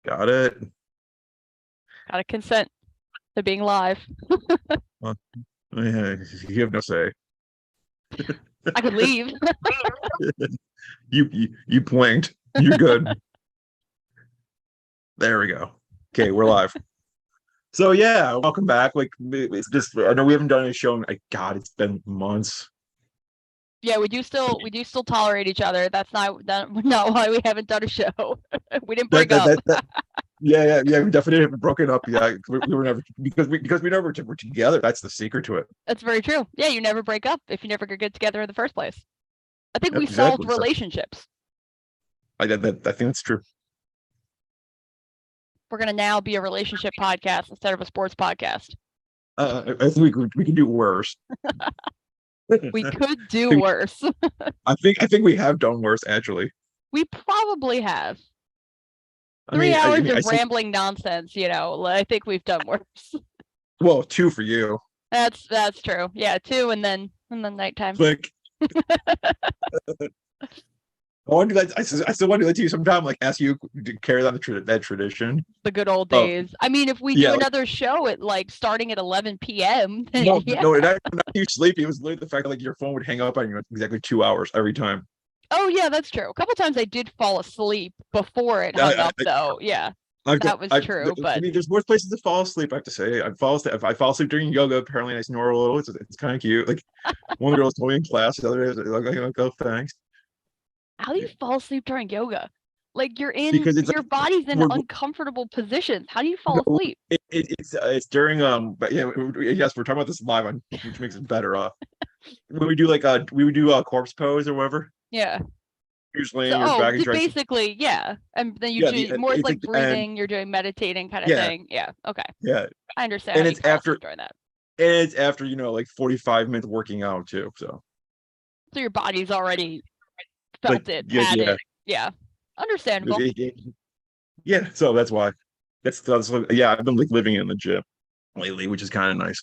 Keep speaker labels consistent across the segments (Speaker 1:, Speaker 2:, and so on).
Speaker 1: Got it.
Speaker 2: Gotta consent to being live.
Speaker 1: Well, yeah, you have no say.
Speaker 2: I could leave.
Speaker 1: You blinked. You're good. There we go. Okay, we're live. So yeah, welcome back. Like it's just I know we haven't done a show in God, it's been months.
Speaker 2: Yeah, we do still tolerate each other. That's not why we haven't done a show. We didn't
Speaker 1: That
Speaker 2: break
Speaker 1: that
Speaker 2: up.
Speaker 1: that, that yeah, we definitely haven't broken up. Yeah, we were never because we never were together. That's the secret to it.
Speaker 2: That's very true. Yeah, you never break up if you never get together in the first place. I think
Speaker 1: Yep,
Speaker 2: we solved
Speaker 1: exactly. So
Speaker 2: relationships.
Speaker 1: I think that's true.
Speaker 2: We're gonna now be a relationship podcast instead of a sports podcast.
Speaker 1: I think we can do worse.
Speaker 2: We could do worse.
Speaker 1: I think we have done worse actually.
Speaker 2: We probably have.
Speaker 1: I
Speaker 2: 3 hours
Speaker 1: I
Speaker 2: of
Speaker 1: still,
Speaker 2: rambling nonsense, I think we've done worse.
Speaker 1: well, two for you.
Speaker 2: That's true. Yeah, two and then nighttime.
Speaker 1: Like I want to do that. I still want to do that to you sometime. Like ask you to carry on that tradition.
Speaker 2: The good old
Speaker 1: Oh
Speaker 2: days. I mean, if we
Speaker 1: yeah,
Speaker 2: do
Speaker 1: like
Speaker 2: another show at like starting at 11 p.m., then
Speaker 1: no,
Speaker 2: yeah.
Speaker 1: no, not you sleepy. It was literally the fact that like your phone would hang up on you exactly 2 hours every time.
Speaker 2: Oh yeah, that's true. A couple times I did fall asleep before it hung up though. Yeah,
Speaker 1: I've
Speaker 2: that was true.
Speaker 1: I
Speaker 2: But
Speaker 1: mean, there's worse places to fall asleep. I have to say, if I fall asleep during yoga, apparently I snore a little. It's kind of cute. Like one of the girls told me in class the other day, like, oh, thanks,
Speaker 2: how do you fall asleep during yoga? Like
Speaker 1: because it's
Speaker 2: your
Speaker 1: like
Speaker 2: body's in
Speaker 1: we're
Speaker 2: uncomfortable positions. How do you fall
Speaker 1: no,
Speaker 2: asleep?
Speaker 1: it's during but yeah, yes, we're talking about this live on, which makes it better. When we would do a corpse pose or whatever.
Speaker 2: Yeah.
Speaker 1: You're just laying
Speaker 2: So,
Speaker 1: on your back and trying to
Speaker 2: basically, yeah. And then you
Speaker 1: yeah
Speaker 2: do more
Speaker 1: it's
Speaker 2: like
Speaker 1: like and
Speaker 2: breathing, you're doing meditating kind of
Speaker 1: yeah
Speaker 2: thing. Yeah. Okay.
Speaker 1: yeah
Speaker 2: I understand how
Speaker 1: and
Speaker 2: you fall asleep during that.
Speaker 1: it's after like 45 minutes working out too. So
Speaker 2: So your body's already
Speaker 1: like
Speaker 2: felt it,
Speaker 1: yeah
Speaker 2: had
Speaker 1: yeah
Speaker 2: it. Yeah. Understandable.
Speaker 1: yeah. So that's why that's yeah. I've been like living in the gym lately, which is kind of nice.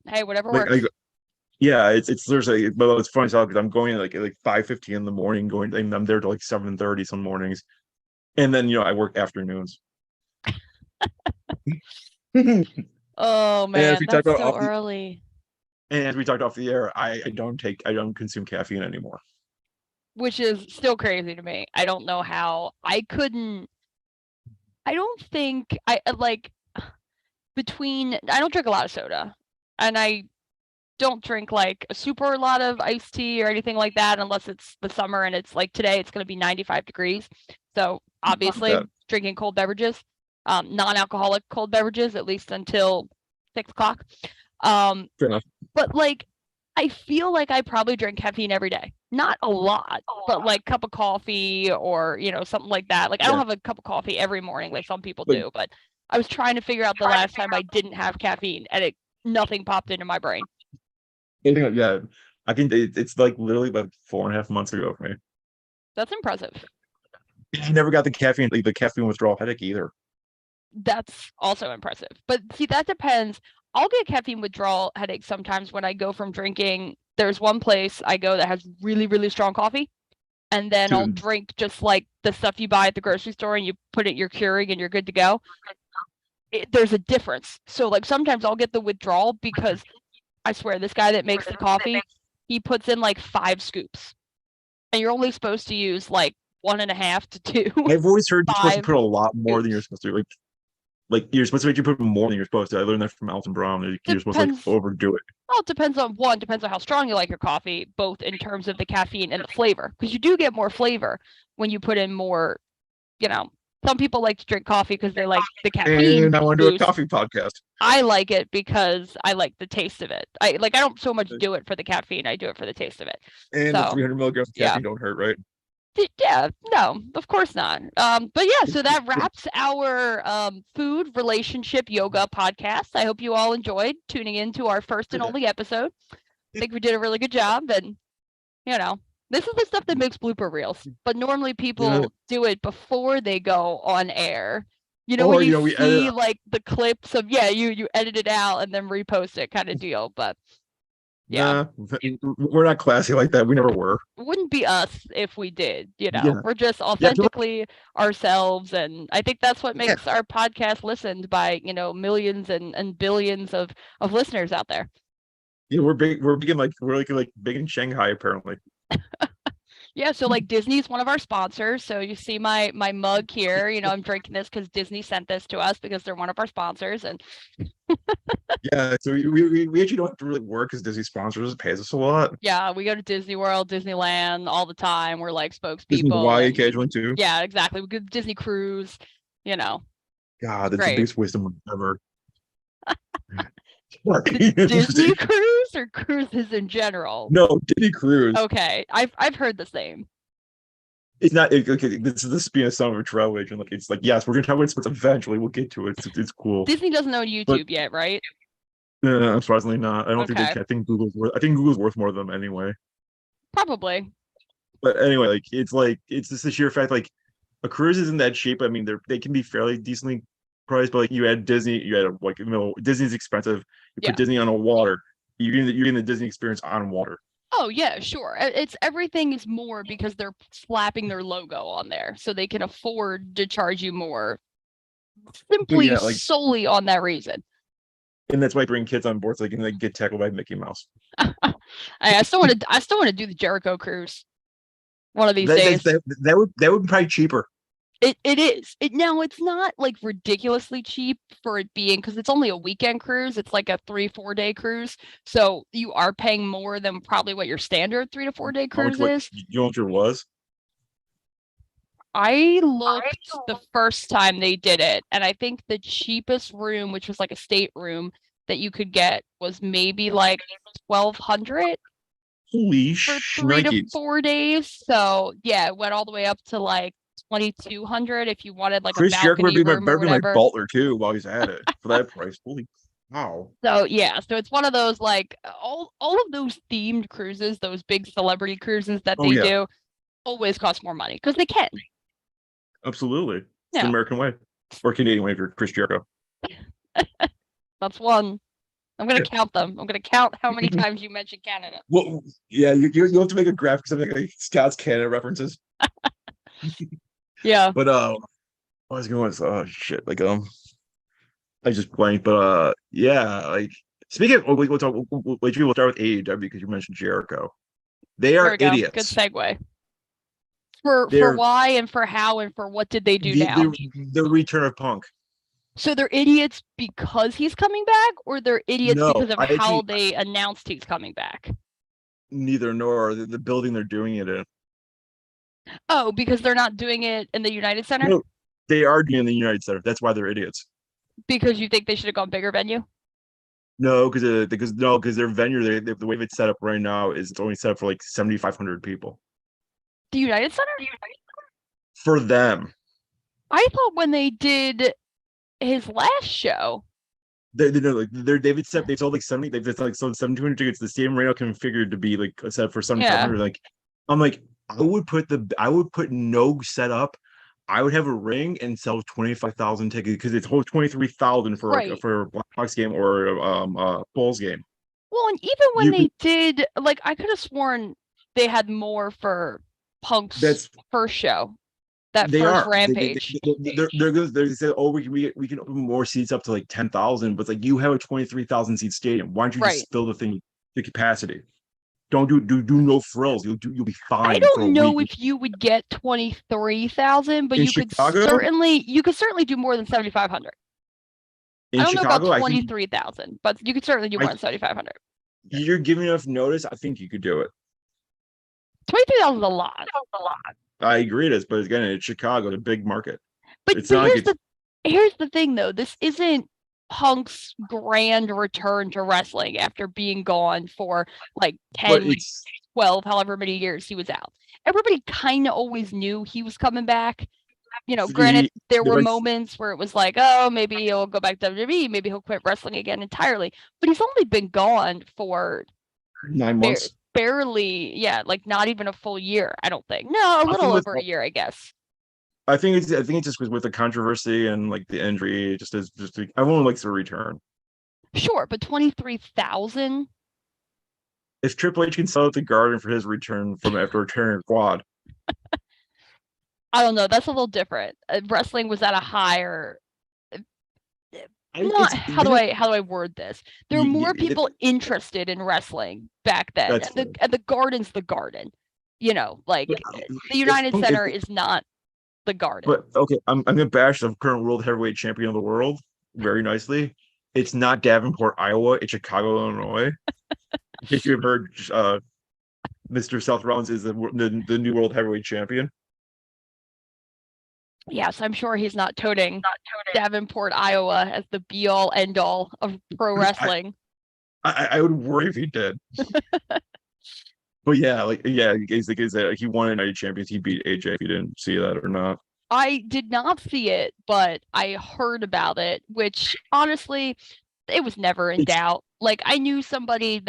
Speaker 2: Hey, whatever
Speaker 1: Like
Speaker 2: works.
Speaker 1: yeah, it's there's a but it's funny because I'm going like 5:50 in the morning, going and I'm there till like 7:30 some mornings, and then I work afternoons. and
Speaker 2: Oh
Speaker 1: as
Speaker 2: man,
Speaker 1: we talked
Speaker 2: that's
Speaker 1: about
Speaker 2: so
Speaker 1: off
Speaker 2: early.
Speaker 1: and as we talked off the air, I don't consume caffeine anymore.
Speaker 2: Which is still crazy to me. I don't know how I don't think I like I don't drink a lot of soda. And I don't drink like a super lot of iced tea or anything like that unless it's the summer and it's like today it's going to be 95 degrees. So obviously
Speaker 1: That
Speaker 2: drinking cold beverages, non-alcoholic cold beverages at least until 6 o'clock. Um,
Speaker 1: fair enough.
Speaker 2: but like I feel like I probably drink caffeine every day. Not a lot, but like cup of coffee or something like that. Like I don't
Speaker 1: Yeah,
Speaker 2: have a cup of coffee every morning like some people
Speaker 1: like
Speaker 2: do, but I was trying to figure out the last time I didn't have caffeine and nothing popped into my brain.
Speaker 1: anything yeah. It's like literally about 4.5 months ago for me.
Speaker 2: That's impressive.
Speaker 1: I never got the caffeine withdrawal headache either.
Speaker 2: That's also impressive. But see, that depends. I'll get caffeine withdrawal headaches sometimes when I go from drinking. There's one place I go that has really, really strong coffee, and then I'll
Speaker 1: To
Speaker 2: drink just like the stuff you buy at the grocery store and you put it, you're Keurig and you're good to go. There's a difference. So like sometimes I'll get the withdrawal because I swear this guy that makes the coffee, he puts in like 5 scoops, and you're only supposed to use like 1.5 to 2,
Speaker 1: I've always heard you're supposed to
Speaker 2: five
Speaker 1: put a lot more than you're
Speaker 2: scoops.
Speaker 1: supposed to. Like you're supposed to make you put more than you're supposed to. I learned that from Alton Brown. You're supposed to like
Speaker 2: Depends.
Speaker 1: overdo it.
Speaker 2: Well, it depends on how strong you like your coffee, both in terms of the caffeine and the flavor, because you do get more flavor when you put in more. You know, some people like to drink coffee because they like the
Speaker 1: And
Speaker 2: caffeine
Speaker 1: I want to do a
Speaker 2: boost.
Speaker 1: coffee podcast.
Speaker 2: I like it because I like the taste of it. I don't so much do it for the caffeine. I do it for the taste of it.
Speaker 1: And the
Speaker 2: So
Speaker 1: 300 milligrams of
Speaker 2: yeah.
Speaker 1: caffeine don't hurt, right?
Speaker 2: Yeah, no, of course not. But yeah, so that wraps our food relationship yoga podcast. I hope you all enjoyed tuning in to our first and only episode. I think we did a really good job, and you know, this is the stuff that makes blooper reels. But normally
Speaker 1: Yeah.
Speaker 2: people do it before they go on air. When
Speaker 1: Or
Speaker 2: you
Speaker 1: we edit.
Speaker 2: see like the clips of you edit it out and then repost it kind of deal. But Yeah.
Speaker 1: Nah, we're not classy like that. We never were.
Speaker 2: Wouldn't be us if we did,
Speaker 1: Yeah,
Speaker 2: we're just
Speaker 1: yeah,
Speaker 2: authentically ourselves, and I think that's what
Speaker 1: yeah.
Speaker 2: makes our podcast listened by, millions and billions of listeners out there.
Speaker 1: Yeah, we're big. We're big in like big in Shanghai apparently.
Speaker 2: Yeah, so like Disney's one of our sponsors. So you see my mug here, I'm drinking this because Disney sent this to us because they're one of our sponsors. And
Speaker 1: Yeah, so we actually don't have to really work because Disney sponsors us, pays us a lot.
Speaker 2: yeah, we go to Disney World, Disneyland all the time. We're like
Speaker 1: Disney
Speaker 2: spokespeople,
Speaker 1: Hawaii
Speaker 2: and
Speaker 1: occasionally too.
Speaker 2: yeah, exactly. We go to Disney cruise,
Speaker 1: God, that's the
Speaker 2: great.
Speaker 1: biggest wisdom ever.
Speaker 2: Disney cruise or cruises in general?
Speaker 1: No, Disney cruise.
Speaker 2: Okay, I've heard the same.
Speaker 1: It's not. Okay, this is being a son of a travel agent. Like it's like yes, we're gonna talk about sports eventually. We'll get to it. It's cool.
Speaker 2: Disney doesn't own YouTube
Speaker 1: But
Speaker 2: yet, right?
Speaker 1: surprisingly not. I don't think they
Speaker 2: Okay,
Speaker 1: can. I think Google's worth more than them anyway.
Speaker 2: probably.
Speaker 1: But anyway, it's just the sheer fact a cruise isn't that cheap. I mean, they can be fairly decently priced, but like you add Disney, you add Disney's expensive. You
Speaker 2: Yeah.
Speaker 1: put Disney on a water, you're getting the Disney experience on water.
Speaker 2: Oh yeah, sure. It's everything is more because they're slapping their logo on there, so they can afford to charge you more. Simply
Speaker 1: Yeah,
Speaker 2: solely on that reason.
Speaker 1: and that's why I bring kids on board so they can get tackled by Mickey Mouse.
Speaker 2: I still want to do the Jericho cruise one of these days.
Speaker 1: That would be probably cheaper.
Speaker 2: It is. Now it's not like ridiculously cheap for it being, because it's only a weekend cruise. It's like a 3-4 day cruise. So you are paying more than probably what your standard 3 to 4 day cruise is.
Speaker 1: You know what your was?
Speaker 2: I looked the first time they did it, and I think the cheapest room, which was like a state room that you could get, was maybe like 1,200
Speaker 1: Holy
Speaker 2: for 3 to
Speaker 1: shnikes.
Speaker 2: 4 days. So yeah, it went all the way up to like 2,200 if you wanted like
Speaker 1: Chris
Speaker 2: a
Speaker 1: Jericho
Speaker 2: balcony room or
Speaker 1: better be my
Speaker 2: whatever.
Speaker 1: butler too while he's at it for that price. Holy wow.
Speaker 2: So yeah, so it's one of those like all of those themed cruises, those big celebrity cruises that
Speaker 1: Oh
Speaker 2: they
Speaker 1: yeah,
Speaker 2: do, always cost more money because they can.
Speaker 1: absolutely. It's the
Speaker 2: Yeah,
Speaker 1: American way. Or Canadian way if you're Chris Jericho.
Speaker 2: that's one. I'm gonna
Speaker 1: Yeah.
Speaker 2: count them. I'm gonna count how many times you mentioned Canada.
Speaker 1: Well, yeah, you have to make a graphic something like Scott's Canada references.
Speaker 2: Yeah.
Speaker 1: But I was going to oh shit, I just blanked, but yeah, like speaking of we'll talk we'll start with AEW because you mentioned Jericho. They
Speaker 2: There
Speaker 1: are
Speaker 2: we go. Good
Speaker 1: idiots.
Speaker 2: segue. For
Speaker 1: They're
Speaker 2: why and for how and for what did they do now?
Speaker 1: the return of Punk.
Speaker 2: So they're idiots because he's coming back, or they're idiots
Speaker 1: No,
Speaker 2: because of
Speaker 1: I
Speaker 2: how
Speaker 1: actually
Speaker 2: they announced he's coming back?
Speaker 1: neither nor the building they're doing it in.
Speaker 2: Oh, because they're not doing it in the United Center?
Speaker 1: No, they are doing the United Center. That's why they're idiots.
Speaker 2: Because you think they should have gone bigger venue?
Speaker 1: No, because their venue the way it's set up right now is it's only set up for like 7,500 people
Speaker 2: The United Center?
Speaker 1: for them.
Speaker 2: I thought when they did his last show.
Speaker 1: They've sold like 70 they've like sold 7,200 tickets. The stadium right now configured to be like set for 7,500. Like I'm like I would put no setup. I would have a ring and sell 25,000 tickets because it's whole 23,000 for
Speaker 2: Right.
Speaker 1: for a Black Hawks game or Bulls game.
Speaker 2: Well, and even when
Speaker 1: You
Speaker 2: they did, like, I could have sworn they had more for Punk's
Speaker 1: That's
Speaker 2: first show, that
Speaker 1: they
Speaker 2: first
Speaker 1: are
Speaker 2: Rampage.
Speaker 1: they're good. They say, oh, we can open more seats up to like 10,000, but it's like you have a 23,000 seat stadium. Why don't you
Speaker 2: Right.
Speaker 1: just fill the thing to capacity? Don't do no frills. You'll be fine.
Speaker 2: I
Speaker 1: for
Speaker 2: don't
Speaker 1: a
Speaker 2: know
Speaker 1: week.
Speaker 2: if you would get 23,000, but
Speaker 1: In
Speaker 2: you could
Speaker 1: Chicago?
Speaker 2: certainly do more than 7,500.
Speaker 1: In
Speaker 2: I don't know
Speaker 1: Chicago,
Speaker 2: about
Speaker 1: I think
Speaker 2: 23,000, but you could certainly do more than 7,500.
Speaker 1: you're giving enough notice. I think you could do it.
Speaker 2: 23,000 is a lot.
Speaker 1: I agree it is, but again, it's Chicago, the big market.
Speaker 2: But
Speaker 1: It's not like
Speaker 2: here's the thing though. This isn't Punk's grand return to wrestling after being gone for like 10, 12, however many years he was out. Everybody kind of always knew he was coming back. Granted, there were moments where it was like, oh, maybe he'll go back to WWE, maybe he'll quit wrestling again entirely. But he's only been gone for
Speaker 1: 9 months.
Speaker 2: barely, like not even a full year, I don't think. No, a little over a year, I guess.
Speaker 1: I think it's just with the controversy and like the injury, everyone likes a return.
Speaker 2: Sure, but 23,000.
Speaker 1: if Triple H can sell out the Garden for his return from after returning quad.
Speaker 2: I don't know. That's a little different. Wrestling was at a higher. Not how do I word this? There are more people interested in wrestling back then, and the Garden's the Garden. You know, like the United Center is not the Garden.
Speaker 1: But okay, I'm gonna bash the current world heavyweight champion of the world very nicely. It's not Davenport, Iowa. It's Chicago, Illinois. In case you've heard, Mr. Seth Rollins is the new world heavyweight champion.
Speaker 2: Yes, I'm sure he's not toting Davenport, Iowa as the be all end all of pro wrestling.
Speaker 1: I would worry if he did. But yeah, he won United Champions. He beat AJ. If you didn't see that or not,
Speaker 2: I did not see it, but I heard about it. Which honestly, it was never in doubt. Like I knew somebody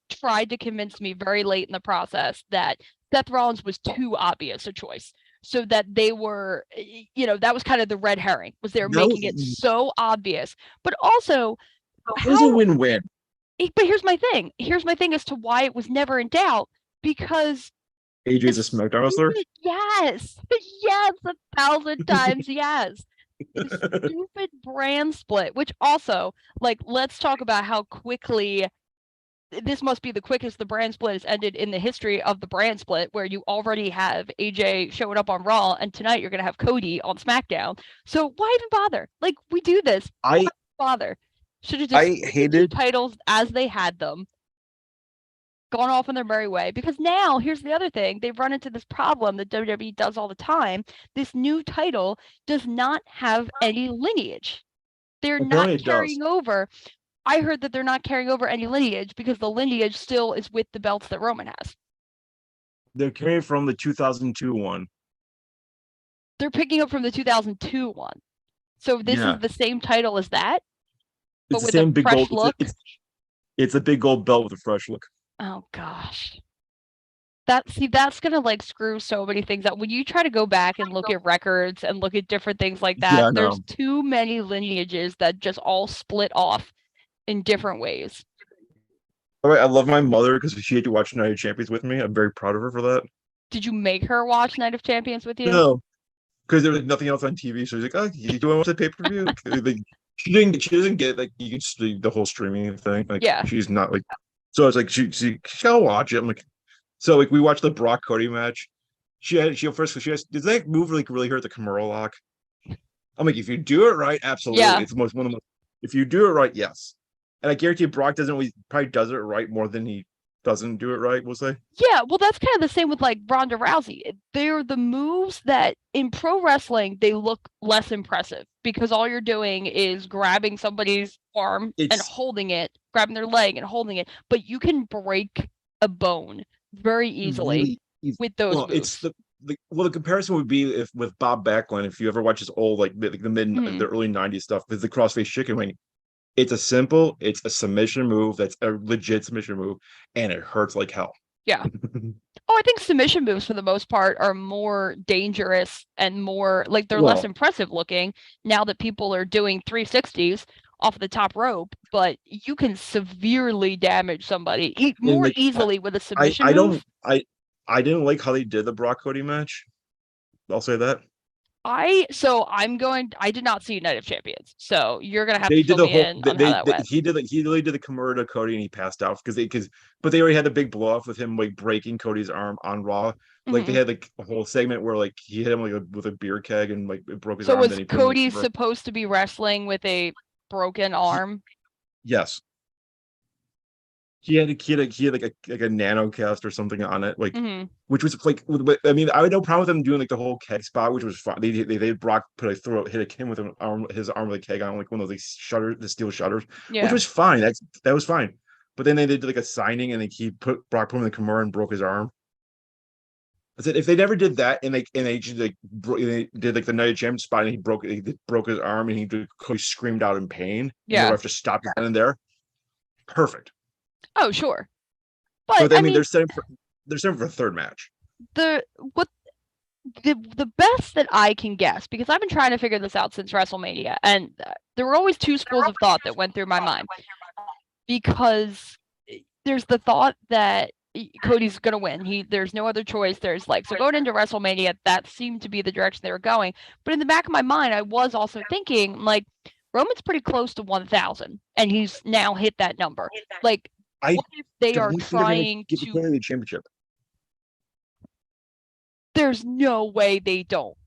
Speaker 2: tried to convince me very late in the process that Seth Rollins was too obvious a choice. So that they were, that was kind of the red herring, was they're making it so obvious. But also,
Speaker 1: it was a win-win.
Speaker 2: But here's my thing. Here's my thing as to why it was never in doubt. Because
Speaker 1: AJ's a SmackDown wrestler?
Speaker 2: Yes. Yes, 1,000 times yes. Stupid brand split, which also, like, let's talk about how quickly this must be the quickest the brand split has ended in the history of the brand split, where you already have AJ showing up on Raw, and tonight you're going to have Cody on SmackDown. So why even bother? Like, we do this. Why bother? Should have just hated titles as they had them, gone off on their merry way. Because now, here's the other thing. They've run into this problem that WWE does all the time. This new title does not have any lineage. They're not carrying over. I heard that they're not carrying over any lineage because the lineage still is with the belts that Roman has.
Speaker 1: They're carrying from the 2002 one.
Speaker 2: They're picking up from the 2002 one. So this is the same title as that,
Speaker 1: but with a fresh look. It's a big gold belt with a fresh look.
Speaker 2: Oh gosh. That's gonna like screw so many things up. When you try to go back and look at records and look at different things like that, there's too many lineages that just all split off in different ways.
Speaker 1: All right, I love my mother because she had to watch Night of Champions with me. I'm very proud of her for that.
Speaker 2: Did you make her watch Night of Champions with you?
Speaker 1: No, because there was nothing else on TV. So she's like, "Oh, you do want to watch the pay-per-view?" Like, she doesn't get like you can see the whole streaming thing. Like, she's not like. So it's like she'll watch it. I'm like, so like we watched the Brock Cody match. She has does that move like really hurt the Kimura lock? I'm like, if you do it right, absolutely. Yeah. It's one of the most. If you do it right, yes. And I guarantee Brock probably does it right more than he doesn't do it right, we'll say.
Speaker 2: Yeah, well, that's kind of the same with like Ronda Rousey. They're the moves that in pro wrestling, they look less impressive because all you're doing is grabbing somebody's arm and holding it, grabbing their leg and holding it. But you can break a bone very easily with those moves.
Speaker 1: It's the comparison would be with Bob Backlund, if you ever watch his old the early 90s stuff with the crossface chicken wing. It's a submission move that's a legit submission move, and it hurts like hell.
Speaker 2: Yeah. I think submission moves for the most part are more dangerous and more like they're less impressive looking now that people are doing 360s off the top rope, but you can severely damage somebody more easily with a submission move.
Speaker 1: I didn't like how they did the Brock Cody match. I'll say that. I
Speaker 2: did not see Night of Champions, so you're gonna have to fill me in on how that went.
Speaker 1: He really did the Kimura to Cody and he passed out but they already had the big blow off with him like breaking Cody's arm on Raw. Like they had like a whole segment where like he hit him like with a beer keg and like it broke his arm.
Speaker 2: So was Cody supposed to be wrestling with a broken arm?
Speaker 1: Yes. He had like a nano cast or something on it, like which was like. I mean, I had no problem with them doing like the whole keg spot, which was fine. They Brock hit him with his arm with a keg on, like one of those like shutters, the steel shutters, which was fine. That was fine. But then they did like a signing and Brock put him in the Kimura and broke his arm. I said if they never did that and they just like they did like the Night of Champions spot and he broke his arm and he screamed out in pain. Yeah, you have to stop it in there. Perfect.
Speaker 2: Oh, sure. But
Speaker 1: so, I mean, they're setting for a third match.
Speaker 2: The best that I can guess, because I've been trying to figure this out since WrestleMania, and there were always two schools of thought that went through my mind. Because there's the thought that Cody's gonna win. There's no other choice. There's like, so going into WrestleMania, that seemed to be the direction they were going. But in the back of my mind, I was also thinking like Roman's pretty close to 1,000, and he's now hit that number. Like,
Speaker 1: I
Speaker 2: what if they are
Speaker 1: don't think they're gonna
Speaker 2: trying
Speaker 1: give
Speaker 2: to?
Speaker 1: Cody the championship.
Speaker 2: There's no way they don't.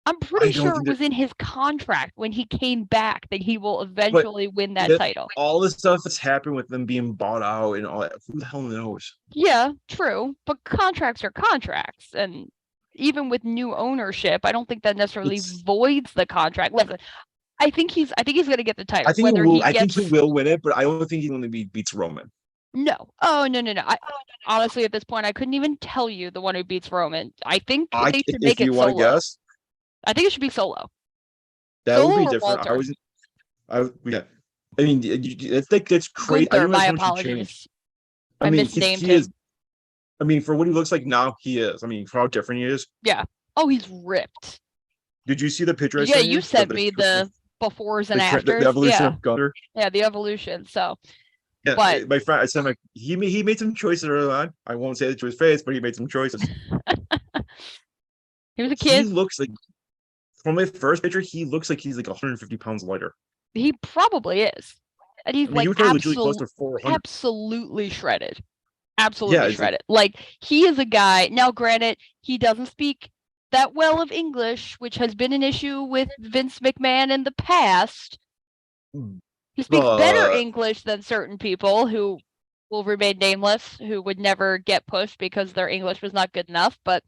Speaker 2: I'm pretty sure it was in his contract when he came back that he will eventually win that title.
Speaker 1: All the stuff that's happened with them being bought out and all that, who the hell knows?
Speaker 2: Yeah, true. But contracts are contracts. And even with new ownership, I don't think that necessarily voids the contract. Listen, I think he's gonna get the title.
Speaker 1: I think he will win it, but I don't think he only beats Roman.
Speaker 2: No. Oh, no. Honestly, at this point, I couldn't even tell you the one who beats Roman. I think they should make it solo. Guess, I think it should be solo.
Speaker 1: That would be different. Yeah. I mean, it's crazy.
Speaker 2: Gunther, my apologies. I misnamed him. Is,
Speaker 1: I mean, for what he looks like now, he is. I mean, for how different he is.
Speaker 2: Yeah. Oh, he's ripped.
Speaker 1: Did you see the picture?
Speaker 2: Yeah, you sent me the befores and afters.
Speaker 1: The evolution of Gunther.
Speaker 2: Yeah, the evolution. So.
Speaker 1: Yeah, but my friend, I said, like, he made some choices early on. I won't say it to his face, but he made some choices.
Speaker 2: He was a kid.
Speaker 1: He looks like, from my first picture, he looks like he's like 150 pounds lighter.
Speaker 2: He probably is. And he's like absolutely shredded. Absolutely shredded. Like, he is a guy. Now, granted, he doesn't speak that well of English, which has been an issue with Vince McMahon in the past. He speaks better English than certain people who will remain nameless, who would never get pushed because their English was not good enough. But,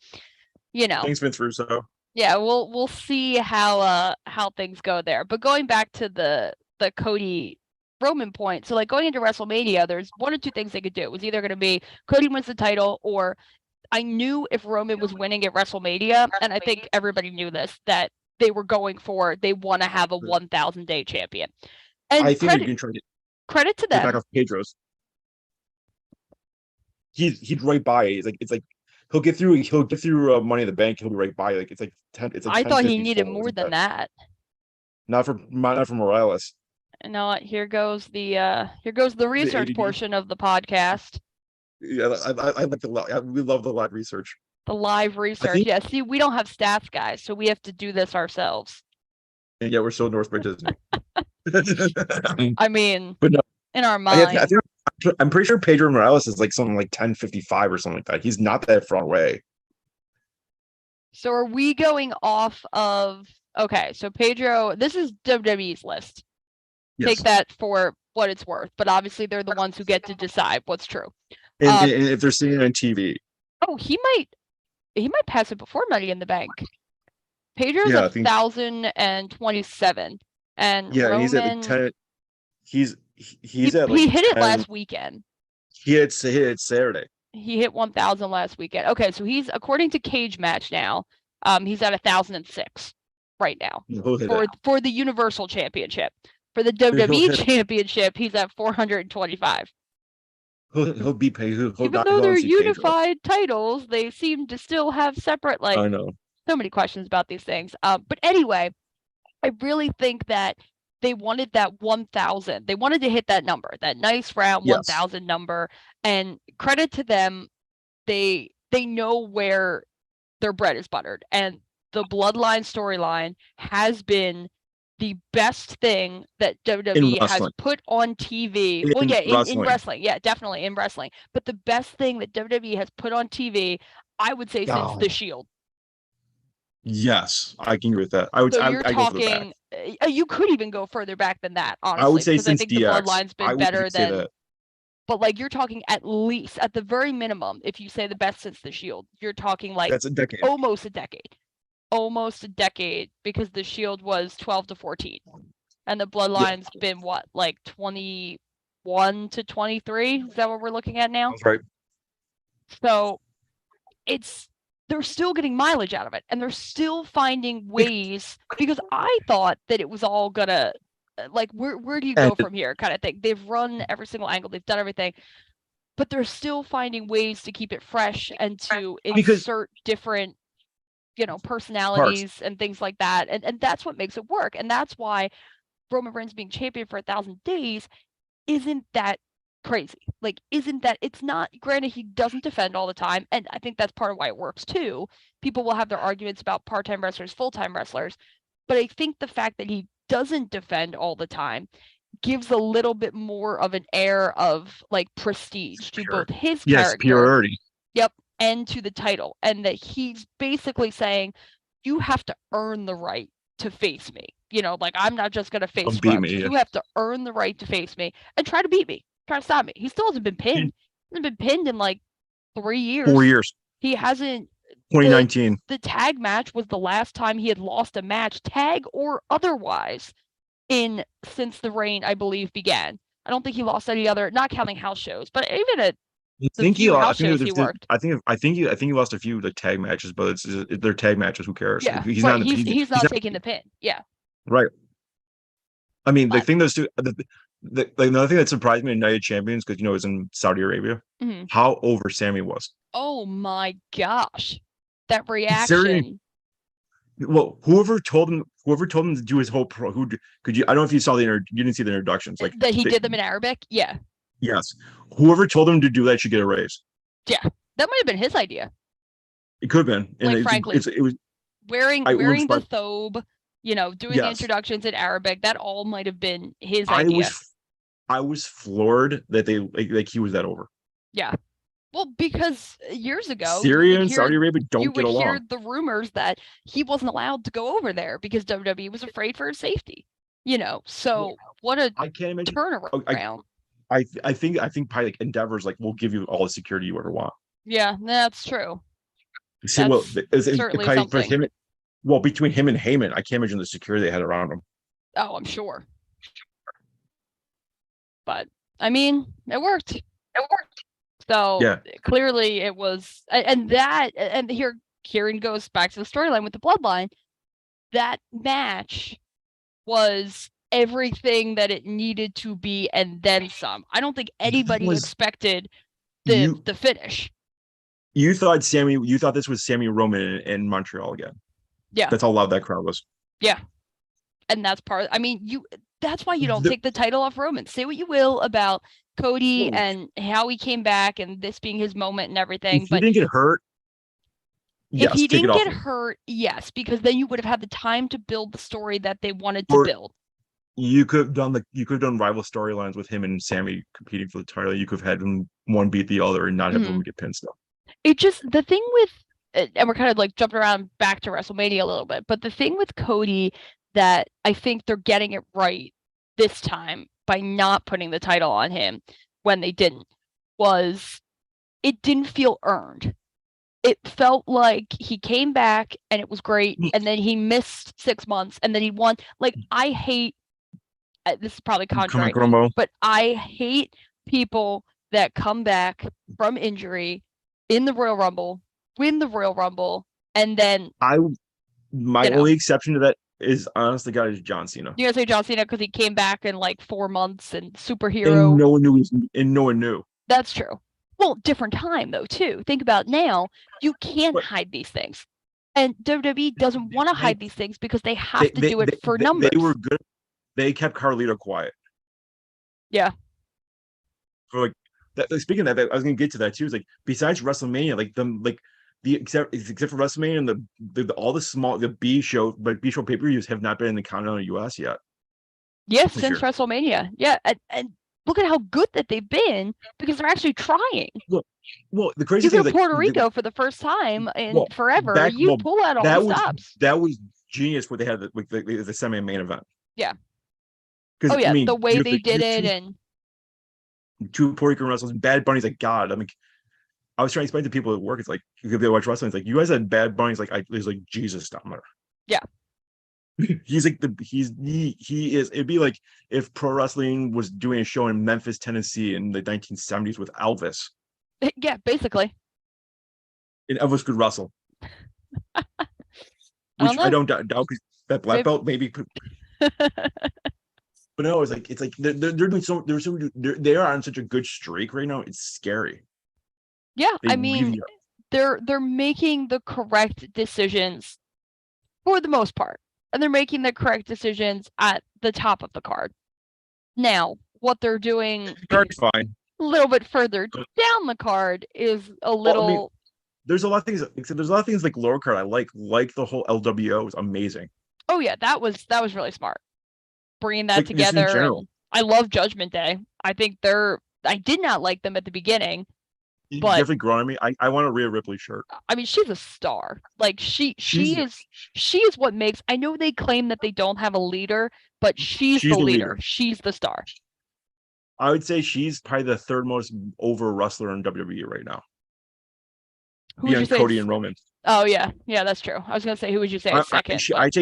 Speaker 2: you know.
Speaker 1: Thanks, Vince Russo.
Speaker 2: Yeah, we'll see how things go there. But going back to the Cody Roman point, so like going into WrestleMania, there's one or two things they could do. It was either going to be Cody wins the title, or I knew if Roman was winning at WrestleMania, and I think everybody knew this, that they want to have a 1,000-day champion. And
Speaker 1: I think you can try to
Speaker 2: credit to them.
Speaker 1: Back off Pedro's. He's right by. It's like he'll get through Money in the Bank. He'll be right by. Like it's like 10. It's like
Speaker 2: I thought he needed more than that.
Speaker 1: Not for Morales.
Speaker 2: You know what? Here goes the research portion of the podcast.
Speaker 1: Yeah, I like we love the live research.
Speaker 2: The live research. Yeah. See, we don't have stats, guys, so we have to do this ourselves.
Speaker 1: And yeah, we're still North by Disney.
Speaker 2: I mean, but no, in our mind,
Speaker 1: I'm pretty sure Pedro Morales is like something like 10:55 or something like that. He's not that far away.
Speaker 2: So are we going off of? Okay, so Pedro, this is WWE's list. Yes. Take that for what it's worth, but obviously they're the ones who get to decide what's true.
Speaker 1: And if they're seeing it on TV,
Speaker 2: he might pass it before Money in the Bank. Pedro's 1,027. And
Speaker 1: yeah,
Speaker 2: Roman,
Speaker 1: he's at like 10. He hit
Speaker 2: 10, it last weekend.
Speaker 1: He hit Saturday.
Speaker 2: He hit 1,000 last weekend. Okay, so he's, according to Cage Match now, he's at 1,006 right now for the Universal Championship. For the WWE Championship, he's at 425.
Speaker 1: He'll be paid.
Speaker 2: Even though they're unified titles, they seem to still have separate. Like, I know. So many questions about these things. But anyway, I really think that they wanted that 1,000. They wanted to hit that number, that nice round 1,000 number. And credit to them, they know where their bread is buttered. And the Bloodline storyline has been the best thing that WWE has put on TV. In wrestling. Yeah, definitely in wrestling. But the best thing that WWE has put on TV, I would say, since The Shield.
Speaker 1: Yes, I can agree with that. I would.
Speaker 2: So you're talking. You could even go further back than that. Honestly,
Speaker 1: I would say
Speaker 2: because I think
Speaker 1: DX,
Speaker 2: the Bloodline's been better than. But like, you're talking at least, at the very minimum, if you say the best since The Shield, you're talking like
Speaker 1: that's a decade.
Speaker 2: Almost a decade, because The Shield was 12 to 14, and the Bloodline's been what, like 21 to 23? Is that what we're looking at now?
Speaker 1: That's right.
Speaker 2: So they're still getting mileage out of it, and they're still finding ways, because I thought that it was all gonna, like, where do you go from here kind of thing. They've run every single angle, they've done everything, but they're still finding ways to keep it fresh and to insert different, personalities and things like that. And that's what makes it work. And that's why Roman Reigns being champion for 1,000 days isn't that crazy. Like, isn't that, it's not, granted, he doesn't defend all the time, and I think that's part of why it works too. People will have their arguments about part-time wrestlers, full-time wrestlers, but I think the fact that he doesn't defend all the time gives a little bit more of an air of like prestige to both his character,
Speaker 1: superiority.
Speaker 2: Yep, and to the title, and that he's basically saying, you have to earn the right to face me. You know, like, I'm not just gonna face scrubs. You have to earn the right to face me and try to beat me, try to stop me. He still hasn't been pinned. He hasn't been pinned in like 3 years.
Speaker 1: 4 years.
Speaker 2: He hasn't.
Speaker 1: 2019.
Speaker 2: The tag match was the last time he had lost a match, tag or otherwise, since the reign, I believe, began. I don't think he lost any other, not counting house shows, but even at the few house shows he worked.
Speaker 1: I think he lost a few like tag matches, but they're tag matches. Who cares?
Speaker 2: Yeah, he's not taking the pin. Yeah,
Speaker 1: right. I mean, the thing that's another thing that surprised me in Night of Champions, because it's in Saudi Arabia, how over Sammy was.
Speaker 2: Oh my gosh, that reaction.
Speaker 1: Well, whoever told him to do his whole pro, I don't know if you saw you didn't see the introductions, like
Speaker 2: that he did them in Arabic. Yeah.
Speaker 1: Yes. Whoever told him to do that should get a raise.
Speaker 2: Yeah, that might have been his idea.
Speaker 1: It could have been. And
Speaker 2: frankly, it was wearing the thobe, doing the introductions in Arabic. That all might have been his idea.
Speaker 1: I was floored that they like he was that over.
Speaker 2: Yeah. Well, because years ago,
Speaker 1: Syria and Saudi Arabia don't get along.
Speaker 2: You would hear the rumors that he wasn't allowed to go over there because WWE was afraid for his safety. So what a turnaround.
Speaker 1: I think probably like Endeavor's like, we'll give you all the security you ever want.
Speaker 2: Yeah, that's true.
Speaker 1: See, between him and Heyman, I can't imagine the security they had around him.
Speaker 2: Oh, I'm sure. But I mean, it worked. So clearly it was, and here Kieran goes back to the storyline with the bloodline. That match was everything that it needed to be, and then some. I don't think anybody expected the finish.
Speaker 1: You thought this was Sammy Roman in Montreal again.
Speaker 2: Yeah.
Speaker 1: That's how loud that crowd was.
Speaker 2: Yeah. And that's that's why you don't take the title off Roman. Say what you will about Cody and how he came back and this being his moment and everything.
Speaker 1: If he didn't get hurt,
Speaker 2: if he didn't get hurt, yes, because then you would have had the time to build the story that they wanted to build.
Speaker 1: You could have done rival storylines with him and Sammy competing for the title. You could have had one beat the other and not have them get pinned still.
Speaker 2: It just, the thing with, and we're kind of like jumping around back to WrestleMania a little bit, but the thing with Cody that I think they're getting it right this time by not putting the title on him when they didn't, was it didn't feel earned. It felt like he came back and it was great, and then he missed 6 months and then he won. Like, I hate, this is probably contrary, but I hate people that come back from injury in the Royal Rumble, win the Royal Rumble, and then
Speaker 1: my only exception to that is, honestly, God, is John Cena.
Speaker 2: You gonna say John Cena because he came back in like 4 months and superhero,
Speaker 1: and no one knew.
Speaker 2: That's true. Well, different time though too. Think about now, you can't hide these things, and WWE doesn't want to hide these things because they have to do it for numbers.
Speaker 1: They were good. They kept Carlito quiet.
Speaker 2: Yeah.
Speaker 1: For like that. Speaking of that, I was gonna get to that too. It's like, besides WrestleMania, except for WrestleMania and all the B show pay-per-views have not been in the continental US yet.
Speaker 2: Yes, since WrestleMania. Yeah, and look at how good that they've been because they're actually trying.
Speaker 1: Well, the crazy thing is,
Speaker 2: Puerto Rico for the first time in forever. Pull out all the stops.
Speaker 1: That was genius. What they had with the semi-main event.
Speaker 2: Yeah. The way they did it, and
Speaker 1: two Puerto Rican wrestlers, Bad Bunny's like God. I mean, I was trying to explain to people at work. It's like, if they watch wrestling, it's like, you guys had Bad Bunny's like, there's like Jesus down there.
Speaker 2: Yeah.
Speaker 1: He's like he is. It'd be like if pro wrestling was doing a show in Memphis, Tennessee in the 1970s with Elvis.
Speaker 2: Yeah, basically.
Speaker 1: And Elvis could wrestle. Which I don't doubt, because that black belt maybe. But no, it's like they're doing they are on such a good streak right now. It's scary.
Speaker 2: Yeah, I mean, they're making the correct decisions for the most part, and they're making the correct decisions at the top of the card. Now, what they're doing,
Speaker 1: card's fine.
Speaker 2: a little bit further down the card is a
Speaker 1: Well, I mean,
Speaker 2: little.
Speaker 1: there's a lot of things. There's a lot of things like lower card I like the whole LWO is amazing.
Speaker 2: Oh yeah, that was really smart. Bringing that
Speaker 1: Like just in
Speaker 2: together,
Speaker 1: general,
Speaker 2: and I love Judgment Day. I think they're. I did not like them at the beginning,
Speaker 1: you
Speaker 2: but
Speaker 1: definitely grown on me. I want a Rhea Ripley shirt.
Speaker 2: I mean, she's a star. Like
Speaker 1: She's
Speaker 2: she is what makes. I know they claim that they don't have a leader, but she's
Speaker 1: she's
Speaker 2: the
Speaker 1: the
Speaker 2: leader.
Speaker 1: leader.
Speaker 2: She's the star.
Speaker 1: I would say she's probably the third most over wrestler in WWE right now,
Speaker 2: Who would you
Speaker 1: beyond
Speaker 2: say?
Speaker 1: Cody and Roman.
Speaker 2: Oh yeah, yeah, that's true. I was gonna say who would you say is second, but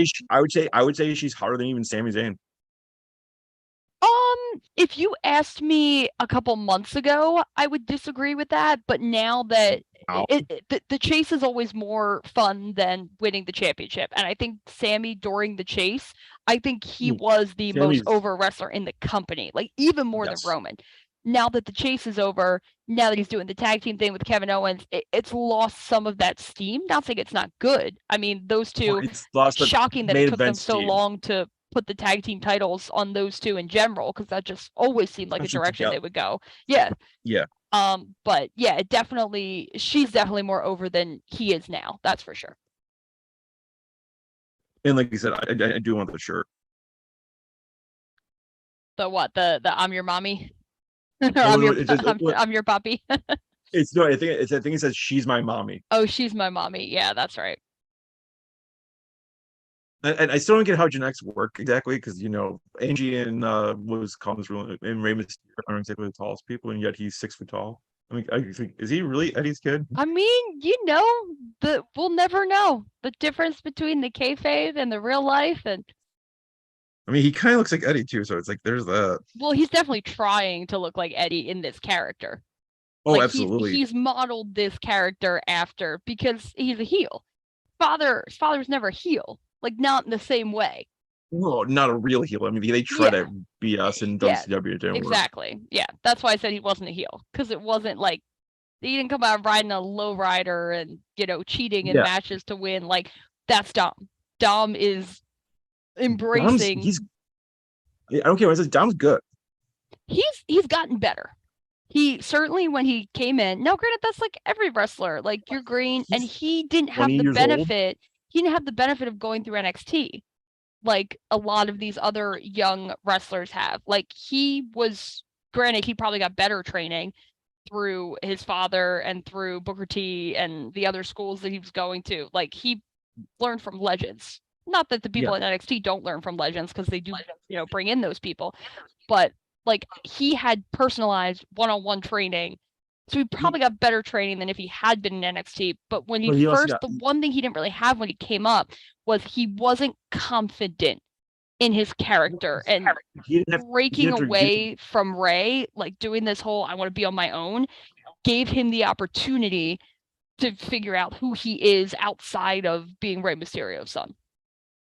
Speaker 1: I would say she's harder than even Sami Zayn.
Speaker 2: if you asked me a couple months ago, I would disagree with that. But now that
Speaker 1: Wow.
Speaker 2: the chase is always more fun than winning the championship, and I think Sammy during the chase, I think he was the most over wrestler in the company, like even more than Roman. Now that the chase is over, now that he's doing the tag team thing with Kevin Owens, it's lost some of that steam. Not saying it's not good. I mean, those two,
Speaker 1: it's lost
Speaker 2: shocking that it took them so
Speaker 1: steam.
Speaker 2: long to put the tag team titles on those two in general, because that just always seemed like a direction they would go. Yeah.
Speaker 1: Yeah.
Speaker 2: But yeah, she's definitely more over than he is now. That's for sure.
Speaker 1: And like you said, I do want the shirt.
Speaker 2: The what? The I'm your mommy? I'm your puppy.
Speaker 1: It's no, I think it says she's my mommy.
Speaker 2: Oh, she's my mommy. Yeah, that's right.
Speaker 1: And I still don't get how genetics work exactly, because Angie and was Collins and Rey Mysterio aren't exactly the tallest people, and yet he's 6 foot tall. I mean, I think, is he really Eddie's kid?
Speaker 2: I mean, we'll never know the difference between the kayfabe and the real life, and
Speaker 1: I mean, he kind of looks like Eddie too, so it's like there's that.
Speaker 2: Well, he's definitely trying to look like Eddie in this character.
Speaker 1: Oh, like, absolutely.
Speaker 2: He's modeled this character after, because he's a heel. His father was never a heel, like not in the same way.
Speaker 1: Well, not a real heel. I mean, they try to BS in WCW. Didn't
Speaker 2: exactly.
Speaker 1: Work.
Speaker 2: Yeah, that's why I said he wasn't a heel, because it wasn't like he didn't come out riding a low rider and cheating in matches to win. Like that's Dom. Dom is embracing.
Speaker 1: I don't care what I said. Dom's good.
Speaker 2: He's gotten better. He certainly, when he came in. Now, granted, that's like every wrestler. Like you're green, and he didn't have the benefit. He didn't have the benefit of going through NXT, like a lot of these other young wrestlers have. Like he was, granted, he probably got better training through his father and through Booker T and the other schools that he was going to. Like he learned from legends. Not that the people at NXT don't learn from legends, because they do, bring in those people, but like he had personalized one-on-one training, so he probably got better training than if he had been in NXT. But when the one thing he didn't really have when he came up was he wasn't confident in his character, and breaking away from Rey, like doing this whole I want to be on my own, gave him the opportunity to figure out who he is outside of being Rey Mysterio's son.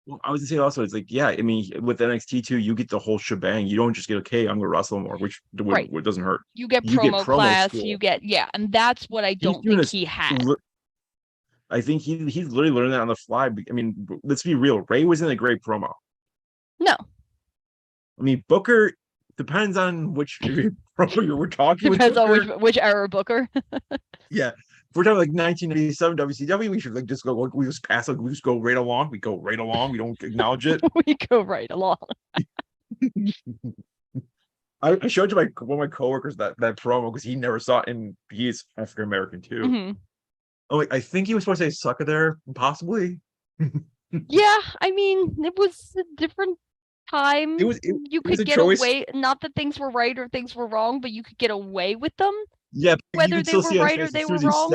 Speaker 1: Well, I was gonna say also, it's like, I mean, with NXT too, you get the whole shebang. You don't just get, okay, I'm gonna wrestle more, which doesn't hurt.
Speaker 2: You get promo class, and that's what I don't think he had.
Speaker 1: I think he's literally learning that on the fly. I mean, let's be real. Rey wasn't a great promo.
Speaker 2: No.
Speaker 1: I mean, Booker depends on which promo we're talking.
Speaker 2: Depends on which era Booker.
Speaker 1: Yeah. If we're talking like 1987 WCW, we should like just go. We just pass. We just go right along. We go right along. We don't acknowledge it.
Speaker 2: We go right along.
Speaker 1: I showed to one of my coworkers that promo, because he never saw it, and he's African American too.
Speaker 2: Mm-hmm.
Speaker 1: Oh, I think he was supposed to say "sucker" there, possibly.
Speaker 2: Yeah, I mean, it was a different time. You could get away. Not that things were right or things were wrong, but you could get away with them.
Speaker 1: Yeah,
Speaker 2: whether they were right or they were wrong.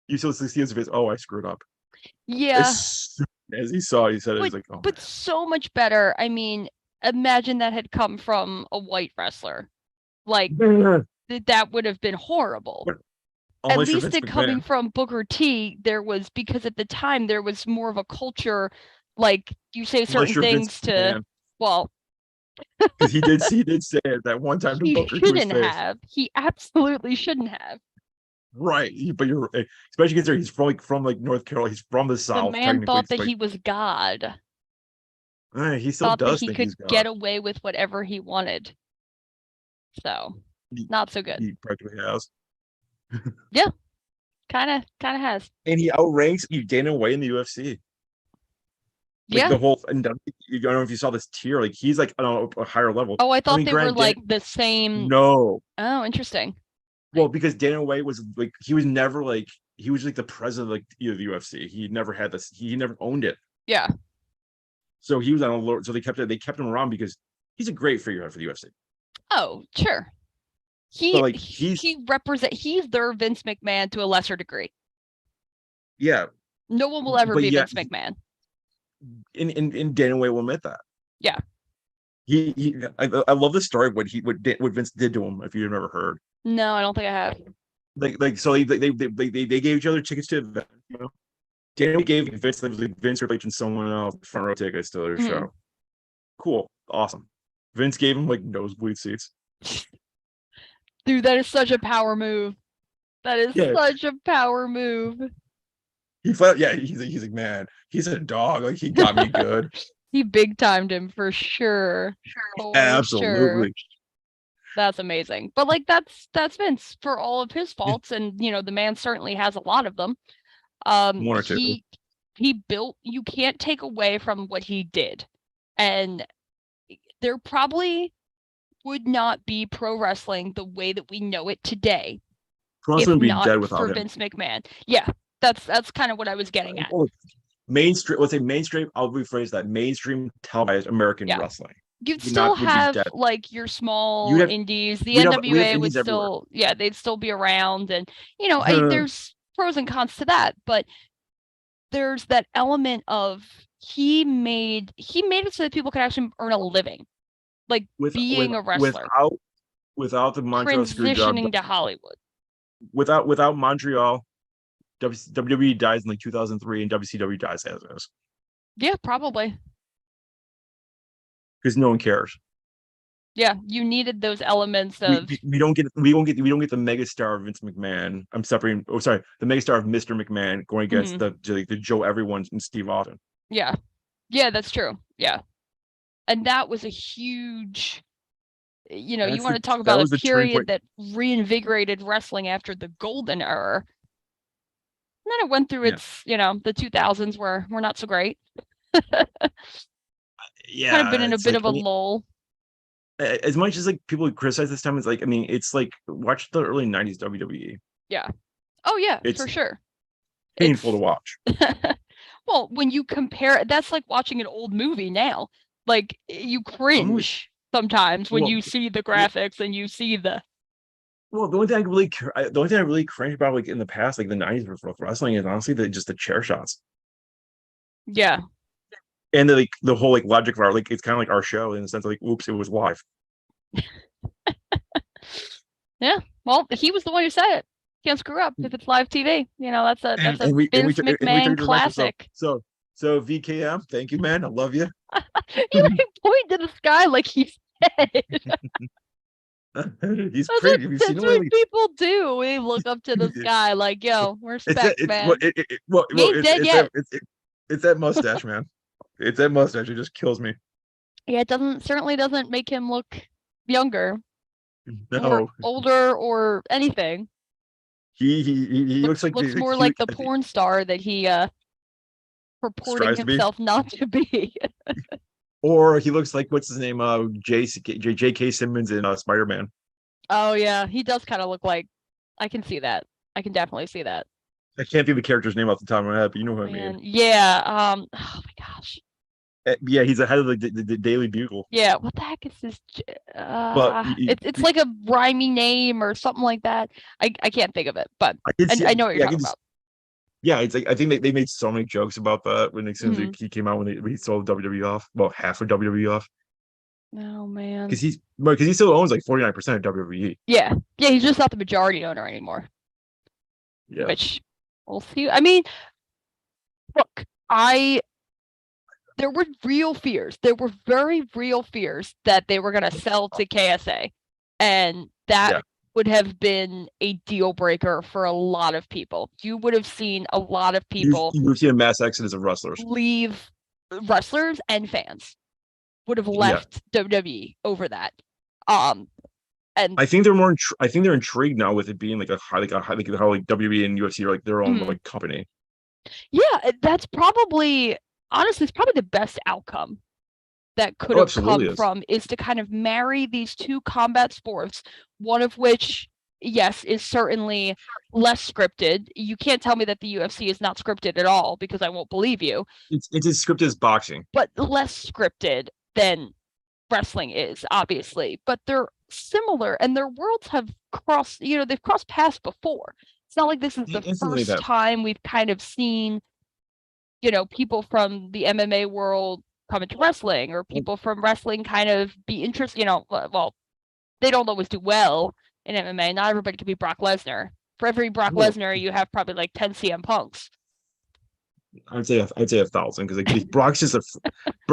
Speaker 1: You still see his face. Oh, I screwed up.
Speaker 2: Yeah.
Speaker 1: As he saw, he said, "It's like, oh."
Speaker 2: But so much better. I mean, imagine that had come from a white wrestler. Like that would have been horrible. At least it coming from Booker T, there was, because at the time there was more of a culture, like you say certain things to, well.
Speaker 1: Because he did say it that one time to Booker.
Speaker 2: He shouldn't have. He absolutely shouldn't have.
Speaker 1: Right, but you're especially considering he's from North Carolina. He's from the South.
Speaker 2: The man thought that he was God.
Speaker 1: He still does.
Speaker 2: That he could get away with whatever he wanted. So Not so good.
Speaker 1: He practically has.
Speaker 2: Yeah, kind of has.
Speaker 1: And he outranks Dana White in the UFC. Like
Speaker 2: Yeah.
Speaker 1: the whole, and you don't know if you saw this tier, like he's like on a higher level.
Speaker 2: Oh, I thought they were
Speaker 1: Grant,
Speaker 2: like the same.
Speaker 1: no.
Speaker 2: Oh, interesting.
Speaker 1: Well, because Dana White was like, he was never like, he was like the president of like the UFC. He never had this, he never owned it.
Speaker 2: Yeah.
Speaker 1: So he was on a lower, so they kept him around because he's a great figurehead for the UFC.
Speaker 2: Oh, sure. He's their Vince McMahon to a lesser degree.
Speaker 1: Yeah.
Speaker 2: No one will ever be Vince McMahon.
Speaker 1: And Dana White will admit that.
Speaker 2: Yeah.
Speaker 1: I love the story of what Vince did to him. If you've never heard.
Speaker 2: No, I don't think I have.
Speaker 1: So they gave each other tickets to event. You know, Dana gave Vince replacing someone else front row tickets to their show. Cool, awesome. Vince gave him like nosebleed seats.
Speaker 2: Dude, that is such a power move. That is such a power move.
Speaker 1: He's like, man, he's a dog. Like, he got me good.
Speaker 2: He big timed him for sure.
Speaker 1: Absolutely.
Speaker 2: Sure. That's amazing. But like that's Vince for all of his faults, and the man certainly has a lot of them.
Speaker 1: One or two.
Speaker 2: He built, you can't take away from what he did. And there probably would not be pro wrestling the way that we know it today.
Speaker 1: Pro wrestling would be dead without him.
Speaker 2: Vince McMahon. Yeah, that's kind of what I was getting at.
Speaker 1: Mainstream, let's say mainstream, I'll rephrase that, mainstream televised American wrestling.
Speaker 2: You'd still have like your small indies. The NWA would still, they'd still be around, and there's pros and cons to that, but there's that element of he made it so that people could actually earn a living, like being a wrestler
Speaker 1: without the Montreal
Speaker 2: transitioning to Hollywood.
Speaker 1: Without Montreal, WWE dies in like 2003, and WCW dies as is.
Speaker 2: Yeah, probably.
Speaker 1: Because no one cares.
Speaker 2: Yeah, you needed those elements of.
Speaker 1: We don't get the megastar of Vince McMahon. I'm separating. Oh, sorry, the megastar of Mr. McMahon going against the Joe Everyone and Steve Austin.
Speaker 2: Yeah, that's true. Yeah, and that was a huge. You want to talk about a period that reinvigorated wrestling after the golden era. And then it went through its, the 2000s were not so great. Kind of been in a bit of a lull.
Speaker 1: As much as like people criticize this time, it's like, I mean, it's like watch the early 90s WWE.
Speaker 2: Yeah. Oh yeah, for sure.
Speaker 1: Painful to watch.
Speaker 2: Well, when you compare, that's like watching an old movie now. Like you cringe sometimes when you see the graphics and you see the.
Speaker 1: Well, the only thing I really cringe about like in the past, like the 90s with wrestling, is honestly just the chair shots.
Speaker 2: Yeah.
Speaker 1: And the whole like logic of our, like, it's kind of like our show in the sense of like, oops, it was live.
Speaker 2: Yeah. Well, he was the one who said it. Can't screw up if it's live TV. That's a Vince McMahon classic.
Speaker 1: So VKM, thank you, man. I love you.
Speaker 2: He pointed to the sky like he's dead.
Speaker 1: He's crazy.
Speaker 2: That's what people do. We look up to the sky like, yo, respect, man.
Speaker 1: It's that mustache, man. It's that mustache. It just kills me.
Speaker 2: Yeah, it certainly doesn't make him look younger,
Speaker 1: or
Speaker 2: older, or anything.
Speaker 1: He looks
Speaker 2: more like the porn star that he purporting himself not to be.
Speaker 1: Or he looks like, what's his name? J.K. Simmons in Spider-Man.
Speaker 2: Oh yeah, he does kind of look like. I can see that. I can definitely see that.
Speaker 1: I can't think of the character's name off the top of my head, but you know what I mean.
Speaker 2: Yeah. Oh my gosh.
Speaker 1: Yeah, he's the head of the Daily Bugle.
Speaker 2: Yeah. What the heck is this? It's like a rhymey name or something like that. I can't think of it, but I know what you're talking about.
Speaker 1: Yeah, it's like I think they made so many jokes about that when as soon as he came out when he sold WWE off, well, half of WWE off.
Speaker 2: Oh man.
Speaker 1: Because he still owns like 49% of WWE.
Speaker 2: Yeah, he's just not the majority owner anymore.
Speaker 1: Yeah.
Speaker 2: Which we'll see. I mean, look, there were real fears. There were very real fears that they were going to sell to KSA, and that would have been a deal breaker for a lot of people. You would have seen a lot of people. You would have
Speaker 1: seen a mass exodus of wrestlers.
Speaker 2: Leave, wrestlers and fans would have left WWE over that. And
Speaker 1: I think I think they're intrigued now with it being like a high, like how like WWE and UFC are like their own like company.
Speaker 2: Yeah, that's probably honestly, it's probably the best outcome that could have come from is to kind of marry these two combat sports, one of which, yes, is certainly less scripted. You can't tell me that the UFC is not scripted at all because I won't believe you.
Speaker 1: It's as scripted as boxing,
Speaker 2: but less scripted than wrestling is, obviously. But they're similar, and their worlds have crossed. They've crossed paths before. It's not like this is the first time we've kind of seen, people from the MMA world come into wrestling, or people from wrestling kind of be interested. Well, they don't always do well in MMA. Not everybody can be Brock Lesnar. For every Brock Lesnar, you have probably like 10 CM Punks.
Speaker 1: I'd say 1,000 because like Brock's just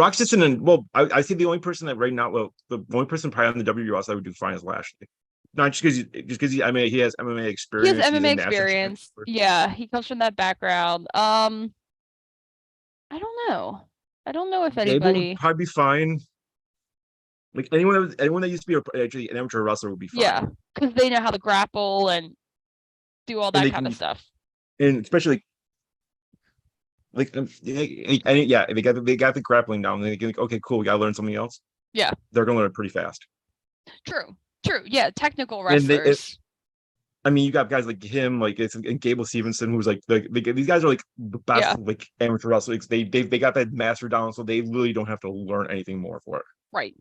Speaker 1: I see the only person that right now, the only person probably on the WWS I would do fine is Lashley. Not just because he has MMA experience.
Speaker 2: He has MMA experience. Yeah, he comes from that background. I don't know. I don't know if anybody
Speaker 1: would probably be fine. Like anyone that used to be actually an amateur wrestler would be fine.
Speaker 2: Yeah, because they know how to grapple and do all that kind of stuff.
Speaker 1: And especially they got the grappling down. They think, okay, cool, we gotta learn something else.
Speaker 2: Yeah,
Speaker 1: they're gonna learn it pretty fast.
Speaker 2: True. Yeah, technical wrestlers.
Speaker 1: You got guys like him, like and Gable Stevenson, who's like these guys are like the best like amateur wrestlers. They got that master down, so they really don't have to learn anything more for it.
Speaker 2: Right.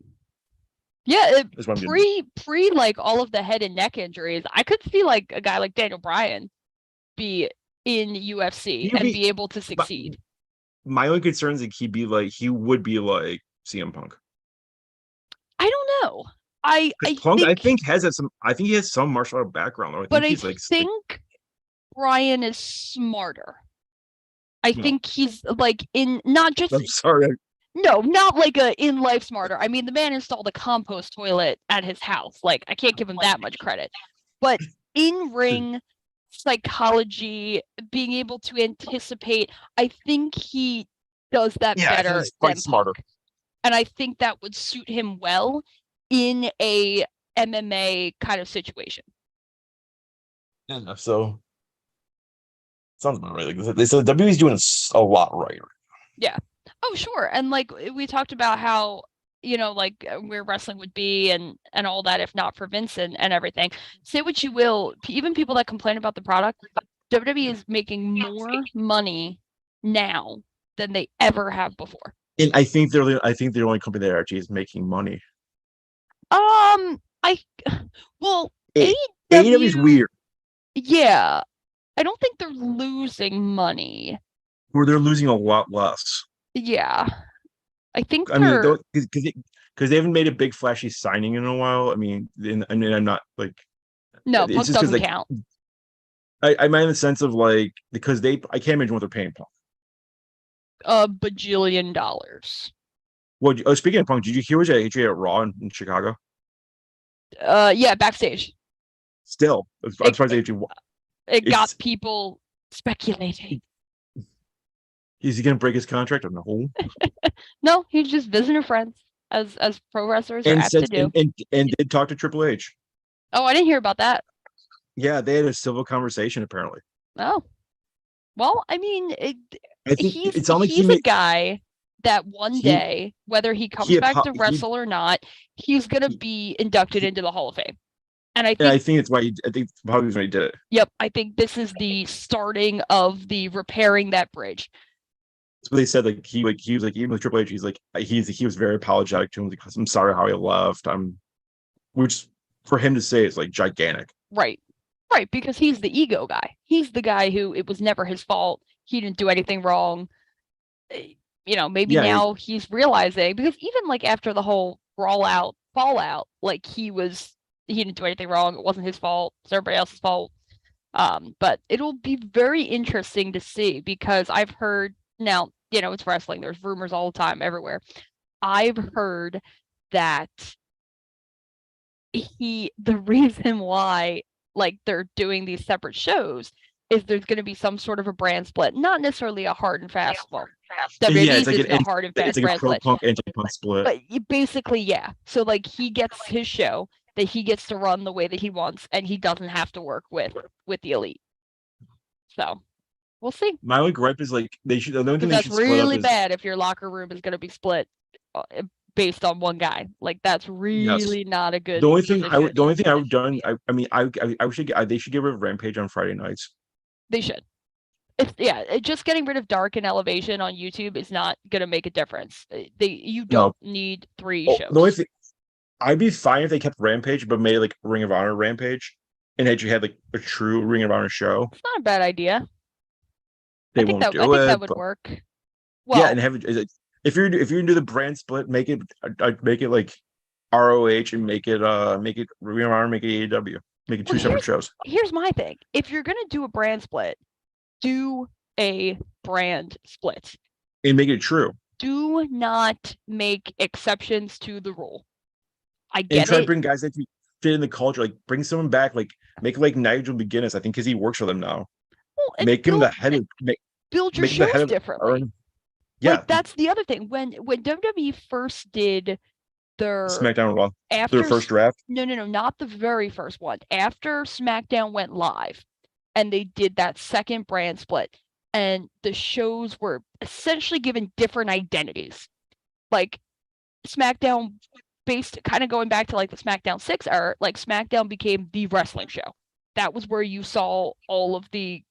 Speaker 2: Yeah, pre like all of the head and neck injuries, I could see like a guy like Daniel Bryan be in UFC and be able to succeed.
Speaker 1: My only concern is that he would be like CM Punk.
Speaker 2: I don't know. I
Speaker 1: think he has some martial art background. I think
Speaker 2: Bryan is smarter. I think he's like in not just.
Speaker 1: I'm sorry.
Speaker 2: No, not like a in life smarter. I mean, the man installed a compost toilet at his house. Like, I can't give him that much credit. But in ring psychology, being able to anticipate, I think he does that better.
Speaker 1: He's quite smarter.
Speaker 2: And I think that would suit him well in a MMA kind of situation.
Speaker 1: Yeah, so sounds about right. Like, so WWE's doing a lot right.
Speaker 2: Yeah. Oh, sure. And like we talked about how, like where wrestling would be and all that if not for Vince and everything. Say what you will, even people that complain about the product, WWE is making more money now than they ever have before.
Speaker 1: And I think they're the only company that actually is making money. AEW is weird.
Speaker 2: Yeah. I don't think they're losing money.
Speaker 1: Or they're losing a lot less.
Speaker 2: Yeah. I think
Speaker 1: because they haven't made a big flashy signing in a while. I'm not like
Speaker 2: no, Punk doesn't count.
Speaker 1: I mean in the sense of like because I can't imagine what they're paying Punk.
Speaker 2: $1 bajillion.
Speaker 1: Well, speaking of Punk, did you hear what AJ at Raw in Chicago?
Speaker 2: Yeah, backstage.
Speaker 1: Still, as far as AJ,
Speaker 2: it got people speculating.
Speaker 1: Is he gonna break his contract? No.
Speaker 2: No, he's just visiting friends, as pro wrestlers are apt to do.
Speaker 1: And did talk to Triple H.
Speaker 2: Oh, I didn't hear about that.
Speaker 1: Yeah, they had a civil conversation apparently.
Speaker 2: Oh, well, I mean,
Speaker 1: I think
Speaker 2: he's a guy that one day, whether he comes back to wrestle or not, he's gonna be inducted into the Hall of Fame. And I think
Speaker 1: it's why probably why he did it.
Speaker 2: Yep, I think this is the starting of the repairing that bridge.
Speaker 1: That's what they said. Like he was like even with Triple H, he's like he was very apologetic to him because I'm sorry how he left. Which for him to say is like gigantic.
Speaker 2: Right, because he's the ego guy. He's the guy who it was never his fault. He didn't do anything wrong. Maybe now he's realizing because even like after the whole fallout, like he didn't do anything wrong. It wasn't his fault. It's everybody else's fault. But it'll be very interesting to see because I've heard now, it's wrestling. There's rumors all the time everywhere. I've heard that the reason why like they're doing these separate shows is there's going to be some sort of a brand split, not necessarily a hard and fast. Well, WWE's is the hard and fast brand split.
Speaker 1: Punk anti-Punk split.
Speaker 2: But basically, yeah. So like he gets his show, that he gets to run the way that he wants, and he doesn't have to work with the elite. So we'll see.
Speaker 1: My only gripe is like they should. The only thing they
Speaker 2: That's
Speaker 1: should split up
Speaker 2: really
Speaker 1: is
Speaker 2: bad if your locker room is going to be split based on one guy. Like that's really not a good.
Speaker 1: the only thing I
Speaker 2: position.
Speaker 1: would. The only thing I would done. I mean, I wish they should get rid of Rampage on Friday nights.
Speaker 2: They should. Just getting rid of Dark and Elevation on YouTube is not gonna make a difference. You don't need 3 shows.
Speaker 1: The only thing, I'd be fine if they kept Rampage, but made it like Ring of Honor Rampage, and actually had like a true Ring of Honor show.
Speaker 2: It's not a bad idea.
Speaker 1: I think that
Speaker 2: would work. Well,
Speaker 1: yeah, and have it if you're gonna do the brand split, make it like ROH and make it Ring of Honor, make it AEW, make it 2 separate shows.
Speaker 2: Here's my thing: if you're gonna do a brand split, do a brand split
Speaker 1: and make it true.
Speaker 2: Do not make exceptions to the rule. I get
Speaker 1: and try to bring guys that fit in the culture, like bring someone back, like make like Nigel McGuinness. I think because he works for them now. Well, make him the head of
Speaker 2: build your shows differently.
Speaker 1: Yeah,
Speaker 2: like, that's the other thing. When WWE first did their
Speaker 1: SmackDown Raw
Speaker 2: after
Speaker 1: their first draft.
Speaker 2: No, not the very first one. After SmackDown went live, and they did that second brand split, and the shows were essentially given different identities. Like SmackDown, based kind of going back to like the SmackDown 6 era, like SmackDown became the wrestling show. That was where you saw all of the,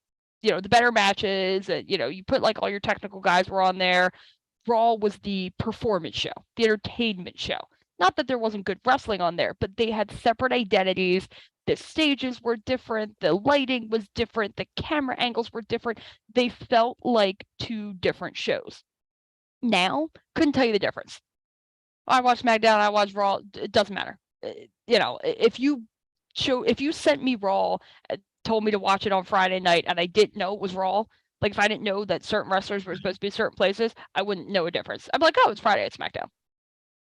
Speaker 2: the better matches, and you put like all your technical guys were on there. Raw was the performance show, the entertainment show. Not that there wasn't good wrestling on there, but they had separate identities. The stages were different. The lighting was different. The camera angles were different. They felt like 2 different shows. Now, couldn't tell you the difference. I watch SmackDown, I watch Raw. It doesn't matter. If you sent me Raw, told me to watch it on Friday night, and I didn't know it was Raw, like if I didn't know that certain wrestlers were supposed to be certain places, I wouldn't know a difference. I'd be like, oh, it's Friday at SmackDown.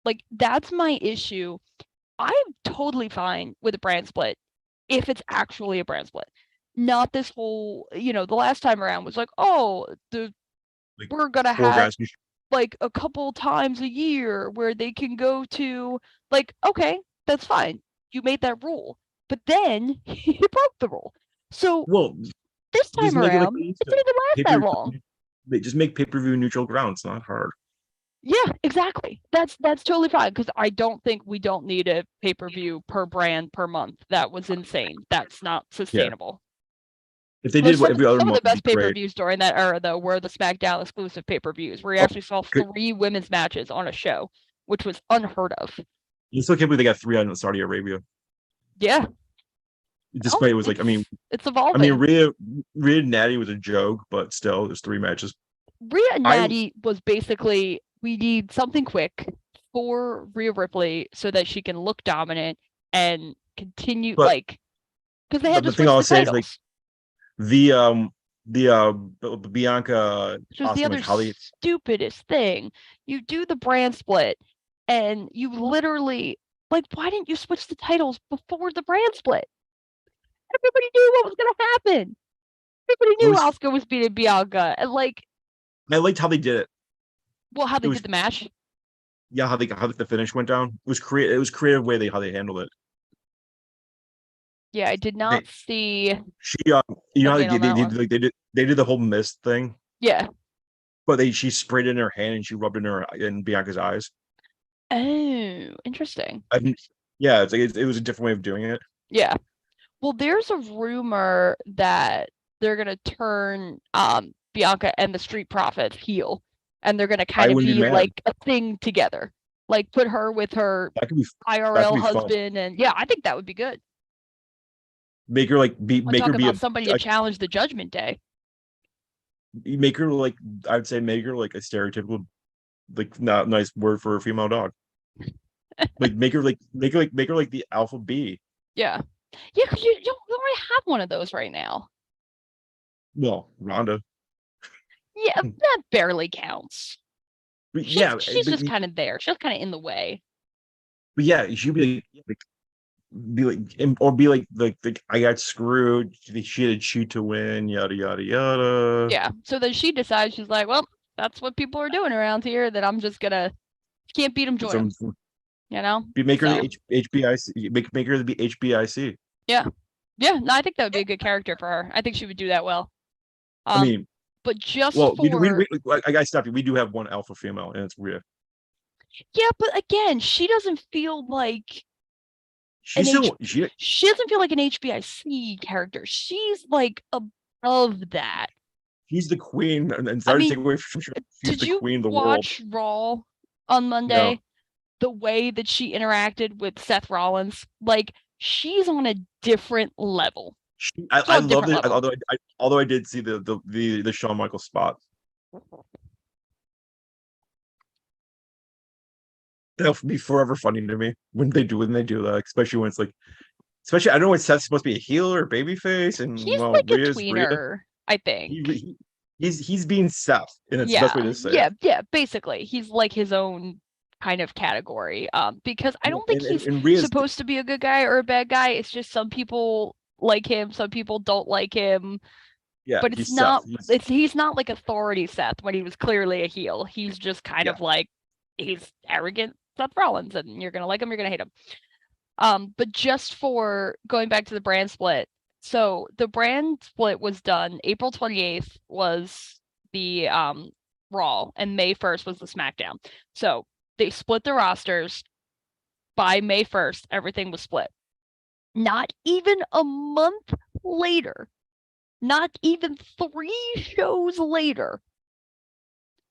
Speaker 2: Like, that's my issue. I'm totally fine with a brand split if it's actually a brand split. Not this whole, the last time around was like, oh, we're going to have like a couple times a year where they can go to, like, okay, that's fine. You made that rule. But then you broke the rule. So this time around, it didn't even last that long.
Speaker 1: They just make pay-per-view neutral ground. It's not hard.
Speaker 2: Yeah, exactly. That's totally fine, because I don't think we don't need a pay-per-view per brand per month. That was insane. That's not sustainable.
Speaker 1: Yeah. If they did every other month,
Speaker 2: some of the best pay-per-views during that era, though, were the SmackDown exclusive pay-per-views, where you actually saw 3 women's matches on a show, which was unheard of.
Speaker 1: You still can't believe they got 3 out in Saudi Arabia.
Speaker 2: Yeah.
Speaker 1: Despite it was like, I mean,
Speaker 2: it's evolving.
Speaker 1: I mean, Rhea Natty was a joke, but still, there's 3 matches.
Speaker 2: Rhea Natty was basically, we need something quick for Rhea Ripley so that she can look dominant and continue, because they had to switch the titles. Is,
Speaker 1: the Bianca,
Speaker 2: which was the other stupidest thing. You do the brand split, and you literally, like, why didn't you switch the titles before the brand split? Everybody knew what was going to happen. Everybody knew Asuka was beating Bianca, and like,
Speaker 1: I liked how they did it.
Speaker 2: Well, how they did the match.
Speaker 1: Yeah, how the finish went down. It was creative way how they handled it.
Speaker 2: Yeah, I did not see.
Speaker 1: She, you know, they did the whole mist thing.
Speaker 2: Yeah.
Speaker 1: But she sprayed it in her hand and she rubbed it in Bianca's eyes.
Speaker 2: Oh, interesting.
Speaker 1: Yeah, it's like it was a different way of doing it.
Speaker 2: Yeah. Well, there's a rumor that they're gonna turn Bianca and the Street Profits heel, and they're gonna kind of be like a thing together, like put her with her IRL husband, and yeah, I think that would be good.
Speaker 1: Make her like make her be
Speaker 2: somebody to challenge the Judgment Day.
Speaker 1: Make her like I'd say make her like a stereotypical, like not nice word for a female dog. Like make her like the alpha B.
Speaker 2: Yeah, because you already have one of those right now.
Speaker 1: Well, Ronda.
Speaker 2: Yeah, that barely counts.
Speaker 1: But
Speaker 2: she's just kind of there. She's kind of in the way.
Speaker 1: But yeah, she'd be like I got screwed. She had to cheat to win. Yada yada yada.
Speaker 2: Yeah. So then she decides, she's like, well, that's what people are doing around here. That I'm just gonna can't beat them, join them. You know,
Speaker 1: Make her the HBIC. Make her the HBIC.
Speaker 2: Yeah, yeah. No, I think that would be a good character for her. I think she would do that well.
Speaker 1: I mean,
Speaker 2: but just
Speaker 1: well,
Speaker 2: for
Speaker 1: I gotta stop you. We do have one alpha female, and it's Rhea.
Speaker 2: Yeah, but again, she doesn't feel like
Speaker 1: she
Speaker 2: doesn't feel like an HBIC character. She's like above that.
Speaker 1: She's the queen, and sorry to take away from her. She's the queen of the world.
Speaker 2: Did you watch Raw on Monday? No. The way that she interacted with Seth Rollins, like she's on a different level.
Speaker 1: I love it. Although I did see the Shawn Michaels spot. That'll be forever funny to me when they do that, especially when it's like, I don't know what Seth's supposed to be, a heel or babyface, and
Speaker 2: he's like a tweener, I think.
Speaker 1: He's being Seth, and it's the best way to say it.
Speaker 2: Yeah, basically, he's like his own kind of category. Because I don't think he's supposed to be a good guy or a bad guy. It's just some people like him, some people don't like him. Yeah, but it's not. He's not like authority Seth when he was clearly a heel. He's just kind of like, he's arrogant Seth Rollins, and you're gonna like him, you're gonna hate him. But just for going back to the brand split, so the brand split was done April 28th was the Raw, and May 1st was the SmackDown. So they split the rosters. By May 1st, everything was split. Not even a month later, not even 3 shows later,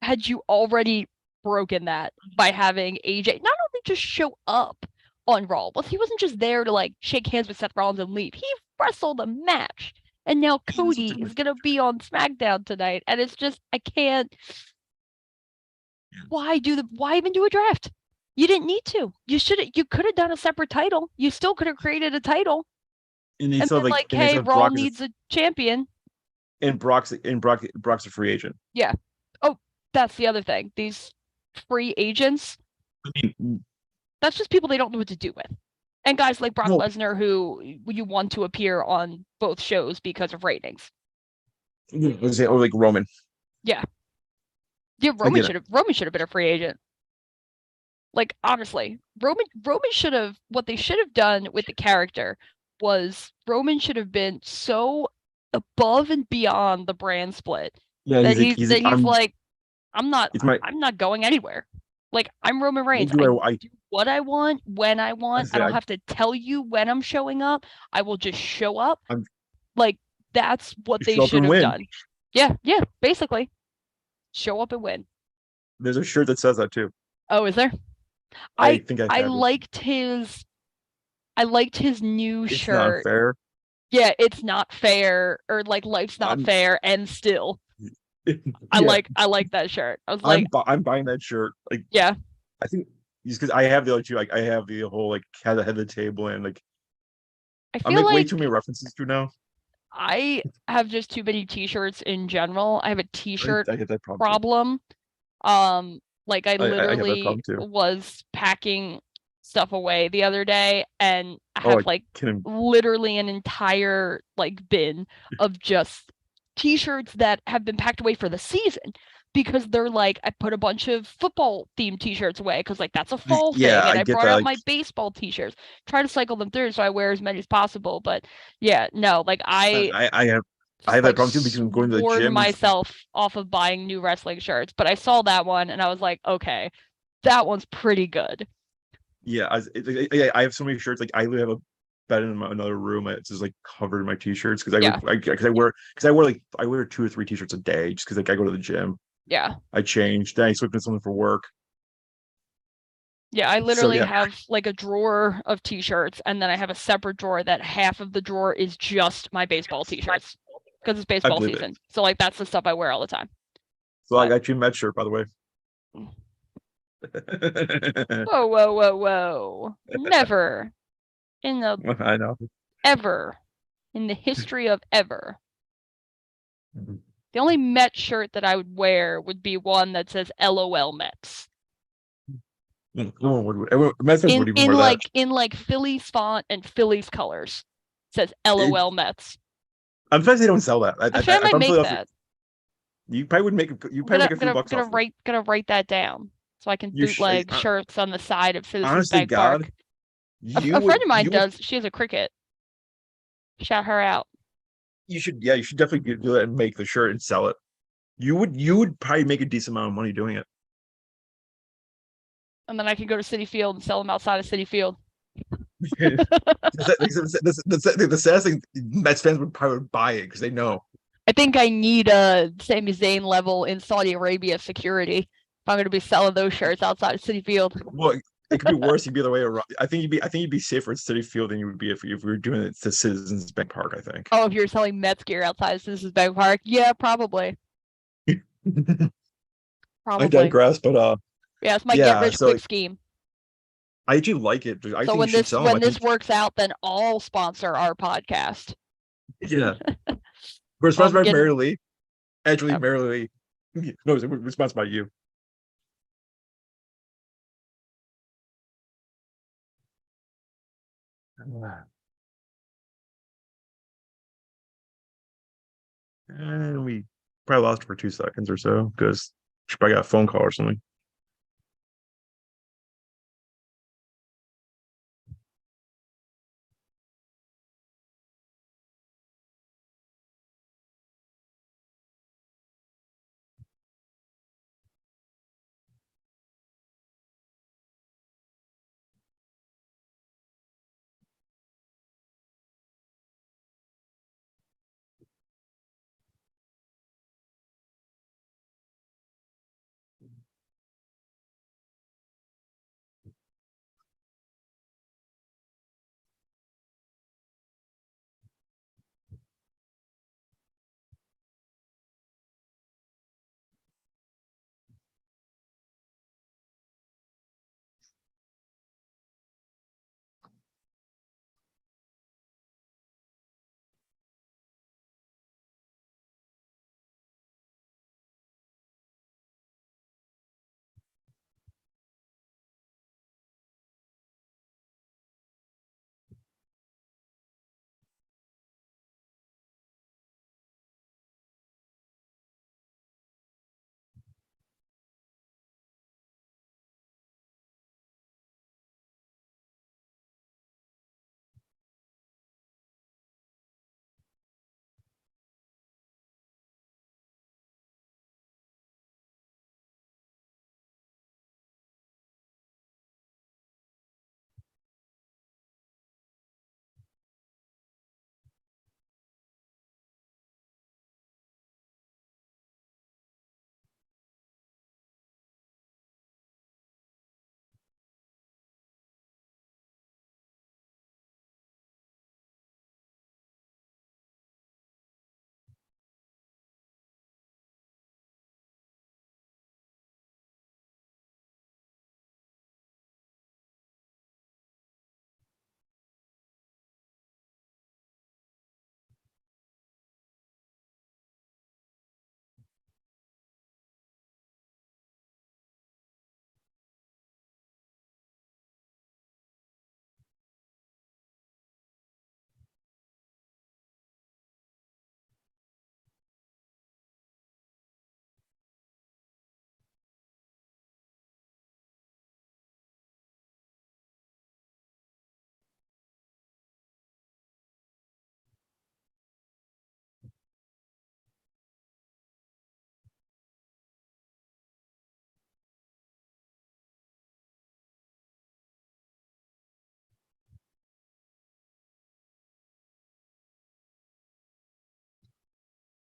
Speaker 2: had you already broken that by having AJ not only just show up on Raw, but he wasn't just there to like shake hands with Seth Rollins and leave. He wrestled a match, and now Cody is gonna be on SmackDown tonight, and it's just I can't. Why even do a draft? You didn't need to. You could have done a separate title. You still could have created a title. And then like, hey, Raw needs a champion.
Speaker 1: And Brock's a free agent.
Speaker 2: Yeah. Oh, that's the other thing. These free agents, that's just people they don't know what to do with. And guys like Brock Lesnar, who you want to appear on both shows because of ratings.
Speaker 1: Or like Roman.
Speaker 2: Yeah. Yeah, Roman should have been a free agent. Like, honestly, Roman should have, what they should have done with the character was Roman should have been so above and beyond the brand split that he's like, I'm not going anywhere. Like, I'm Roman Reigns. I do what I want, when I want. I don't have to tell you when I'm showing up. I will just show up. Like, that's what they should have done. Yeah, basically. Show up and win.
Speaker 1: There's a shirt that says that too.
Speaker 2: Oh, is there? I liked his new shirt. It's not
Speaker 1: fair.
Speaker 2: Yeah, it's not fair, or like life's not fair, and still. I like that shirt. I was like,
Speaker 1: I'm buying that shirt. Like,
Speaker 2: yeah,
Speaker 1: I think because I have the other two. Like, I have the whole like head of the table, and like
Speaker 2: I make
Speaker 1: way too many references to now.
Speaker 2: I have just too many T-shirts in general. I have a T-shirt problem. Like I literally was packing stuff away the other day, and I have literally an entire like bin of just T-shirts that have been packed away for the season because they're like, I put a bunch of football themed T-shirts away because like that's a fall thing, and I brought out my baseball T-shirts, try to cycle them through so I wear as many as possible. But yeah, no, like I have that problem too because I'm going to the gym. Myself off of buying new wrestling shirts, but I saw that one and I was like, okay, that one's pretty good.
Speaker 1: Yeah, I have so many shirts. Like I have a bed in another room. It's just like covered in my T-shirts because I wear 2 or 3 T-shirts a day just because like I go to the gym.
Speaker 2: Yeah,
Speaker 1: I change. Then I switch into something for work.
Speaker 2: Yeah, I literally have like a drawer of T-shirts, and then I have a separate drawer that half of the drawer is just my baseball T-shirts because it's baseball season. So like that's the stuff I wear all the time.
Speaker 1: So I got you a Met shirt, by the way.
Speaker 2: Whoa. Never in the
Speaker 1: I know.
Speaker 2: Ever in the history of ever. The only Met shirt that I would wear would be one that says LOL Mets. In Phillies font and Phillies colors. It says LOL Mets.
Speaker 1: I'm surprised they don't sell that.
Speaker 2: I might make that.
Speaker 1: You probably would make. You probably make a few bucks.
Speaker 2: Gonna write that down. so I can
Speaker 1: You
Speaker 2: bootleg shirts on the side of Citizens
Speaker 1: honestly,
Speaker 2: Bank
Speaker 1: God,
Speaker 2: Park.
Speaker 1: you
Speaker 2: A friend
Speaker 1: would
Speaker 2: of mine
Speaker 1: you would
Speaker 2: does. She has a Cricut. Shout her out.
Speaker 1: you should yeah, you should definitely do that and make the shirt and sell it. You would probably make a decent amount of money doing it.
Speaker 2: And then I can go to City Field and sell them outside of City Field.
Speaker 1: The saddest thing, Mets fans would probably buy it because they know.
Speaker 2: I think I need a Sami Zayn level in Saudi Arabia security if I'm going to be selling those shirts outside of City Field.
Speaker 1: Well, it could be worse. You'd be the other way around. I think you'd be safer at City Field than you would be if we were doing it to Citizens Bank Park. I think.
Speaker 2: Oh, if you're selling Mets gear outside of Citizens Bank Park, yeah, probably.
Speaker 1: I
Speaker 2: Probably.
Speaker 1: digress, but
Speaker 2: Yeah, it's my get
Speaker 1: yeah.
Speaker 2: rich
Speaker 1: So
Speaker 2: quick scheme.
Speaker 1: I actually like it. I
Speaker 2: So
Speaker 1: think you
Speaker 2: when
Speaker 1: should
Speaker 2: this
Speaker 1: sell them. I
Speaker 2: when
Speaker 1: think
Speaker 2: this works out, then I'll sponsor our podcast.
Speaker 1: yeah. We're
Speaker 2: Well,
Speaker 1: sponsored
Speaker 2: I'm
Speaker 1: by
Speaker 2: getting
Speaker 1: Marilee. Actually,
Speaker 2: uh,
Speaker 1: Marilee. No, we're sponsored by you. And we probably lost it for 2 seconds or so because she probably got a phone call or something.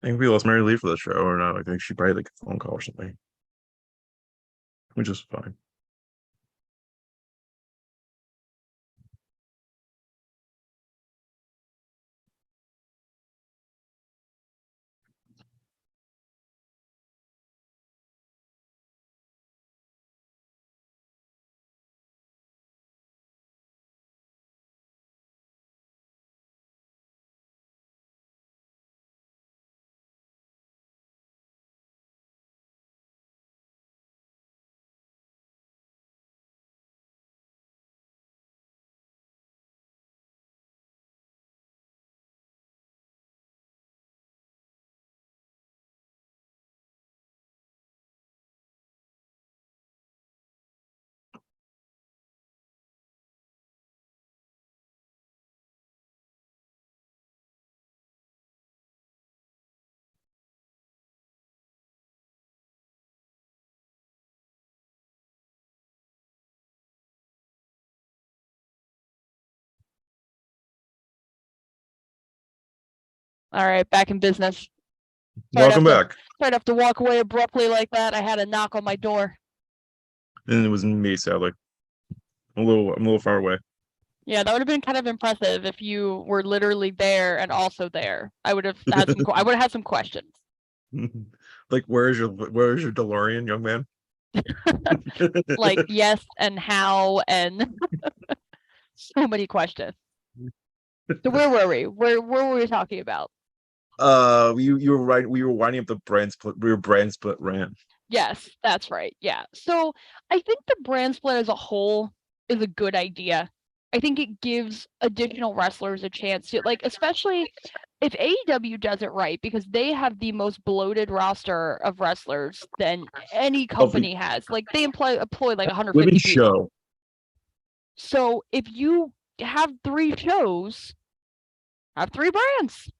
Speaker 1: I think we lost Mary Lee for the show or not. I think she probably like a phone call or something, which is fine.
Speaker 2: All right, back in business.
Speaker 1: Welcome back.
Speaker 2: I'd have to walk away abruptly like that. I had a knock on my door.
Speaker 1: And it was me, sadly. I'm a little far away.
Speaker 2: Yeah, that would have been kind of impressive if you were literally there and also there. I would have had some questions.
Speaker 1: Like, where's your DeLorean, young man?
Speaker 2: Like, yes, and how, and so many questions. So where were we? Where were we talking about?
Speaker 1: You were right. We were winding up the brand split. We were brand split rant.
Speaker 2: Yes, that's right. Yeah. So I think the brand split as a whole is a good idea. I think it gives additional wrestlers a chance to, like, especially if AEW does it right, because they have the most bloated roster of wrestlers than any company has. Like, they employ like 150 people.
Speaker 1: Show.
Speaker 2: So if you have 3 shows, have 3 brands.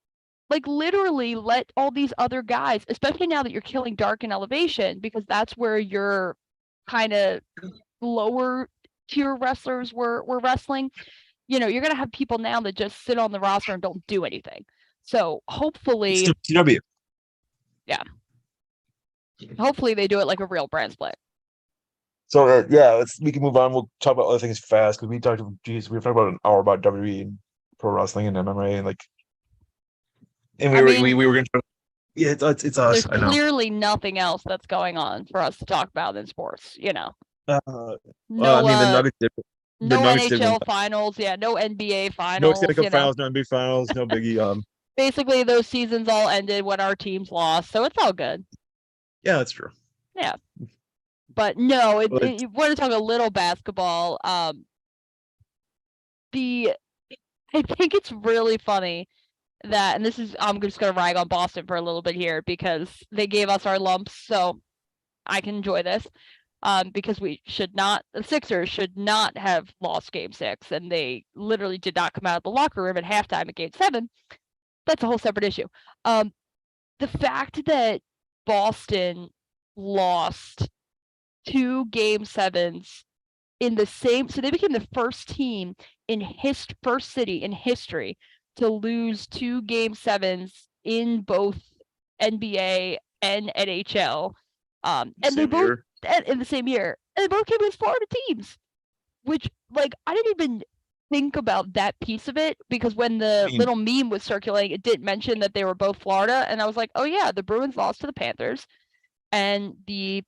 Speaker 2: Like, literally let all these other guys, especially now that you're killing Dark and Elevation, because that's where your kind of lower tier wrestlers were wrestling. You know, you're gonna have people now that just sit on the roster and don't do anything. So hopefully,
Speaker 1: TW.
Speaker 2: Yeah, hopefully they do it like a real brand split.
Speaker 1: So we can move on. We'll talk about other things fast because we were talking about an hour about WWE and pro wrestling and MMA and we were going to. Yeah, it's us.
Speaker 2: There's clearly nothing else that's going on for us to talk about in sports. You know.
Speaker 1: I mean, the Nuggets did.
Speaker 2: No NHL finals, no NBA finals,
Speaker 1: no Stanley Cup finals, no NBA finals, no biggie.
Speaker 2: Basically, those seasons all ended when our teams lost, so it's all good.
Speaker 1: Yeah, that's true.
Speaker 2: Yeah, but no, you want to talk a little basketball. I think it's really funny that, and this is, I'm just gonna rag on Boston for a little bit here because they gave us our lumps, so I can enjoy this. Because the Sixers should not have lost Game 6, and they literally did not come out of the locker room at halftime at Game 7. That's a whole separate issue. The fact that Boston lost 2 Game 7s in the same, so they became the first team first city in history to lose 2 Game 7s in both NBA and NHL. And they both in the same year, and they both came against Florida teams, which, like, I didn't even think about that piece of it because when the little meme was circulating, it didn't mention that they were both Florida, and I was like, oh yeah, the Bruins lost to the Panthers, and the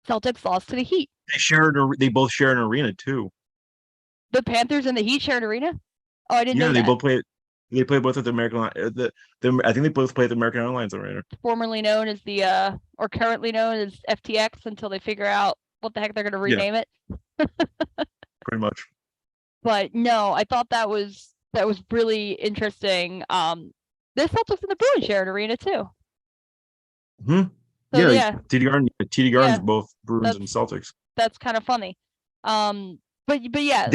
Speaker 2: Celtics lost to the Heat.
Speaker 1: They both share an arena too.
Speaker 2: The Panthers and the Heat share an arena? Oh, I didn't know that.
Speaker 1: Yeah, they both play. They play both at the American. I think they both play at the American Airlines Arena.
Speaker 2: Formerly known as or currently known as FTX until they figure out what the heck they're going to rename it.
Speaker 1: Pretty much.
Speaker 2: But no, I thought that was really interesting. The Celtics and the Bruins share an arena too.
Speaker 1: So, TD Garden's both Bruins and Celtics.
Speaker 2: That's kind of funny. But yeah,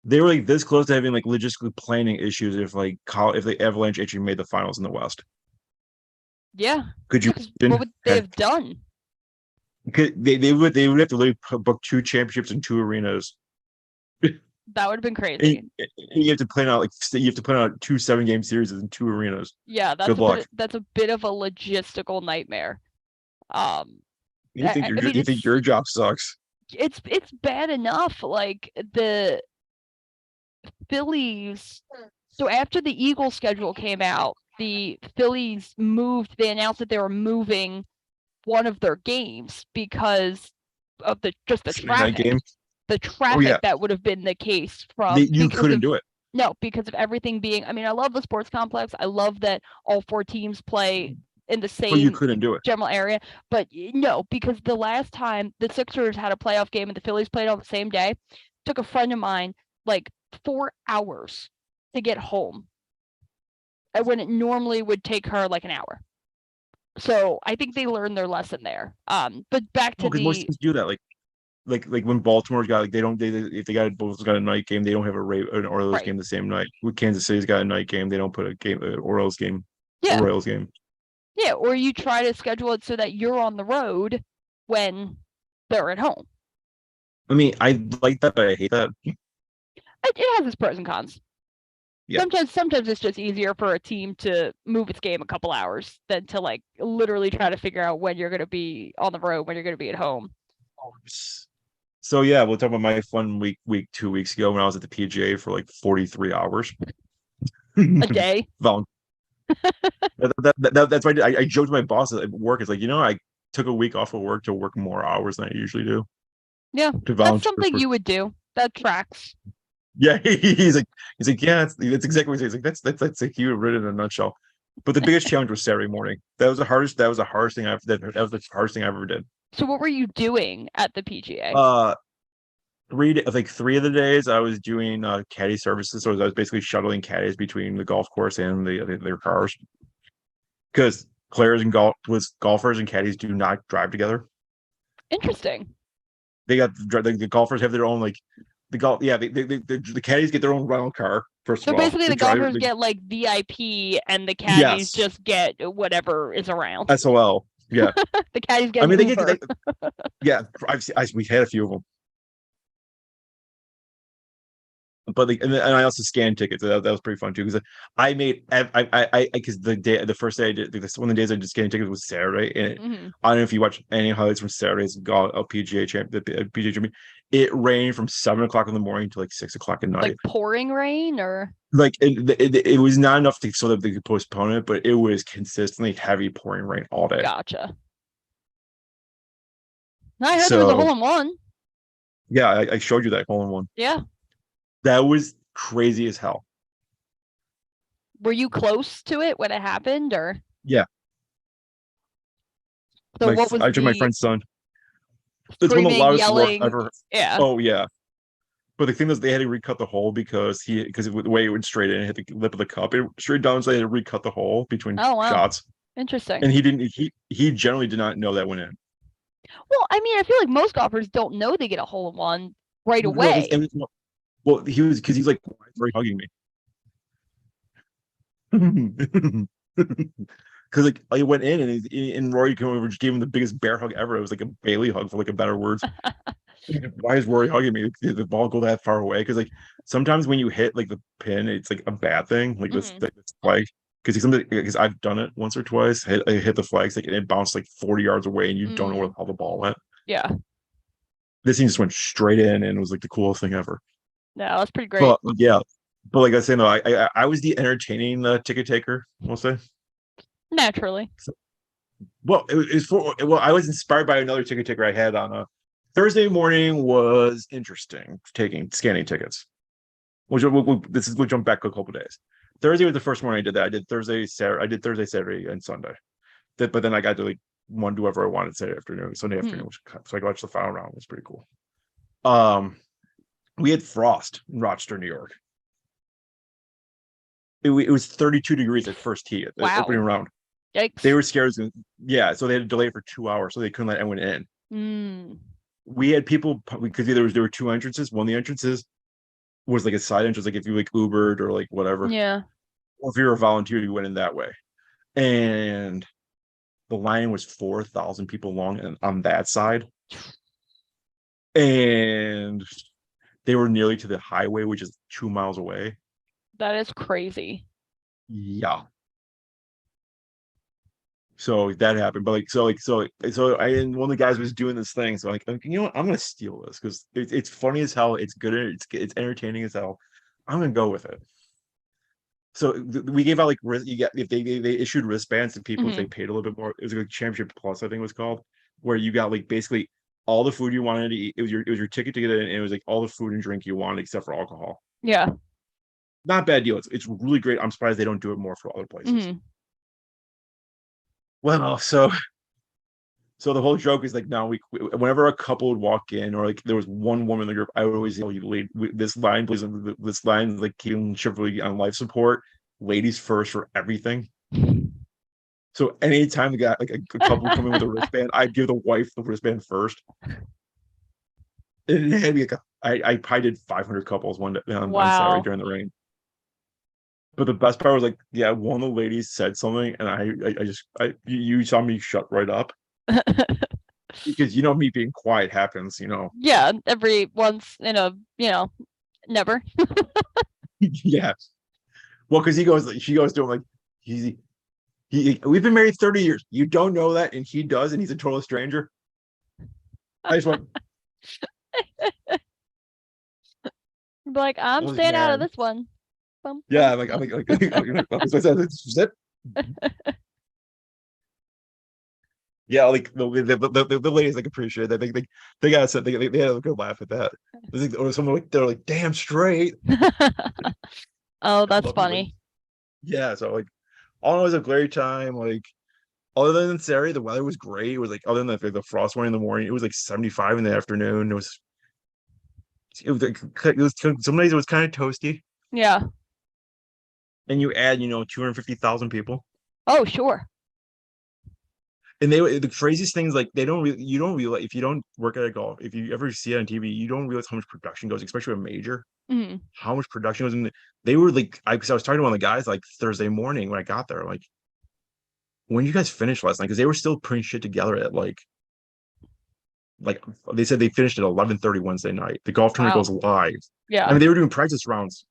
Speaker 1: they were like this close to having like logistically planning issues if the Avalanche actually made the finals in the West. Yeah. Could you?
Speaker 2: What would they have done?
Speaker 1: They would have to literally book 2 championships in 2 arenas.
Speaker 2: That would have been crazy.
Speaker 1: And you have to plan out 2 7-game series in 2 arenas.
Speaker 2: Yeah, that's a bit of a logistical nightmare.
Speaker 1: You think your job sucks?
Speaker 2: It's bad enough. Like the Phillies. So after the Eagles schedule came out, the Phillies they announced that they were moving one of their games because of the traffic. Game? The traffic that would have been the case
Speaker 1: you couldn't do it.
Speaker 2: No, because of everything being, I mean, I love the sports complex. I love that all 4 teams play in the same
Speaker 1: you couldn't do it.
Speaker 2: General area. But no, because the last time the Sixers had a playoff game and the Phillies played on the same day, took a friend of mine like 4 hours to get home when it normally would take her like an hour. So I think they learned their lesson there. But back to
Speaker 1: most teams do that. Like when Baltimore's got if they both got a night game, they don't have an Orioles game the same night. With Kansas City's got a night game, they don't put an Orioles game.
Speaker 2: Yeah.
Speaker 1: Royals game.
Speaker 2: Yeah, or you try to schedule it so that you're on the road when they're at home.
Speaker 1: I mean, I like that, but I hate that.
Speaker 2: It has its pros and cons.
Speaker 1: Yeah.
Speaker 2: Sometimes it's just easier for a team to move its game a couple hours than to like literally try to figure out when you're going to be on the road, when you're going to be at home.
Speaker 1: So yeah, we'll talk about my fun week 2 weeks ago when I was at the PGA for like 43 hours.
Speaker 2: A day.
Speaker 1: Well, that's why I joked to my boss at work. It's like, I took a week off of work to work more hours than I usually do.
Speaker 2: Yeah,
Speaker 1: To
Speaker 2: that's
Speaker 1: volunteer
Speaker 2: something
Speaker 1: for.
Speaker 2: you would do. That tracks.
Speaker 1: Yeah, he's like, yeah, that's exactly what he's like. That's like you written in a nutshell. But the biggest challenge was Saturday morning. That was the hardest. That was the hardest thing that was the hardest thing I ever did.
Speaker 2: So what were you doing at the PGA?
Speaker 1: 3 of the days I was doing caddy services. So I was basically shuttling caddies between the golf course and their cars. Because players and golfers and caddies do not drive together.
Speaker 2: Interesting.
Speaker 1: They got the golfers have their own like the caddies get their own rental car. First
Speaker 2: So
Speaker 1: of all,
Speaker 2: basically, the golfers get like VIP, and the caddies just get whatever is around.
Speaker 1: SOL. Yeah.
Speaker 2: The caddies get.
Speaker 1: I mean,
Speaker 2: Uber.
Speaker 1: Yeah, we've had a few of them. But and I also scanned tickets. That was pretty fun too because I made because the first day I did one of the days I did scanning tickets was Saturday, and I don't know if you watch any highlights from Saturday's PGA champion. It rained from 7 o'clock in the morning to like 6 o'clock at night.
Speaker 2: Like pouring rain, or
Speaker 1: like it was not enough so that they could postpone it, but it was consistently heavy pouring rain all day.
Speaker 2: Gotcha. I heard there was a hole-in-one.
Speaker 1: Yeah, I showed you that hole-in-one.
Speaker 2: Yeah.
Speaker 1: That was crazy as hell.
Speaker 2: Were you close to it when it happened, or?
Speaker 1: Yeah.
Speaker 2: So what was
Speaker 1: I took my friend's son. It's
Speaker 2: one of the loudest yelling ever. Yeah.
Speaker 1: Oh yeah. But the thing is, they had to recut the hole because the way it went straight in, it hit the lip of the cup. It straight down, so they had to recut the hole between shots.
Speaker 2: Interesting.
Speaker 1: And he didn't. He generally did not know that went in.
Speaker 2: Well, I mean, I feel like most golfers don't know they get a hole-in-one right away.
Speaker 1: Well, because he's like, why is Rory hugging me? Because like I went in and Rory came over, just gave him the biggest bear hug ever. It was like a Bailey hug, for like a better words. Why is Rory hugging me? Did the ball go that far away? Because like sometimes when you hit like the pin, it's like a bad thing. Like this flag. Because I've done it once or twice. I hit the flags like and it bounced like 40 yards away, and you don't know where the hell the ball went.
Speaker 2: Yeah.
Speaker 1: This thing just went straight in, and it was like the coolest thing ever.
Speaker 2: No, that's pretty great.
Speaker 1: But yeah, but like I say, no, I was the entertaining ticket taker. We'll say
Speaker 2: naturally.
Speaker 1: Well, I was inspired by another ticket taker I had on a Thursday morning. Was interesting scanning tickets. We'll jump back a couple days. Thursday was the first morning I did that. I did Thursday, Saturday, and Sunday. But then I got to like do whatever I wanted Sunday afternoon. So I watched the final round. It was pretty cool. We had frost in Rochester, New York. It was 32 degrees at first tee at the opening round.
Speaker 2: Yikes.
Speaker 1: They were scared. Yeah, so they had to delay it for 2 hours, so they couldn't let anyone in. We had people because there were two entrances. One of the entrances was like a side entrance, like if you like Ubered or like whatever.
Speaker 2: Yeah.
Speaker 1: Or if you were a volunteer, you went in that way. And the line was 4,000 people long and on that side. And they were nearly to the highway, which is 2 miles away.
Speaker 2: That is crazy.
Speaker 1: Yeah. So that happened, but so and one of the guys was doing this thing. So like, you know what? I'm gonna steal this because it's funny as hell. It's good. It's entertaining as hell. I'm gonna go with it. So we gave out like if they issued wristbands to people if they paid a little bit more. It was like Championship Plus, I think it was called, where you got like basically all the food you wanted to eat. It was your ticket to get in, and it was like all the food and drink you wanted except for alcohol.
Speaker 2: Yeah.
Speaker 1: Not a bad deal. It's really great. I'm surprised they don't do it more for other places. Well, so the whole joke is like now whenever a couple would walk in or like there was one woman in the group, I would always yell, "You lead this line, please." This line like keeping chivalry on life support, ladies first for everything. So anytime the guy like a couple come in with a wristband, I'd give the wife the wristband first. And it had me like I probably did 500 couples on Saturday during the rain. But the best part was like, yeah, one of the ladies said something, and you saw me shut right up because me being quiet happens,
Speaker 2: Yeah, every once in a never.
Speaker 1: Yeah, Well, because she goes to him like we've been married 30 years. You don't know that, and he does, and he's a total stranger. I just went,
Speaker 2: Be like, I'm
Speaker 1: oh
Speaker 2: staying out of
Speaker 1: man,
Speaker 2: this one. Bum,
Speaker 1: yeah.
Speaker 2: bum.
Speaker 1: Yeah, like the ladies like appreciate that. They got said they had a good laugh at that. Or someone like they're like, damn straight.
Speaker 2: Oh,
Speaker 1: I
Speaker 2: that's
Speaker 1: love it. Like,
Speaker 2: funny.
Speaker 1: yeah, so like all in all, it was a great time. Like other than Saturday, the weather was great. It was like other than the frost warning in the morning, it was like 75 in the afternoon. It was some days it was kind of toasty.
Speaker 2: Yeah.
Speaker 1: And you add 250,000 people.
Speaker 2: Oh, sure.
Speaker 1: And the craziest things like you don't realize if you don't work at a golf, if you ever see it on TV, you don't realize how much production goes, especially a major,
Speaker 2: Mm.
Speaker 1: how much production goes in. They were like, because I was talking to one of the guys like Thursday morning when I got there, like, when you guys finished last night, because they were still putting shit together at like they said they finished at 11:30 Wednesday night. The golf tournament
Speaker 2: Wow.
Speaker 1: goes live. I
Speaker 2: Yeah.
Speaker 1: mean, they were doing practice rounds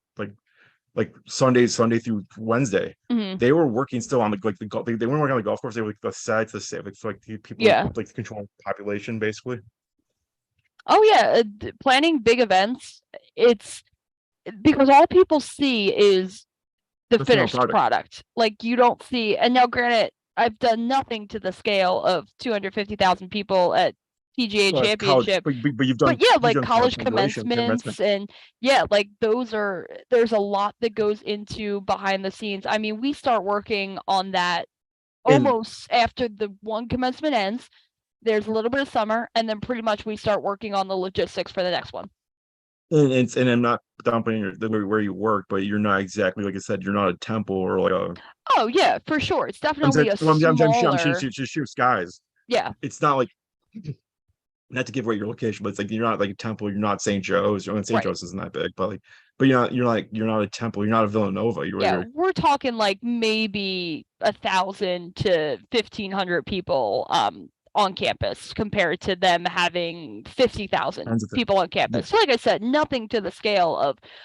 Speaker 1: like Sunday through Wednesday.
Speaker 2: Mm.
Speaker 1: They were working still on they weren't working on the golf course. They were like the sites, the save, like the people
Speaker 2: Yeah.
Speaker 1: like controlling population basically.
Speaker 2: Oh, yeah. Planning big events, it's because all people see is the
Speaker 1: The final
Speaker 2: finished
Speaker 1: product.
Speaker 2: product. Like you don't see, and now granted, I've done nothing to the scale of 250,000 people at PGA
Speaker 1: Well, it's college,
Speaker 2: Championship.
Speaker 1: but
Speaker 2: But yeah,
Speaker 1: you've
Speaker 2: like
Speaker 1: done
Speaker 2: college
Speaker 1: commencement.
Speaker 2: commencements and yeah, like there's a lot that goes into behind the scenes. I mean, we start working on that
Speaker 1: And
Speaker 2: almost after the one commencement ends. There's a little bit of summer, and then pretty much we start working on the logistics for the next one.
Speaker 1: and I'm not dumping where you work, but you're not exactly like I said, you're not a temple or like a
Speaker 2: Oh yeah, for sure. It's
Speaker 1: I'm
Speaker 2: definitely
Speaker 1: saying
Speaker 2: a
Speaker 1: I'm
Speaker 2: smaller.
Speaker 1: just sheer skies.
Speaker 2: Yeah,
Speaker 1: It's not like not to give away your location, but it's like you're not like a temple, you're not St. Joe's. St.
Speaker 2: right.
Speaker 1: Joe's isn't that big, but you're not a temple, you're not a Villanova.
Speaker 2: Yeah,
Speaker 1: You're
Speaker 2: we're talking like maybe 1,000 to 1,500 people on campus compared to them having 50,000
Speaker 1: tons of things.
Speaker 2: people on
Speaker 1: Yeah.
Speaker 2: campus. So like I said, nothing to the scale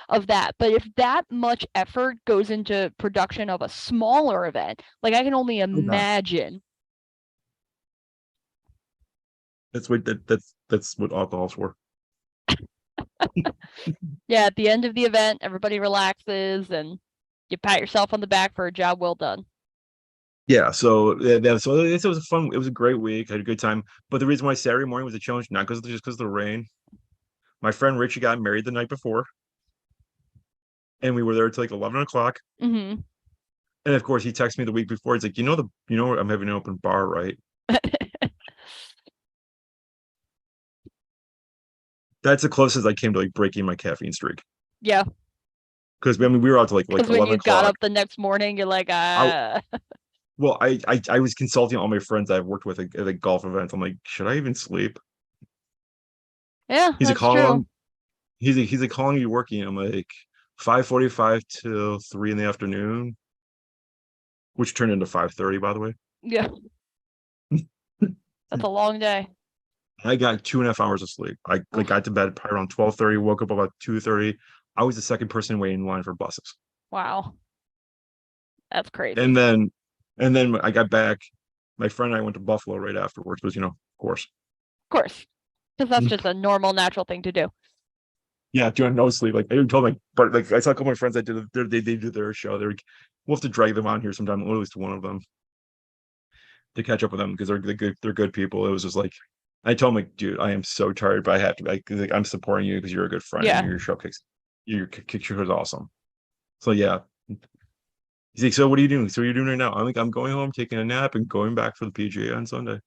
Speaker 2: of that. But if that much effort goes into production of a smaller event, like I can only
Speaker 1: Oh God.
Speaker 2: imagine.
Speaker 1: That's what alcohol's for.
Speaker 2: Yeah, at the end of the event, everybody relaxes and you pat yourself on the back for a job well done.
Speaker 1: Yeah, so so it was it was a great week. I had a good time. But the reason why Saturday morning was a challenge, not just because of the rain. My friend Richie got married the night before, and we were there till like 11 o'clock.
Speaker 2: Mm-hmm.
Speaker 1: And of course, he texted me the week before. He's like, I'm having an open bar, right? That's the closest I came to like breaking my caffeine streak.
Speaker 2: Yeah.
Speaker 1: Because I mean, we were out to like
Speaker 2: Because when
Speaker 1: 11
Speaker 2: you got
Speaker 1: o'clock.
Speaker 2: up the next morning, you're like,
Speaker 1: I well, I was consulting all my friends I've worked with at like golf events. I'm like, should I even sleep?
Speaker 2: yeah,
Speaker 1: He's like,
Speaker 2: that's
Speaker 1: how
Speaker 2: true.
Speaker 1: long? He's like, how long are you working? I'm like, 5:45 till 3 in the afternoon, which turned into 5:30, by the way.
Speaker 2: Yeah, that's a long day.
Speaker 1: I got 2.5 hours of sleep. I like
Speaker 2: Oof.
Speaker 1: got to bed probably around 12:30, woke up about 2:30. I was the second person waiting in line for buses.
Speaker 2: Wow, that's crazy.
Speaker 1: And then I got back. My friend and I went to Buffalo right afterwards, because of course.
Speaker 2: Of course, because that's just a normal, natural thing to do.
Speaker 1: Yeah, doing no sleep. Like they told me, but like I saw a couple of my friends that they do their show. They're like, we'll have to drag them on here sometime, or at least one of them, to catch up with them because they're good people. It was just like I told him like, dude, I am so tired, but I have to like I'm supporting you because you're a good friend
Speaker 2: Yeah.
Speaker 1: and your show kicks your is awesome. So yeah. He's like, so what are you doing? So what are you doing right now? I'm like, I'm going home, taking a nap, and going back for the PGA on Sunday.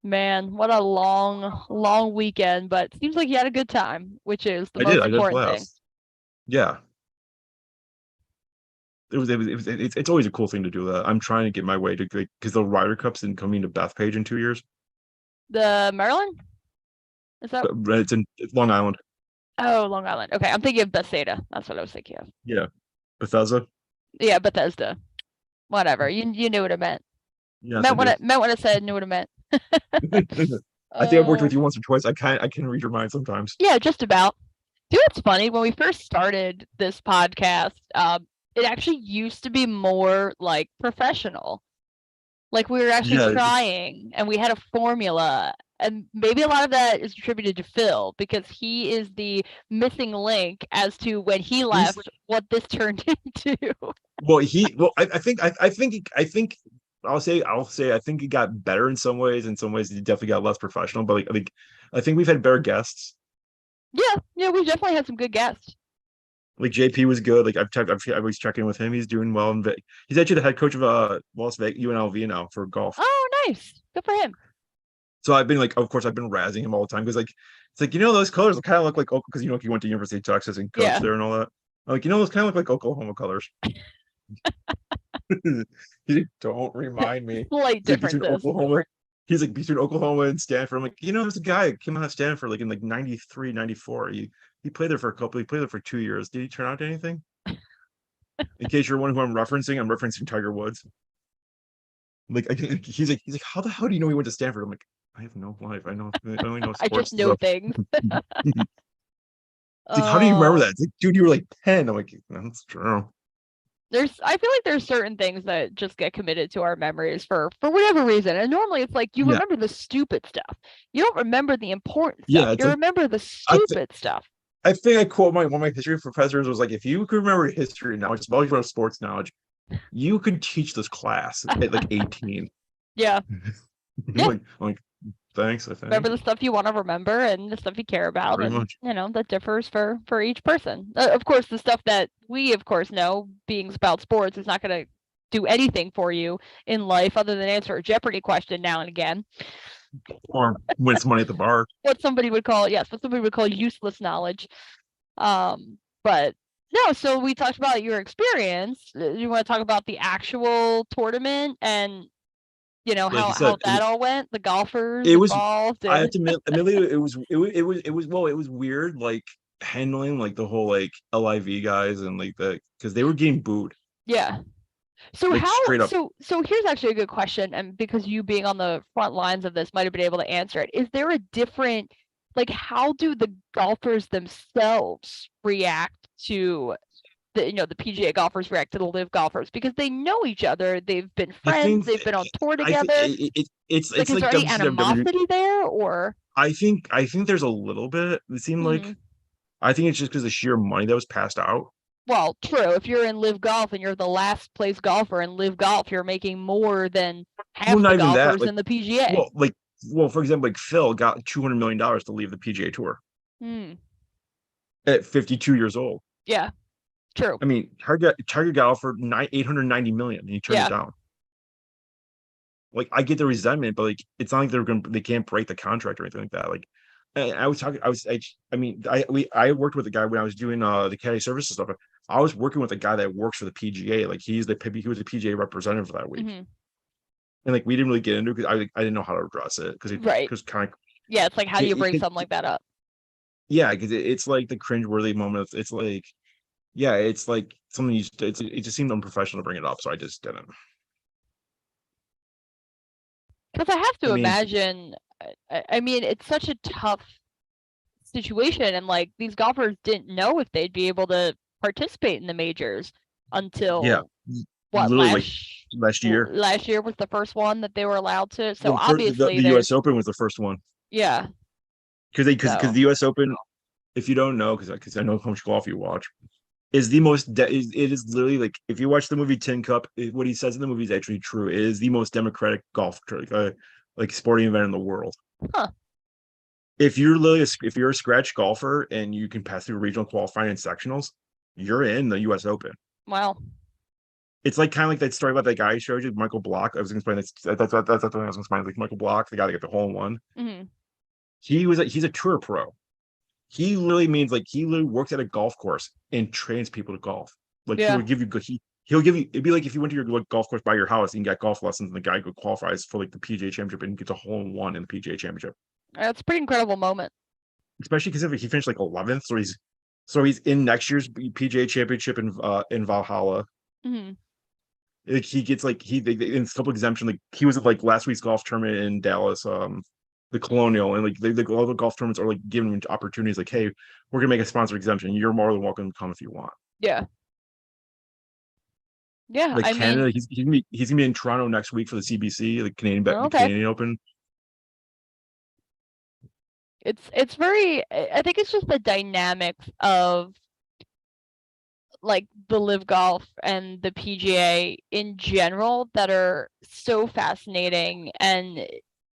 Speaker 2: Man, what a long, long weekend, but seems like you had a good time, which is the
Speaker 1: I did.
Speaker 2: most
Speaker 1: I did
Speaker 2: important thing.
Speaker 1: blast. Yeah. It's always a cool thing to do that. I'm trying to get my way to because the Ryder Cup's in coming to Bethpage in 2 years.
Speaker 2: The Maryland? Is that?
Speaker 1: But it's in Long Island.
Speaker 2: Oh, Long Island. Okay, I'm thinking of Bethsaida. That's what I was thinking of.
Speaker 1: Yeah. Bethesda.
Speaker 2: Yeah, Bethesda. Whatever. You knew what it meant.
Speaker 1: Yes,
Speaker 2: Meant
Speaker 1: I
Speaker 2: what
Speaker 1: do.
Speaker 2: it meant what it said. Knew what it meant.
Speaker 1: I think I've worked with you once or twice. I can read your mind sometimes.
Speaker 2: Yeah, just about. You know what's funny? When we first started this podcast, it actually used to be more like professional. Like we were actually
Speaker 1: Yeah,
Speaker 2: trying and we had a formula. And maybe a lot of that is attributed to Phil because he is the missing link as to when he
Speaker 1: he's
Speaker 2: left what this turned into.
Speaker 1: I think I'll say I think he got better in some ways. In some ways, he definitely got less professional. But like I think we've had better guests.
Speaker 2: Yeah, we definitely had some good guests.
Speaker 1: Like JP was good. Like I always check in with him. He's doing well. And he's actually the head coach of Las Vegas UNLV now for golf.
Speaker 2: Oh, nice. Good for him.
Speaker 1: So I've been like, of course, I've been razzing him all the time because like it's like those colors kind of look like because he went to University of Texas and coached
Speaker 2: Yeah.
Speaker 1: there and all that. I'm like those kind of look like Oklahoma colors. He's like, don't remind me.
Speaker 2: Slight
Speaker 1: He's like between
Speaker 2: differences.
Speaker 1: Oklahoma. He's like between Oklahoma and Stanford. I'm like, there's a guy that came out of Stanford like in like 93, 94. He played there for a couple. He played there for 2 years. Did he turn out to anything? In case you're wondering who I'm referencing Tiger Woods. Like he's like how the hell do you know he went to Stanford? I'm like, I have no life. I only know
Speaker 2: I
Speaker 1: sports
Speaker 2: just know
Speaker 1: stuff.
Speaker 2: things.
Speaker 1: It's like, how do you remember that? It's like, dude, you were like 10. I'm like, that's true.
Speaker 2: I feel like there's certain things that just get committed to our memories for whatever reason. And normally it's like you
Speaker 1: Yeah.
Speaker 2: remember the stupid stuff. You don't remember the important
Speaker 1: Yeah,
Speaker 2: stuff.
Speaker 1: it's
Speaker 2: You
Speaker 1: like
Speaker 2: remember the
Speaker 1: I th-
Speaker 2: stupid stuff.
Speaker 1: I think I quote one of my history professors was like, if you could remember history knowledge, as well as you remember sports knowledge, you could teach this class at like 18.
Speaker 2: Yeah. Yeah.
Speaker 1: I'm like, thanks, I
Speaker 2: Remember
Speaker 1: think.
Speaker 2: the stuff you want to remember and the stuff you care about,
Speaker 1: Pretty
Speaker 2: and
Speaker 1: much.
Speaker 2: that differs for each person. Of course, the stuff that we of course know, being about sports, is not going to do anything for you in life other than answer a Jeopardy question now and again.
Speaker 1: Or win some money at the bar.
Speaker 2: What somebody would call useless knowledge. But no, so we talked about your experience. You want to talk about the actual tournament and
Speaker 1: Like you
Speaker 2: how
Speaker 1: said,
Speaker 2: that all went, the golfers
Speaker 1: it was
Speaker 2: involved,
Speaker 1: I
Speaker 2: and
Speaker 1: have to admit it was weird like handling like the whole like LIV guys and like the because they were getting booed
Speaker 2: yeah. So
Speaker 1: like
Speaker 2: how
Speaker 1: straight up.
Speaker 2: so here's actually a good question, and because you being on the front lines of this might have been able to answer it. Is there a different, like, how do the golfers themselves react to the PGA golfers react to the live golfers, because they know each other, they've been
Speaker 1: I
Speaker 2: friends,
Speaker 1: think
Speaker 2: they've been on tour
Speaker 1: I think
Speaker 2: together.
Speaker 1: it's
Speaker 2: Like, is
Speaker 1: like
Speaker 2: there any
Speaker 1: WCW.
Speaker 2: animosity there, or
Speaker 1: I think there's a little bit. It seemed like
Speaker 2: Mhm.
Speaker 1: I think it's just because the sheer money that was passed out.
Speaker 2: Well, true. If you're in live golf and you're the last place golfer in live golf, you're making more than
Speaker 1: Well,
Speaker 2: half
Speaker 1: not
Speaker 2: the
Speaker 1: even that.
Speaker 2: golfers
Speaker 1: Like,
Speaker 2: in the PGA.
Speaker 1: for example, like Phil got $200 million to leave the PGA Tour
Speaker 2: Hmm.
Speaker 1: at 52 years old.
Speaker 2: Yeah, true.
Speaker 1: I mean, Tiger got offered 890 million, and he turned it
Speaker 2: Yeah.
Speaker 1: down. Like, I get the resentment, but like, it's not like they can't break the contract or anything like that. Like, I was talking, I mean, I worked with a guy when I was doing the caddy services stuff. I was working with a guy that works for the PGA. Like, he was a PGA representative for that week,
Speaker 2: Hmm.
Speaker 1: and like, we didn't really get into it because I didn't know how to address it
Speaker 2: Right.
Speaker 1: because kind of
Speaker 2: Yeah, it's like, how do you bring something like that up?
Speaker 1: yeah, because it's like the cringeworthy moment. It's like, yeah, it's like something it just seemed unprofessional to bring it up, so I just didn't.
Speaker 2: Because I have
Speaker 1: I
Speaker 2: to
Speaker 1: mean,
Speaker 2: imagine, I mean, it's such a tough situation, and like these golfers didn't know if they'd be able to participate in the majors
Speaker 1: yeah,
Speaker 2: until what
Speaker 1: literally like last year.
Speaker 2: last year was the first one that they were allowed to. So
Speaker 1: Well,
Speaker 2: obviously
Speaker 1: the U.S.
Speaker 2: there's
Speaker 1: Open was the first one
Speaker 2: yeah.
Speaker 1: because
Speaker 2: So
Speaker 1: the U.S. Open, if you don't know, because I know how much golf you watch, is the most. It is literally like if you watch the movie Tin Cup, what he says in the movie is actually true. It is the most democratic golf like sporting event in the world.
Speaker 2: huh.
Speaker 1: If you're a scratch golfer and you can pass through regional qualifying and sectionals, you're in the U.S. Open.
Speaker 2: Well,
Speaker 1: It's like kind of like that story about that guy I showed you, Michael Block. I was going to explain that's what I was going to explain. Like Michael Block, the guy that got the hole in one.
Speaker 2: mhm.
Speaker 1: He's a tour pro. He literally means like he literally works at a golf course and trains people to golf. Like he
Speaker 2: Yeah.
Speaker 1: would give you he'll give you, it'd be like if you went to your golf course by your house and you got golf lessons and the guy who qualifies for like the PGA Championship and gets a hole in one in the PGA Championship.
Speaker 2: That's a pretty incredible moment.
Speaker 1: Especially because he finished like 11th, so he's in next year's PGA Championship in Valhalla.
Speaker 2: Mhm.
Speaker 1: Like he gets like in a couple exemption, like he was at like last week's golf tournament in Dallas, the Colonial, and like all the golf tournaments are like giving them opportunities. Like, hey, we're gonna make a sponsor exemption. You're more than welcome to come if you want.
Speaker 2: Yeah. Yeah.
Speaker 1: Like
Speaker 2: I mean,
Speaker 1: Canada, he's gonna be in Toronto next week for the CBC, the
Speaker 2: okay.
Speaker 1: Canadian Open.
Speaker 2: It's very. I think it's just the dynamics of like the live golf and the PGA in general that are so fascinating, and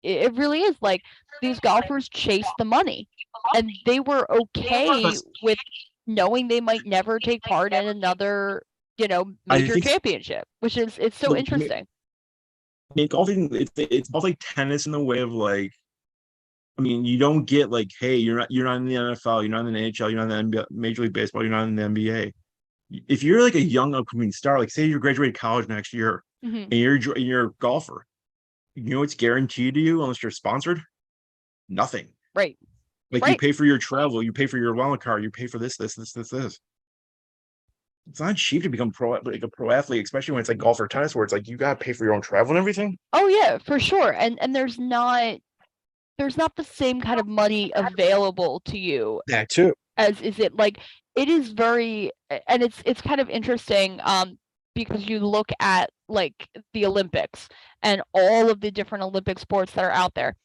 Speaker 2: it really is like these golfers chase the money, and they were okay with knowing they might never take part in another,
Speaker 1: I
Speaker 2: major
Speaker 1: think
Speaker 2: championship, which is it's so
Speaker 1: look,
Speaker 2: interesting.
Speaker 1: I mean, golfing it's both like tennis in the way of like, I mean, you don't get like, hey, you're not in the NFL, you're not in the NHL, you're not in the NBA, Major League Baseball, you're not in the NBA. If you're like a young upcoming star, like say you're graduating college next year,
Speaker 2: Mm-hmm.
Speaker 1: and you're a golfer, you know it's guaranteed to you unless you're sponsored? Nothing.
Speaker 2: Right.
Speaker 1: Like you
Speaker 2: Right.
Speaker 1: pay for your travel, you pay for your wallet card, you pay for this. It's not cheap to become like a pro athlete, especially when it's like golf or tennis, where it's like you gotta pay for your own travel and everything.
Speaker 2: Oh yeah, for sure. And there's not the same kind of money available to you
Speaker 1: That too.
Speaker 2: as is it like it is very, and it's kind of interesting because you look at like the Olympics and all of the different Olympic sports that are out there.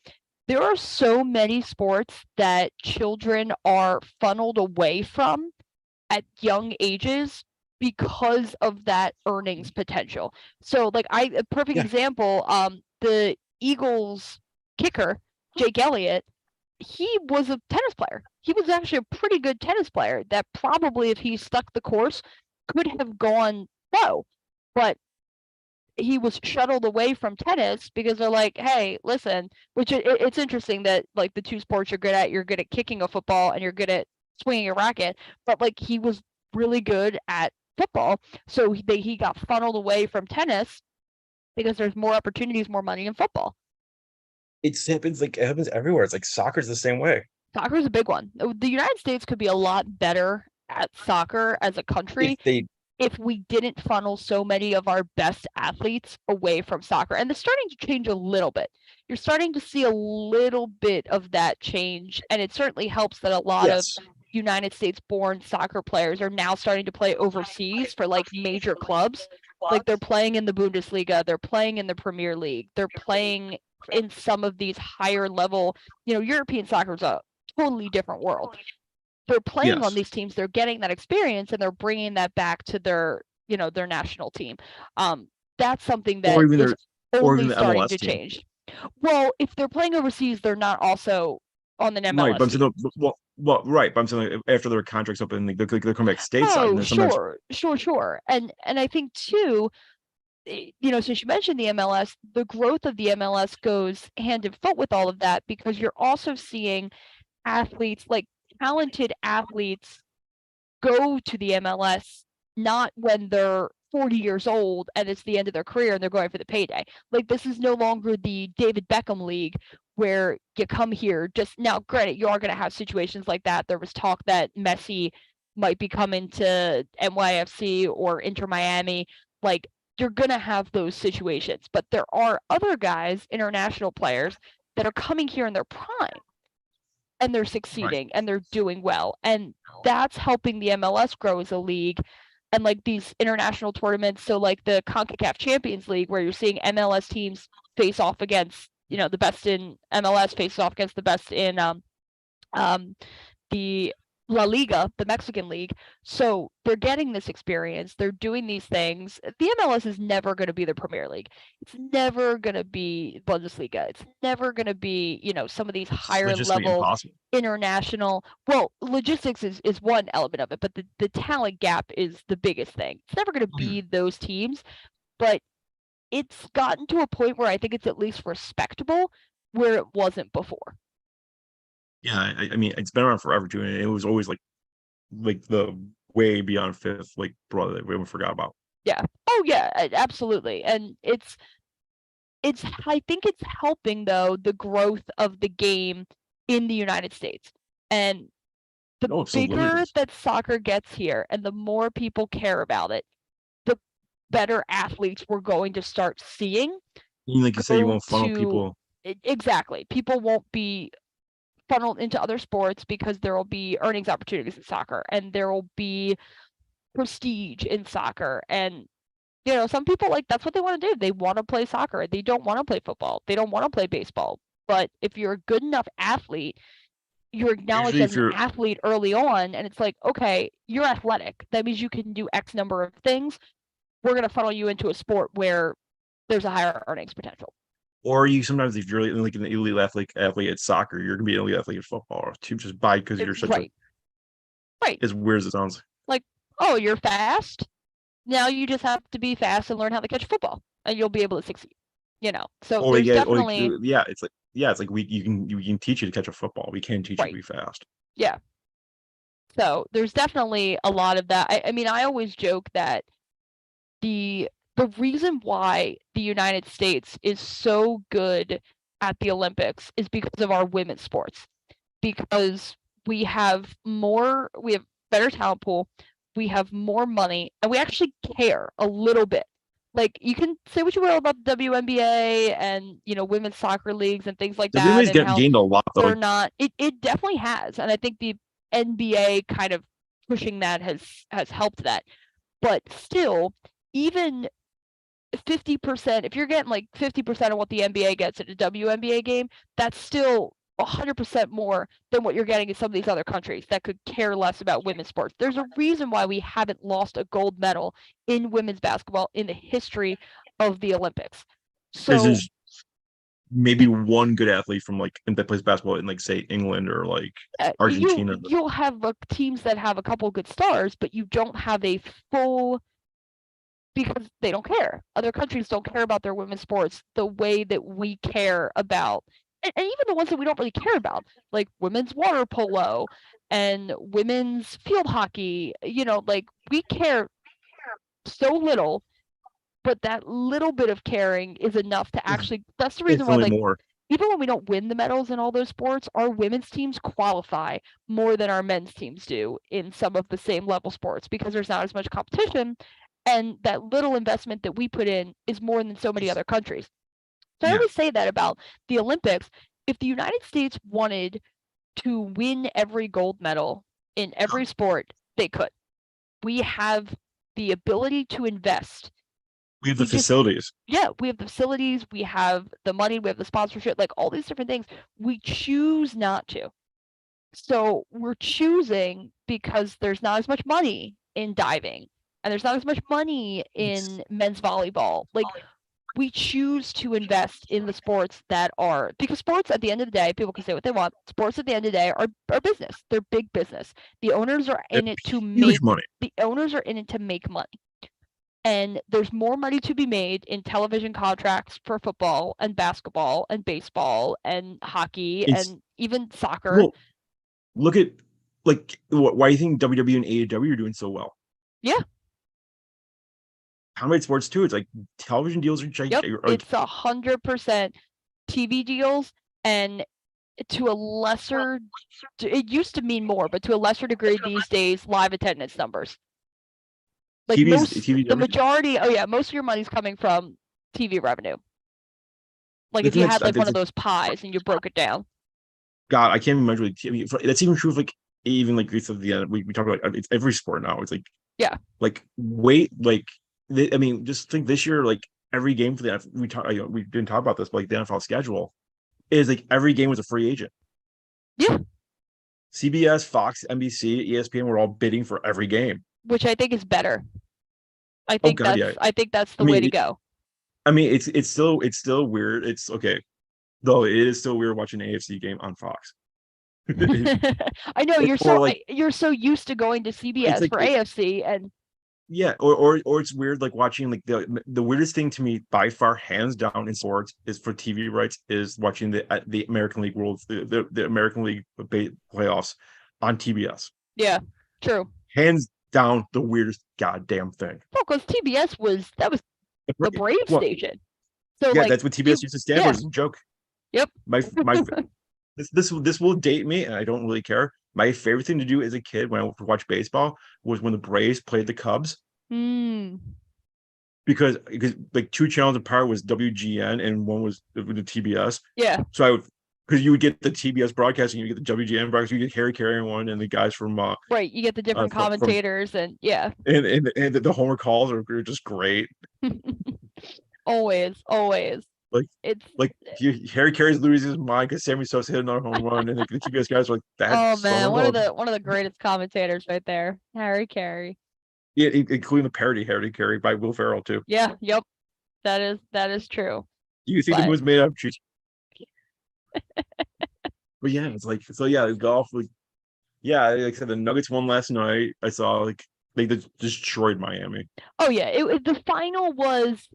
Speaker 2: There are so many sports that children are funneled away from at young ages because of that earnings potential. So like a perfect
Speaker 1: Yeah.
Speaker 2: example, the Eagles kicker, Jake Elliott, he was a tennis player. He was actually a pretty good tennis player that probably if he stuck the course could have gone low. But he was shuttled away from tennis because they're like, hey, listen, which it's interesting that like the two sports you're good at kicking a football and you're good at swinging a racket, but like he was really good at football. So he got funneled away from tennis because there's more opportunities, more money in football.
Speaker 1: It happens everywhere. It's like soccer's the same way.
Speaker 2: Soccer is a big one. The United States could be a lot better at soccer as a country
Speaker 1: If they
Speaker 2: if we didn't funnel so many of our best athletes away from soccer. And it's starting to change a little bit. You're starting to see a little bit of that change. And it certainly helps that a lot of
Speaker 1: yes.
Speaker 2: United States born soccer players are now starting to play overseas for like major clubs. Like they're playing in the Bundesliga, they're playing in the Premier League, they're playing in some of these higher level, European soccer is a totally different world. They're playing on
Speaker 1: Yes.
Speaker 2: these teams, they're getting that experience, and they're bringing that back to their national team. That's something
Speaker 1: Or
Speaker 2: that
Speaker 1: even
Speaker 2: is
Speaker 1: their or even
Speaker 2: only
Speaker 1: the
Speaker 2: starting
Speaker 1: MLS
Speaker 2: to
Speaker 1: team.
Speaker 2: change. Well, if they're playing overseas, they're not also on an
Speaker 1: Right, but
Speaker 2: MLS
Speaker 1: I'm
Speaker 2: team.
Speaker 1: saying right, but I'm saying like, after their contracts up and they're coming back stateside, and
Speaker 2: Oh,
Speaker 1: then sometimes
Speaker 2: sure. And I think too, since you mentioned the MLS, the growth of the MLS goes hand in foot with all of that because you're also seeing athletes, like talented athletes, go to the MLS not when they're 40 years old and it's the end of their career and they're going for the payday. Like this is no longer the David Beckham League where you come here just now. Granted, you are going to have situations like that. There was talk that Messi might be coming to NYFC or Inter Miami. Like you're going to have those situations, but there are other guys, international players, that are coming here in their prime and they're
Speaker 1: right.
Speaker 2: succeeding and they're doing well. And that's helping the MLS grow as a league and like these international tournaments. So like the CONCACAF Champions League, where you're seeing MLS teams face off against, the best in MLS faces off against the best in the La Liga, the Mexican league. So they're getting this experience. They're doing these things. The MLS is never going to be the Premier League. It's never going to be Bundesliga. It's never going to be, some of these
Speaker 1: It's
Speaker 2: higher
Speaker 1: logistically
Speaker 2: level
Speaker 1: impossible.
Speaker 2: international. Well, logistics is one element of it, but the talent gap is the biggest thing. It's never going to be those teams, but it's gotten to a point where I think it's at least respectable where it wasn't before.
Speaker 1: Yeah, I mean it's been around forever too, and it was always like the way beyond fifth, like brother that we haven't forgot about.
Speaker 2: Yeah. Oh yeah, absolutely. And I think it's helping though the growth of the game in the United States. And the
Speaker 1: No, absolutely.
Speaker 2: bigger that soccer gets here and the more people care about it, the better athletes we're going to start seeing
Speaker 1: Like you said, you
Speaker 2: go
Speaker 1: won't funnel
Speaker 2: to
Speaker 1: people.
Speaker 2: exactly. People won't be funneled into other sports because there will be earnings opportunities in soccer, and there will be prestige in soccer. And some people, like, that's what they want to do. They want to play soccer. They don't want to play football. They don't want to play baseball. But if you're a good enough athlete, you're acknowledged
Speaker 1: Usually,
Speaker 2: as
Speaker 1: if
Speaker 2: an
Speaker 1: you're
Speaker 2: athlete early on, and it's like, okay, you're athletic. That means you can do X number of things. We're going to funnel you into a sport where there's a higher earnings potential.
Speaker 1: or you sometimes, if you're like an elite athlete at soccer, you're gonna be an elite athlete at football too, just by because you're such
Speaker 2: Right. Right.
Speaker 1: as weird as it sounds.
Speaker 2: Like, oh, you're fast. Now you just have to be fast and learn how to catch football, and you'll be able to succeed. So
Speaker 1: Or you
Speaker 2: there's
Speaker 1: get, or
Speaker 2: definitely
Speaker 1: it's like we can teach you to catch a football. We can't teach you to
Speaker 2: right.
Speaker 1: be fast.
Speaker 2: Yeah. So there's definitely a lot of that. I mean, I always joke that the reason why the United States is so good at the Olympics is because of our women's sports. Because we have better talent pool, we have more money, and we actually care a little bit. Like, you can say what you will about the WNBA and women's soccer leagues and things like
Speaker 1: The
Speaker 2: that,
Speaker 1: women's
Speaker 2: and how
Speaker 1: gained a lot though.
Speaker 2: they're not. It definitely has, and I think the NBA kind of pushing that has helped that. But still, even 50%, if you're getting like 50% of what the NBA gets at a WNBA game, that's still 100% more than what you're getting in some of these other countries that could care less about women's sports. There's a reason why we haven't lost a gold medal in women's basketball in the history of the Olympics. So
Speaker 1: there's maybe one good athlete from that plays basketball in say England or Argentina.
Speaker 2: You'll have teams that have a couple of good stars, but you don't have a full, because they don't care. Other countries don't care about their women's sports the way that we care about, and even the ones that we don't really care about, like women's water polo and women's field hockey. Like, we care so little, but that little bit of caring is enough to actually. That's the reason why,
Speaker 1: Infinitely
Speaker 2: like,
Speaker 1: more.
Speaker 2: even when we don't win the medals in all those sports, our women's teams qualify more than our men's teams do in some of the same level sports, because there's not as much competition, and that little investment that we put in is more than so many other countries. So I
Speaker 1: Yeah.
Speaker 2: always say that about the Olympics. If the United States wanted to win every gold medal in every sport, they could. We have the ability to invest.
Speaker 1: We have the facilities.
Speaker 2: We have the facilities, we have the money, we have the sponsorship, like all these different things. We choose not to. So we're choosing because there's not as much money in diving, and there's not as much money in men's volleyball. Like, we choose to invest in the sports that are, because sports at the end of the day, people can say what they want. Sports at the end of the day are business. They're big business. The owners are in it to make
Speaker 1: money.
Speaker 2: The owners are in it to make money. And there's more money to be made in television contracts for football and basketball and baseball and hockey and even soccer.
Speaker 1: Well, look at why do you think WWE and AEW are doing so well?
Speaker 2: Yeah.
Speaker 1: How many sports too? It's like television deals are
Speaker 2: gigantic. It's 100% TV deals, and to a lesser, it used to mean more, but to a lesser degree these days, live attendance numbers. Like the majority, most of your money's coming from TV revenue. Like, if you had one of those pies and you broke it down.
Speaker 1: God, I can't imagine TV. That's even true of even we talk about it's every sport now. It's I mean, just think this year, every game for the we didn't talk about this, but the NFL schedule is every game was a free agent.
Speaker 2: Yeah.
Speaker 1: CBS, Fox, NBC, ESPN were all bidding for every game,
Speaker 2: which I think is better. I think that's the way to go.
Speaker 1: I mean, it's still weird. It's okay, though. It is still weird watching an AFC game on Fox.
Speaker 2: I know you're so used to going to CBS for AFC, and
Speaker 1: yeah, or it's weird watching the weirdest thing to me by far, hands down, in sports is for TV rights is watching the American League the American League playoffs on TBS.
Speaker 2: Yeah, true.
Speaker 1: Hands down, the weirdest goddamn thing.
Speaker 2: Well, because TBS was the Brave station. So
Speaker 1: that's what TBS used to stand for. It's a joke.
Speaker 2: Yep.
Speaker 1: My this will date me, and I don't really care. My favorite thing to do as a kid when I watched baseball was when the Braves played the Cubs. because like 2 channels apart was WGN and one was the TBS.
Speaker 2: Yeah.
Speaker 1: So I would, because you would get the TBS broadcasting, you get the WGN broadcasting, you get Harry Carey one and the guys from
Speaker 2: right. You get the different commentators and yeah.
Speaker 1: And the Homer calls are just great.
Speaker 2: Always.
Speaker 1: Like
Speaker 2: it's
Speaker 1: Harry Carey's losing his mind because Sammy Sosa hit another home run, and the TBS guys are like, "That."
Speaker 2: Oh man, one of the greatest commentators right there, Harry Carey.
Speaker 1: Yeah, including the parody Harry Carey by Will Ferrell too.
Speaker 2: Yeah. Yep. That is true.
Speaker 1: Do you think the movie's made up? But yeah, it's like so. Yeah, golf. Like, yeah, like I said, the Nuggets won last night. I saw like they destroyed Miami.
Speaker 2: Oh yeah, the final was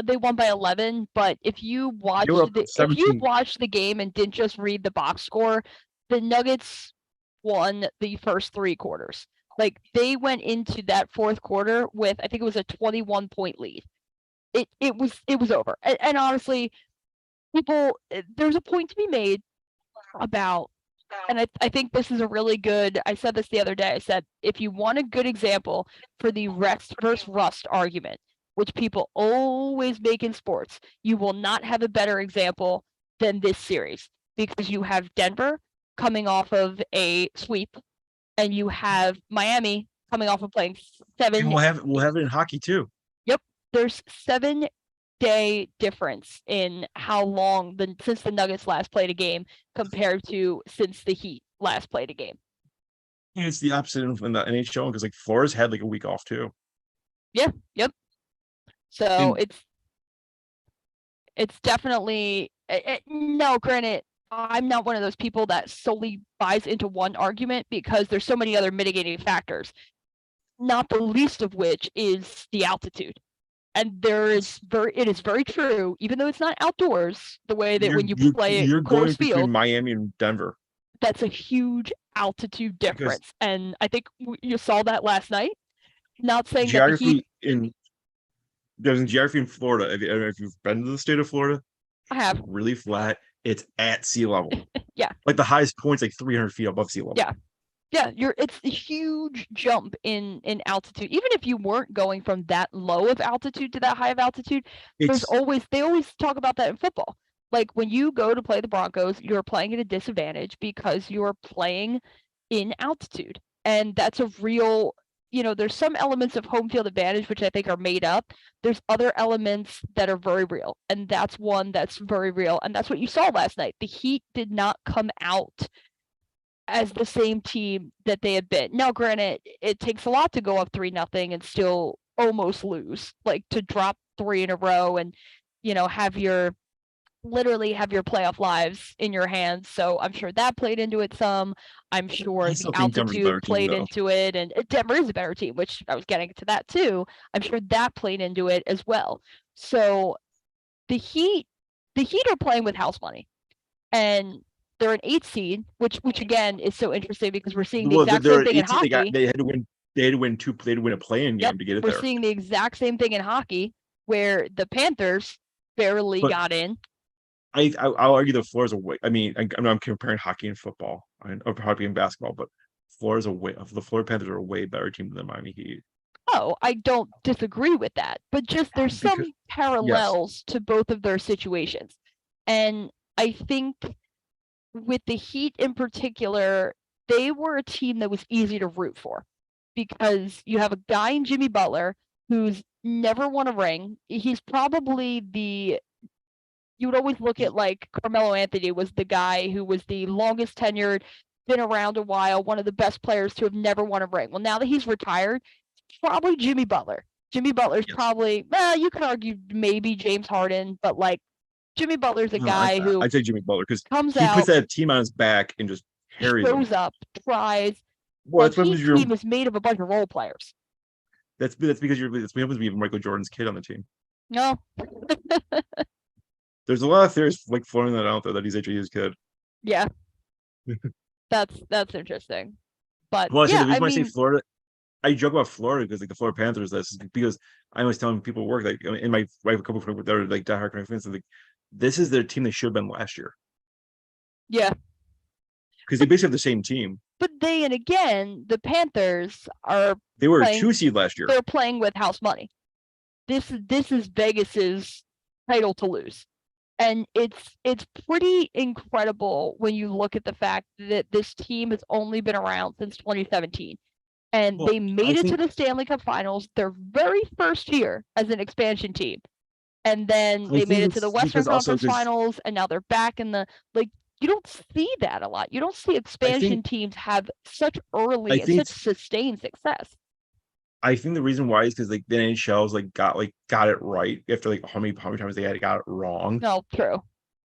Speaker 2: they won by 11. But if you watched the game and didn't just read the box score, the Nuggets won the first 3 quarters. Like they went into that fourth quarter with, I think it was a 21-point lead. It was over. And honestly, there's a point to be made about, and I think this is a really good, I said this the other day, I said, if you want a good example for the rest versus rust argument, which people always make in sports, you will not have a better example than this series, because you have Denver coming off of a sweep, and you have Miami coming off of playing 7.
Speaker 1: And we'll have it in hockey too.
Speaker 2: Yep, there's 7-day difference in how long since the Nuggets last played a game compared to since the Heat last played a game.
Speaker 1: And it's the opposite in the NHL because like Florida's had like a week off too.
Speaker 2: Yeah. Yep. So it's definitely no. Granted, I'm not one of those people that solely buys into one argument because there's so many other mitigating factors, not the least of which is the altitude. And it is very true, even though it's not outdoors, the way that when you play it,
Speaker 1: you're going
Speaker 2: Coors
Speaker 1: between
Speaker 2: Field,
Speaker 1: Miami and Denver.
Speaker 2: That's a huge altitude difference, and I think you saw that last night. Not saying
Speaker 1: geography there's geography in Florida. If you've been to the state of Florida,
Speaker 2: I have.
Speaker 1: It's really flat. It's at sea level.
Speaker 2: Yeah.
Speaker 1: Like the highest point's like 300 feet above sea level.
Speaker 2: Yeah. Yeah, it's a huge jump in altitude. Even if you weren't going from that low of altitude to that high of altitude, they always talk about that in football. Like when you go to play the Broncos, you're playing at a disadvantage because you're playing in altitude. And that's a real, there's some elements of home field advantage which I think are made up. There's other elements that are very real, and that's one that's very real. And that's what you saw last night. The Heat did not come out as the same team that they had been. Now, granted, it takes a lot to go up 3-0 and still almost lose, like to drop 3 in a row and, literally have your playoff lives in your hands. So I'm sure that played into it some. I'm sure the altitude played into it, and Denver is a better team, which I was getting to that too. I'm sure that played into it as well. So the Heat are playing with house money, and they're an 8 seed, which again is so interesting because we're seeing the exact same thing in hockey. They had to win
Speaker 1: a play-in game to get it there.
Speaker 2: We're seeing the exact same thing in hockey where the Panthers barely got in.
Speaker 1: I'll argue the floor is a way. I mean, I'm comparing hockey and football, or hockey and basketball, but the Florida Panthers are a way better team than the Miami Heat.
Speaker 2: Oh, I don't disagree with that, but just there's some parallels to both of their situations. And I think with the Heat in particular, they were a team that was easy to root for because you have a guy in Jimmy Butler who's never won a ring. He's probably you would always look at like Carmelo Anthony was the guy who was the longest tenured, been around a while, one of the best players to have never won a ring. Well, now that he's retired, probably Jimmy Butler. Jimmy Butler's probably, you could argue maybe James Harden, but like Jimmy Butler's a guy who
Speaker 1: I'd say Jimmy Butler because
Speaker 2: he
Speaker 1: puts that team on his back and just carries
Speaker 2: shows up, tries.
Speaker 1: Well,
Speaker 2: the team is made of a bunch of role players.
Speaker 1: That's because it's happens to be Michael Jordan's kid on the team.
Speaker 2: No.
Speaker 1: There's a lot of theories like floating that out there that he's actually his kid.
Speaker 2: Yeah. That's interesting. But
Speaker 1: well, the reason why I say Florida, I joke about Florida because like the Florida Panthers. That's because I was telling people at work like in my wife a couple of people that are like diehard fans, like this is their team they should have been last year.
Speaker 2: Yeah.
Speaker 1: Because they basically have the same team.
Speaker 2: But and again, the Panthers
Speaker 1: they were a 2 seed last year.
Speaker 2: They're playing with house money. this is Vegas's title to lose. And it's pretty incredible when you look at the fact that this team has only been around since 2017. And they made it to the Stanley Cup Finals their very first year as an expansion team. And then they made it to the Western Conference Finals, and now they're back in the, like, you don't see that a lot. You don't see expansion teams have such early and such sustained success.
Speaker 1: I think the reason why is because like the NHL's like got it right after like how many times they had got it wrong.
Speaker 2: No, true.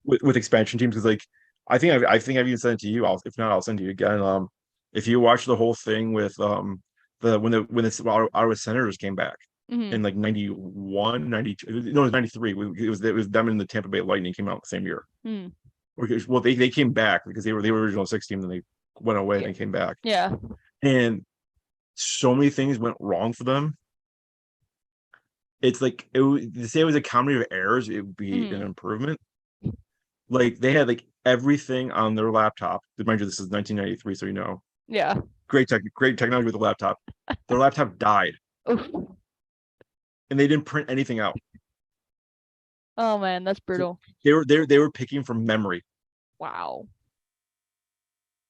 Speaker 1: With expansion teams, because like I think I've even sent it to you. If not, I'll send it to you again. If you watch the whole thing with when the Ottawa Senators came back in like 91, 92, no, it was 93. It was them and the Tampa Bay Lightning came out the same year. Well, they came back because they were the original 6 team, and they went away and they came back.
Speaker 2: Yeah.
Speaker 1: And so many things went wrong for them. It's like to say it was a comedy of errors, it would be an improvement. Like they had like everything on their laptop. Mind you, this is 1993, so you know.
Speaker 2: Yeah.
Speaker 1: Great technology with the laptop. Their laptop died.
Speaker 2: Oof.
Speaker 1: And they didn't print anything out.
Speaker 2: Oh man, that's brutal.
Speaker 1: So they were picking from memory.
Speaker 2: Wow.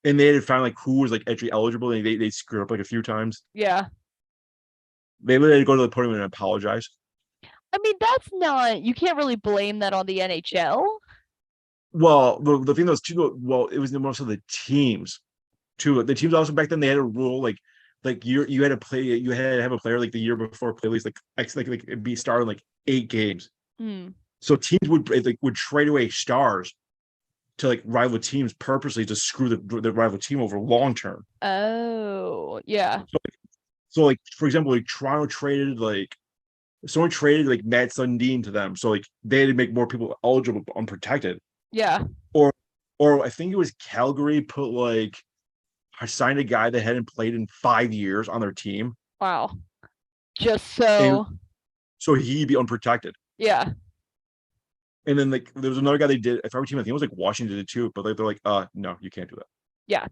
Speaker 1: And they had found like who was like actually eligible, and they screwed up like a few times.
Speaker 2: Yeah.
Speaker 1: They would have to go to the podium and apologize.
Speaker 2: I mean, that's not, you can't really blame that on the NHL.
Speaker 1: Well, the thing was too, well, it was most of the teams too. The teams also back then, they had a rule like you had to have a player like the year before play at least like be starting like 8 games. So teams would trade away stars to like rival teams purposely to screw the rival team over long term.
Speaker 2: Oh, yeah.
Speaker 1: So like for example, like Toronto traded someone traded like Matt Sundin to them, so like they had to make more people eligible unprotected.
Speaker 2: Yeah.
Speaker 1: Or I think it was Calgary signed a guy that hadn't played in 5 years on their team.
Speaker 2: Wow. Just so
Speaker 1: he'd be unprotected.
Speaker 2: Yeah.
Speaker 1: And then like there was another guy they did. If our team, I think it was like Washington did it too, but they're like, no, you can't do that.
Speaker 2: Yeah.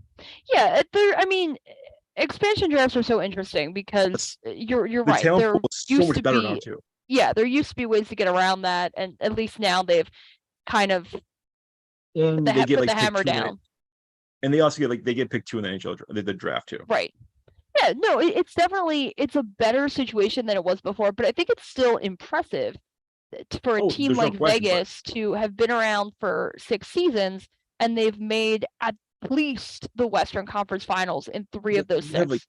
Speaker 2: Yeah. I mean, expansion drafts are so interesting because you're right. There
Speaker 1: so much better now too.
Speaker 2: Yeah, there used to be ways to get around that, and at least now they've kind of put the hammer down.
Speaker 1: And they also get picked 2 in the NHL the draft too.
Speaker 2: Right. Yeah. No, it's definitely a better situation than it was before, but I think it's still impressive for a team like Vegas to have been around for 6 seasons, and they've made at least the Western Conference Finals in 3 of those 6.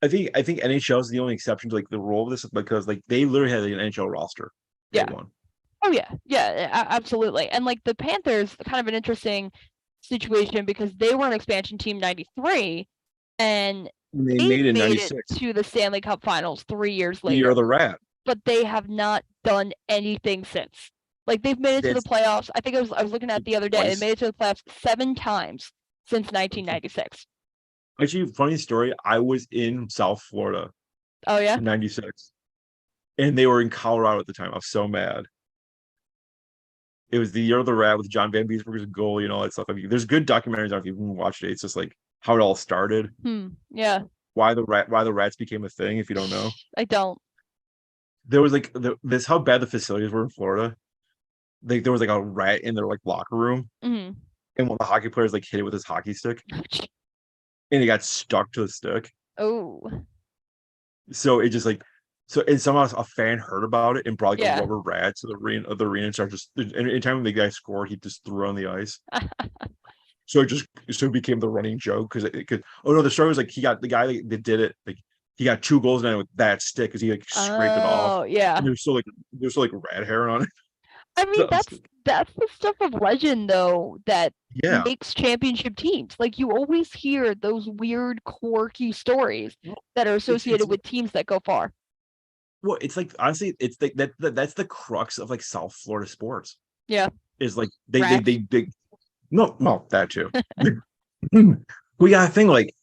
Speaker 1: I think NHL is the only exception to like the role of this, because like they literally had an NHL roster.
Speaker 2: Yeah. Oh yeah, absolutely. And like the Panthers, kind of an interesting situation because they were an expansion team 93, and they made it to the Stanley Cup Finals 3 years later.
Speaker 1: The year of the Rat.
Speaker 2: But they have not done anything since. Like they've made it to the playoffs. I think I was looking at the other day. They made it to the playoffs 7 times since 1996.
Speaker 1: Actually, funny story. I was in South Florida.
Speaker 2: Oh yeah.
Speaker 1: In 96, and they were in Colorado at the time. I was so mad. It was the year of the Rat with John Van Beesberger's goalie and all that stuff. I mean, there's good documentaries on if you even watched it. It's just like how it all started.
Speaker 2: Yeah.
Speaker 1: Why the Rats became a thing, if you don't know.
Speaker 2: I don't.
Speaker 1: There was like this how bad the facilities were in Florida. Like there was like a rat in their like locker room, and one of the hockey players like hit it with his hockey stick, and it got stuck to the stick.
Speaker 2: Oh.
Speaker 1: So it just like and somehow a fan heard about it and brought like a rubber rat to the arena and started just anytime the guy scored, he just threw it on the ice. So it became the running joke because the story was like the guy that did it, like he got 2 goals now with that stick because he like scraped it off.
Speaker 2: Oh yeah.
Speaker 1: And there's still like rat hair on it.
Speaker 2: I mean, that's the stuff of legend though that makes championship teams. Like you always hear those weird, quirky stories that are associated with teams that go far.
Speaker 1: Well, it's like honestly, it's like that's the crux of like South Florida sports.
Speaker 2: Yeah.
Speaker 1: Is like they no, well, that too. We got a thing like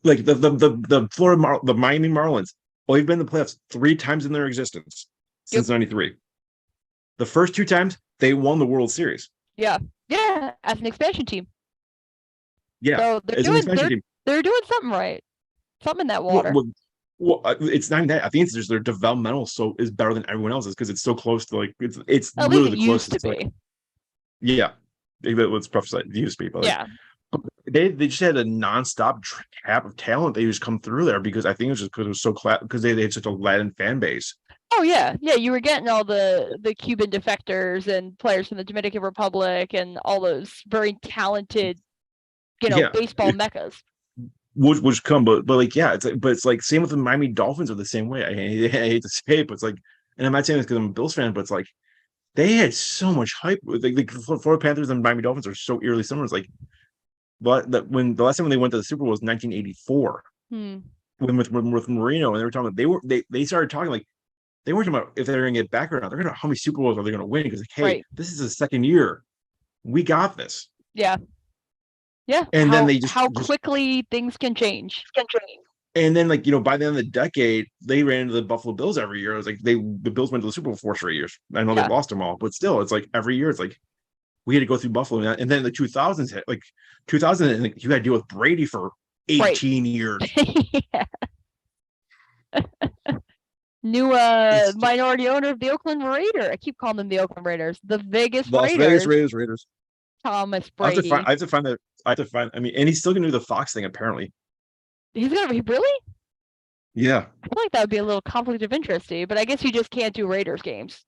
Speaker 1: the Florida the Miami Marlins. Well, they've been in the playoffs 3 times in their existence since '93. The first 2 times they won the World Series.
Speaker 2: Yeah, as an expansion team.
Speaker 1: Yeah,
Speaker 2: so they're doing something right. Something in that water.
Speaker 1: Well, it's not that. I think it's just their developmental is better than everyone else's because it's so close to like it's
Speaker 2: At least
Speaker 1: literally
Speaker 2: it
Speaker 1: the
Speaker 2: used to
Speaker 1: closest.
Speaker 2: be.
Speaker 1: Yeah, let's preface that it used to be, but like
Speaker 2: Yeah.
Speaker 1: they just had a nonstop tap of talent. They just come through there because I think it was just because it was so because they had such a Latin fan base.
Speaker 2: Oh yeah, yeah. You were getting all the Cuban defectors and players from the Dominican Republic and all those very talented,
Speaker 1: Yeah,
Speaker 2: baseball meccas.
Speaker 1: Which come, but like yeah, it's like same with the Miami Dolphins are the same way. I hate to say it, but it's like, and I'm not saying this because I'm a Bills fan, but it's like they had so much hype. Like the Florida Panthers and Miami Dolphins are so eerily similar. It's like, but that when the last time when they went to the Super Bowl was 1984 with Marino, and they were talking about they started talking like they weren't talking about if they're going to get back or not. They're going to how many Super Bowls are they going to win? Because like, hey,
Speaker 2: Right.
Speaker 1: this is the second year, we got this.
Speaker 2: Yeah. Yeah.
Speaker 1: And then they
Speaker 2: how quickly things can change.
Speaker 1: And then, like, by the end of the decade, they ran into the Buffalo Bills every year. It was like the Bills went to the Super Bowl 4 straight years. I know they lost them all, but still, it's like every year, it's like we had to go through Buffalo. And then the 2000s hit, like 2000, and like, you had to deal with Brady for 18 years.
Speaker 2: New minority owner of the Oakland Raiders. I keep calling them the Oakland Raiders. The Vegas
Speaker 1: Las
Speaker 2: Raiders.
Speaker 1: Vegas Raiders.
Speaker 2: Thomas Brady.
Speaker 1: I have to find that. I mean, and he's still gonna do the Fox thing apparently.
Speaker 2: He's gonna be really?
Speaker 1: Yeah.
Speaker 2: I feel like that would be a little conflict of interest, but I guess you just can't do Raiders games.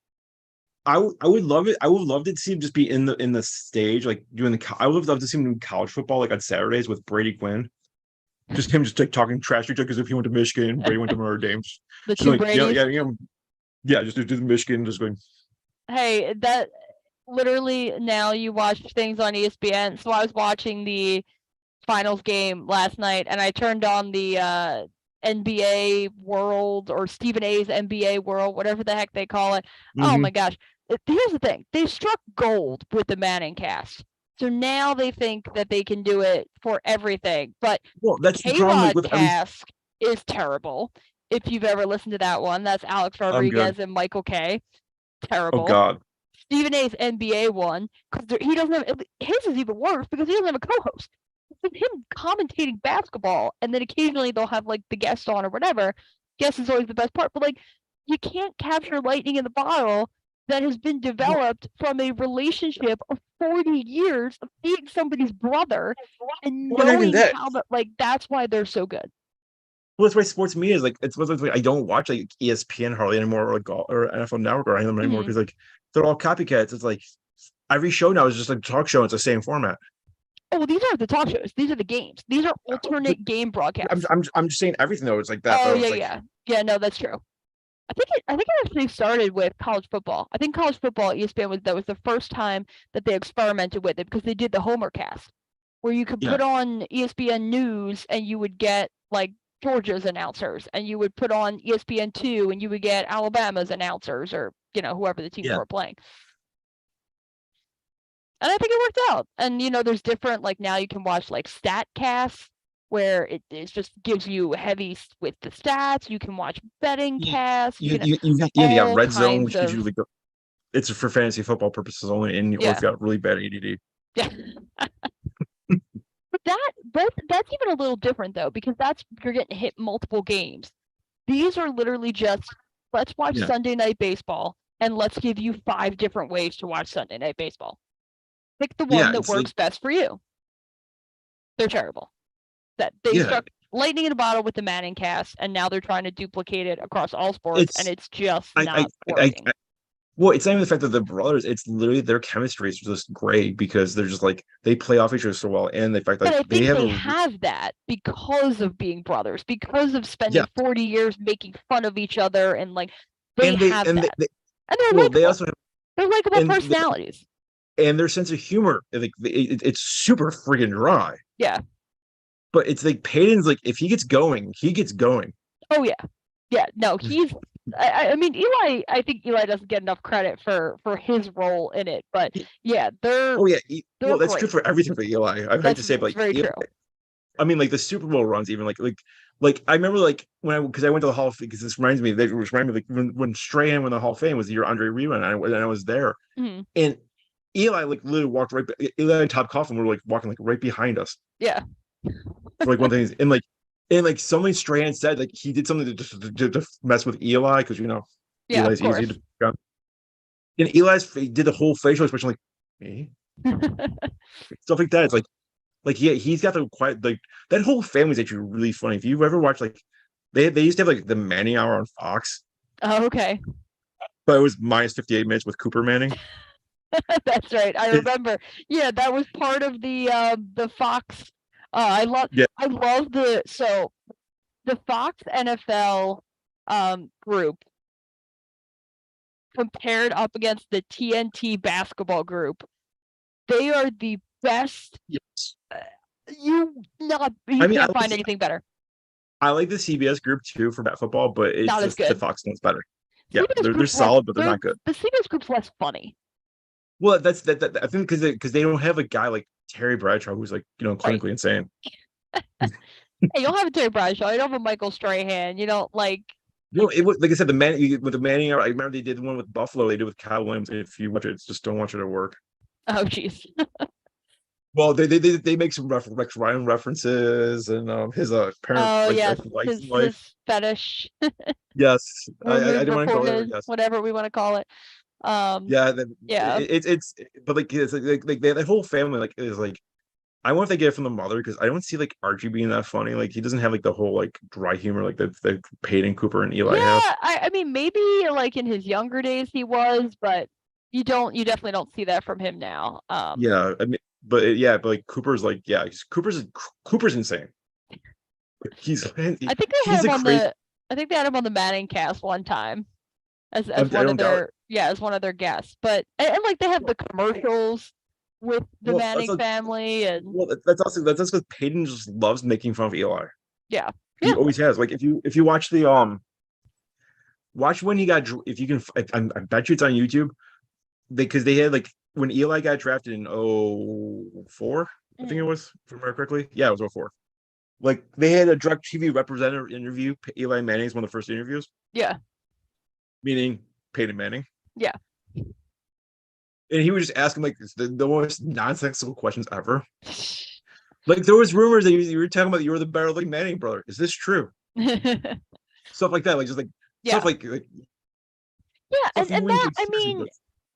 Speaker 1: I would love it. I would love to see him just be in the stage, like doing I would love to see him doing college football, like on Saturdays with Brady Quinn. Just him, just like talking trash to each other because if he went to Michigan, Brady went to Notre Dame.
Speaker 2: The two
Speaker 1: like,
Speaker 2: Bradys.
Speaker 1: Yeah, just do the Michigan, just going.
Speaker 2: Hey, that literally now you watch things on ESPN. So I was watching the finals game last night, and I turned on the NBA World or Stephen A's NBA World, whatever the heck they call it. Oh my gosh. Here's the thing. They struck gold with the Manning cast. So now they think that they can do it for everything. But
Speaker 1: that's the problem with
Speaker 2: cast is terrible. If you've ever listened to that one, that's Alex Rodriguez and Michael K. Terrible.
Speaker 1: Oh God.
Speaker 2: Stephen A's NBA one, because he doesn't have his is even worse because he doesn't have a co-host. It's him commentating basketball, and then occasionally they'll have like the guest on or whatever. Guest is always the best part, but like you can't capture lightning in the bottle that has been developed from a relationship of 40 years of being somebody's brother and knowing how like that's why they're so good.
Speaker 1: Well, that's why sports media is like it's I don't watch like ESPN hardly anymore or like or NFL Network or anything anymore because like they're all copycats. It's like every show now is just like a talk show. It's the same format.
Speaker 2: Oh, well, these aren't the talk shows. These are the games. These are alternate game broadcasts.
Speaker 1: I'm just saying everything though. It's like that.
Speaker 2: Oh yeah. No, that's true. I think it actually started with college football. I think college football ESPN was the first time that they experimented with it because they did the Homer cast, where you could put on ESPN News and you would get like Georgia's announcers, and you would put on ESPN2 and you would get Alabama's announcers or whoever the teams were playing. And I think it worked out. And there's different like now you can watch like StatCasts where it just gives you heavy with the stats. You can watch betting casts.
Speaker 1: You got Red Zone, which gives you like it's for fantasy football purposes only, and or if you got really bad ADD.
Speaker 2: Yeah. But that's even a little different though, because you're getting hit multiple games. These are literally just let's watch Sunday Night Baseball, and let's give you 5 different ways to watch Sunday Night Baseball. Pick the one that works best for you. They're terrible. That they struck lightning in a bottle with the Manning cast, and now they're trying to duplicate it across all sports, and it's just not working.
Speaker 1: Well, it's not even the fact that the brothers; it's literally their chemistry is just great because they're just like they play off each other so well, and the fact that
Speaker 2: they have that because of being brothers, because of spending 40 years making fun of each other, and like they have that. And they're likable. They're likable personalities.
Speaker 1: And their sense of humor, like it's super freaking dry.
Speaker 2: Yeah.
Speaker 1: But it's like Peyton's like if he gets going, he gets going.
Speaker 2: Oh yeah. No, he's. I mean, Eli. I think Eli doesn't get enough credit for his role in it, but yeah, they're.
Speaker 1: Oh yeah, well that's good for everything for Eli. I hate to say, but like,
Speaker 2: true.
Speaker 1: I mean, like the Super Bowl runs, even like I remember like because I went to the Hall of Fame because this reminds me like when Strahan won the Hall of Fame was the year Andre Reed and I was there, and Eli like literally walked right. Eli and Top Coughlin were like walking like right behind us.
Speaker 2: Yeah.
Speaker 1: For like one thing, and like And like somebody Strahan said, like he did something to mess with Eli because
Speaker 2: Yeah, of
Speaker 1: Eli's easy
Speaker 2: course.
Speaker 1: to pick up. And Eli's did the whole facial expression like me, stuff like that. It's like he's got the quite like that whole family's actually really funny. If you've ever watched like they used to have like the Manning Hour on Fox,
Speaker 2: Oh, okay.
Speaker 1: but it was minus 58 minutes with Cooper Manning.
Speaker 2: That's right. I
Speaker 1: It,
Speaker 2: remember. Yeah, that was part of the Fox.
Speaker 1: yeah,
Speaker 2: I love the Fox NFL group compared up against the TNT basketball group. They are the best.
Speaker 1: yes.
Speaker 2: You
Speaker 1: I mean,
Speaker 2: can't find anything better.
Speaker 1: I like the CBS group too for football, but it's
Speaker 2: Not as
Speaker 1: just the
Speaker 2: good.
Speaker 1: Fox one's better. Yeah,
Speaker 2: CBS
Speaker 1: they're
Speaker 2: group's less.
Speaker 1: solid, but they're not good.
Speaker 2: The CBS group's less funny.
Speaker 1: Well, that's that I think because they don't have a guy like Terry Bradshaw who's like
Speaker 2: Right.
Speaker 1: clinically insane.
Speaker 2: Hey, you don't have a Terry Bradshaw. You don't have a Michael Strahan. You don't like.
Speaker 1: It was like I said, with the Manning. I remember they did the one with Buffalo. They did with Kyle Williams. If you watch it, just don't watch it at work.
Speaker 2: Oh, jeez.
Speaker 1: Well, they make some Rex Ryan references and his parent
Speaker 2: Oh
Speaker 1: like
Speaker 2: yes,
Speaker 1: life in life.
Speaker 2: his fetish,
Speaker 1: Yes, I
Speaker 2: remove
Speaker 1: didn't want to go there.
Speaker 2: reported,
Speaker 1: Yes,
Speaker 2: whatever we want to call it.
Speaker 1: yeah.
Speaker 2: Yeah.
Speaker 1: It's but like it's like the whole family like is like I wonder if they get it from the mother because I don't see like Archie being that funny. Like he doesn't have like the whole like dry humor like that Peyton Cooper and Eli have.
Speaker 2: Yeah, I mean maybe like in his younger days he was, but you definitely don't see that from him now.
Speaker 1: Yeah, I mean, but like Cooper's like Cooper's insane. He's
Speaker 2: I think they had
Speaker 1: he's
Speaker 2: him
Speaker 1: a
Speaker 2: on
Speaker 1: crazy.
Speaker 2: I think they had him on the Manning cast one time
Speaker 1: I
Speaker 2: as one of
Speaker 1: don't doubt it.
Speaker 2: their as one of their guests. But and like they have the commercials with the
Speaker 1: Well,
Speaker 2: Manning family and
Speaker 1: that's also because Peyton just loves making fun of Eli.
Speaker 2: yeah.
Speaker 1: He
Speaker 2: Yeah.
Speaker 1: always has. Like if you watch the watch when he got if you can I bet you it's on YouTube because they had like when Eli got drafted in 04, I think it was, if I remember correctly. Yeah, it was 04. Like they had a direct TV representative interview. Eli Manning's one of the first interviews,
Speaker 2: Yeah.
Speaker 1: meaning Peyton Manning.
Speaker 2: Yeah.
Speaker 1: And he was just asking like the most nonsensical questions ever. Like there was rumors that you were talking about you were the better like Manning brother. Is this true? Stuff like that, like just like
Speaker 2: Yeah.
Speaker 1: stuff like
Speaker 2: Yeah,
Speaker 1: stuff you
Speaker 2: and
Speaker 1: wouldn't
Speaker 2: that I
Speaker 1: expect.
Speaker 2: mean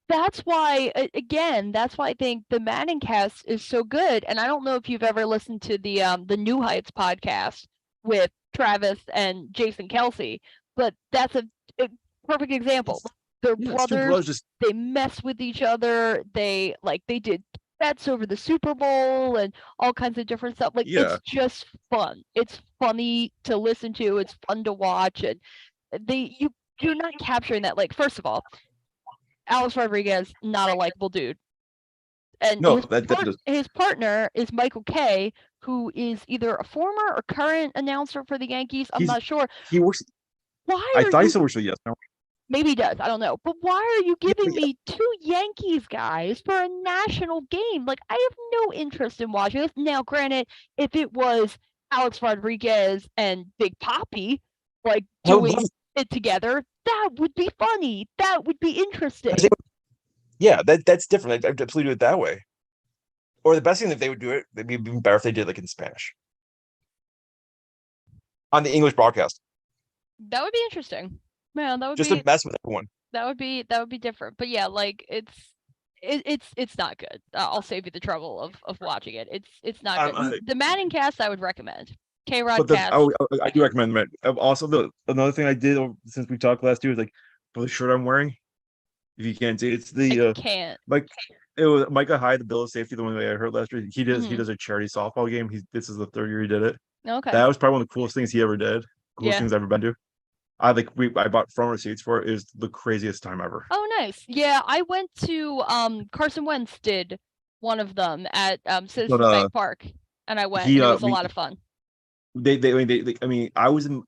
Speaker 2: that's why again that's why I think the Manning cast is so good. And I don't know if you've ever listened to the New Heights podcast with Travis and Jason Kelsey, but that's a perfect example. They're
Speaker 1: It's two
Speaker 2: brothers.
Speaker 1: brothers just
Speaker 2: They mess with each other. They did bets over the Super Bowl and all kinds of different stuff. Like
Speaker 1: yeah.
Speaker 2: it's just fun. It's funny to listen to. It's fun to watch, and you're not capturing that. Like first of all, Alex Rodriguez, not a likable dude. And
Speaker 1: No, that just
Speaker 2: his partner is Michael Kay, who is either a former or current announcer for the Yankees. I'm not sure.
Speaker 1: he works.
Speaker 2: Why
Speaker 1: I
Speaker 2: are
Speaker 1: thought he
Speaker 2: you?
Speaker 1: still works for yes. No.
Speaker 2: Maybe he does. I don't know. But why are you
Speaker 1: Yeah,
Speaker 2: giving me two Yankees guys for a national game? Like, I have no interest in watching this. Now, granted, if it was Alex Rodriguez and Big Poppy, like doing it together, that would be funny. That would be interesting.
Speaker 1: Yeah, that's different. I'd absolutely do it that way. Or the best thing if they would do it, it'd be even better if they did like in Spanish on the English broadcast.
Speaker 2: That would be interesting. Man, that would
Speaker 1: Just
Speaker 2: be
Speaker 1: to mess with everyone.
Speaker 2: that would be different. But yeah, like it's not good. I'll save you the trouble of watching it. It's not good. The Manning cast I would recommend. K-Rod cast.
Speaker 1: I do recommend that. Also, another thing I did since we talked last year is like for the shirt I'm wearing. If you can't see, it's the
Speaker 2: can't.
Speaker 1: like it was Micah Hyde, the bill of safety, the one that I heard last year. He does a charity softball game. This is the third year he did it.
Speaker 2: Okay.
Speaker 1: That was probably one of the coolest things he ever did. Coolest things I've ever been to. I bought front receipts for it. It was the craziest time ever.
Speaker 2: Oh, nice. Yeah, I went to Carson Wentz did one of them at Citizens Bank Park, and I went. And it was a lot of fun.
Speaker 1: I mean, I was in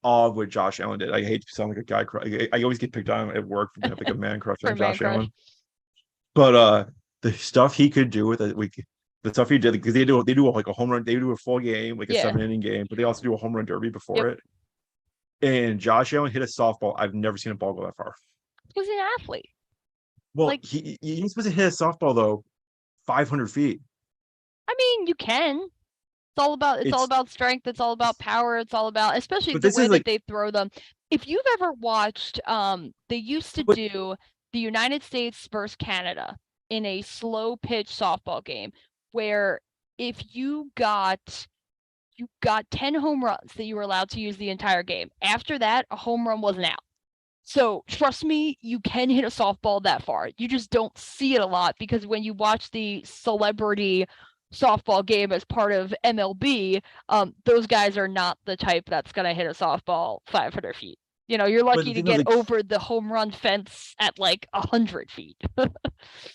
Speaker 1: awe of what Josh Allen did. I hate to sound like a guy. I always get picked on at work for like a man crush on Josh Allen. But the stuff he could do with it, the stuff he did, because they do like a home run, they do a full game, like a 7-inning game, but they also do a home run derby before it. And Josh Allen hit a softball. I've never seen a ball go that far.
Speaker 2: He's an athlete.
Speaker 1: Well, like, he's supposed to hit a softball though, 500 feet.
Speaker 2: I mean, you can. It's all
Speaker 1: It's
Speaker 2: about strength. It's all about power. It's all about, especially
Speaker 1: but
Speaker 2: the
Speaker 1: this
Speaker 2: way
Speaker 1: is
Speaker 2: that
Speaker 1: like
Speaker 2: they throw them. If you've ever watched, they used to
Speaker 1: but
Speaker 2: do the United States versus Canada in a slow pitch softball game where if you got 10 home runs that you were allowed to use the entire game. After that, a home run was an out. So trust me, you can hit a softball that far. You just don't see it a lot because when you watch the celebrity softball game as part of MLB, those guys are not the type that's gonna hit a softball 500 feet. You know, you're
Speaker 1: but the
Speaker 2: lucky to
Speaker 1: thing is
Speaker 2: get
Speaker 1: like
Speaker 2: over the home run fence at like 100 feet.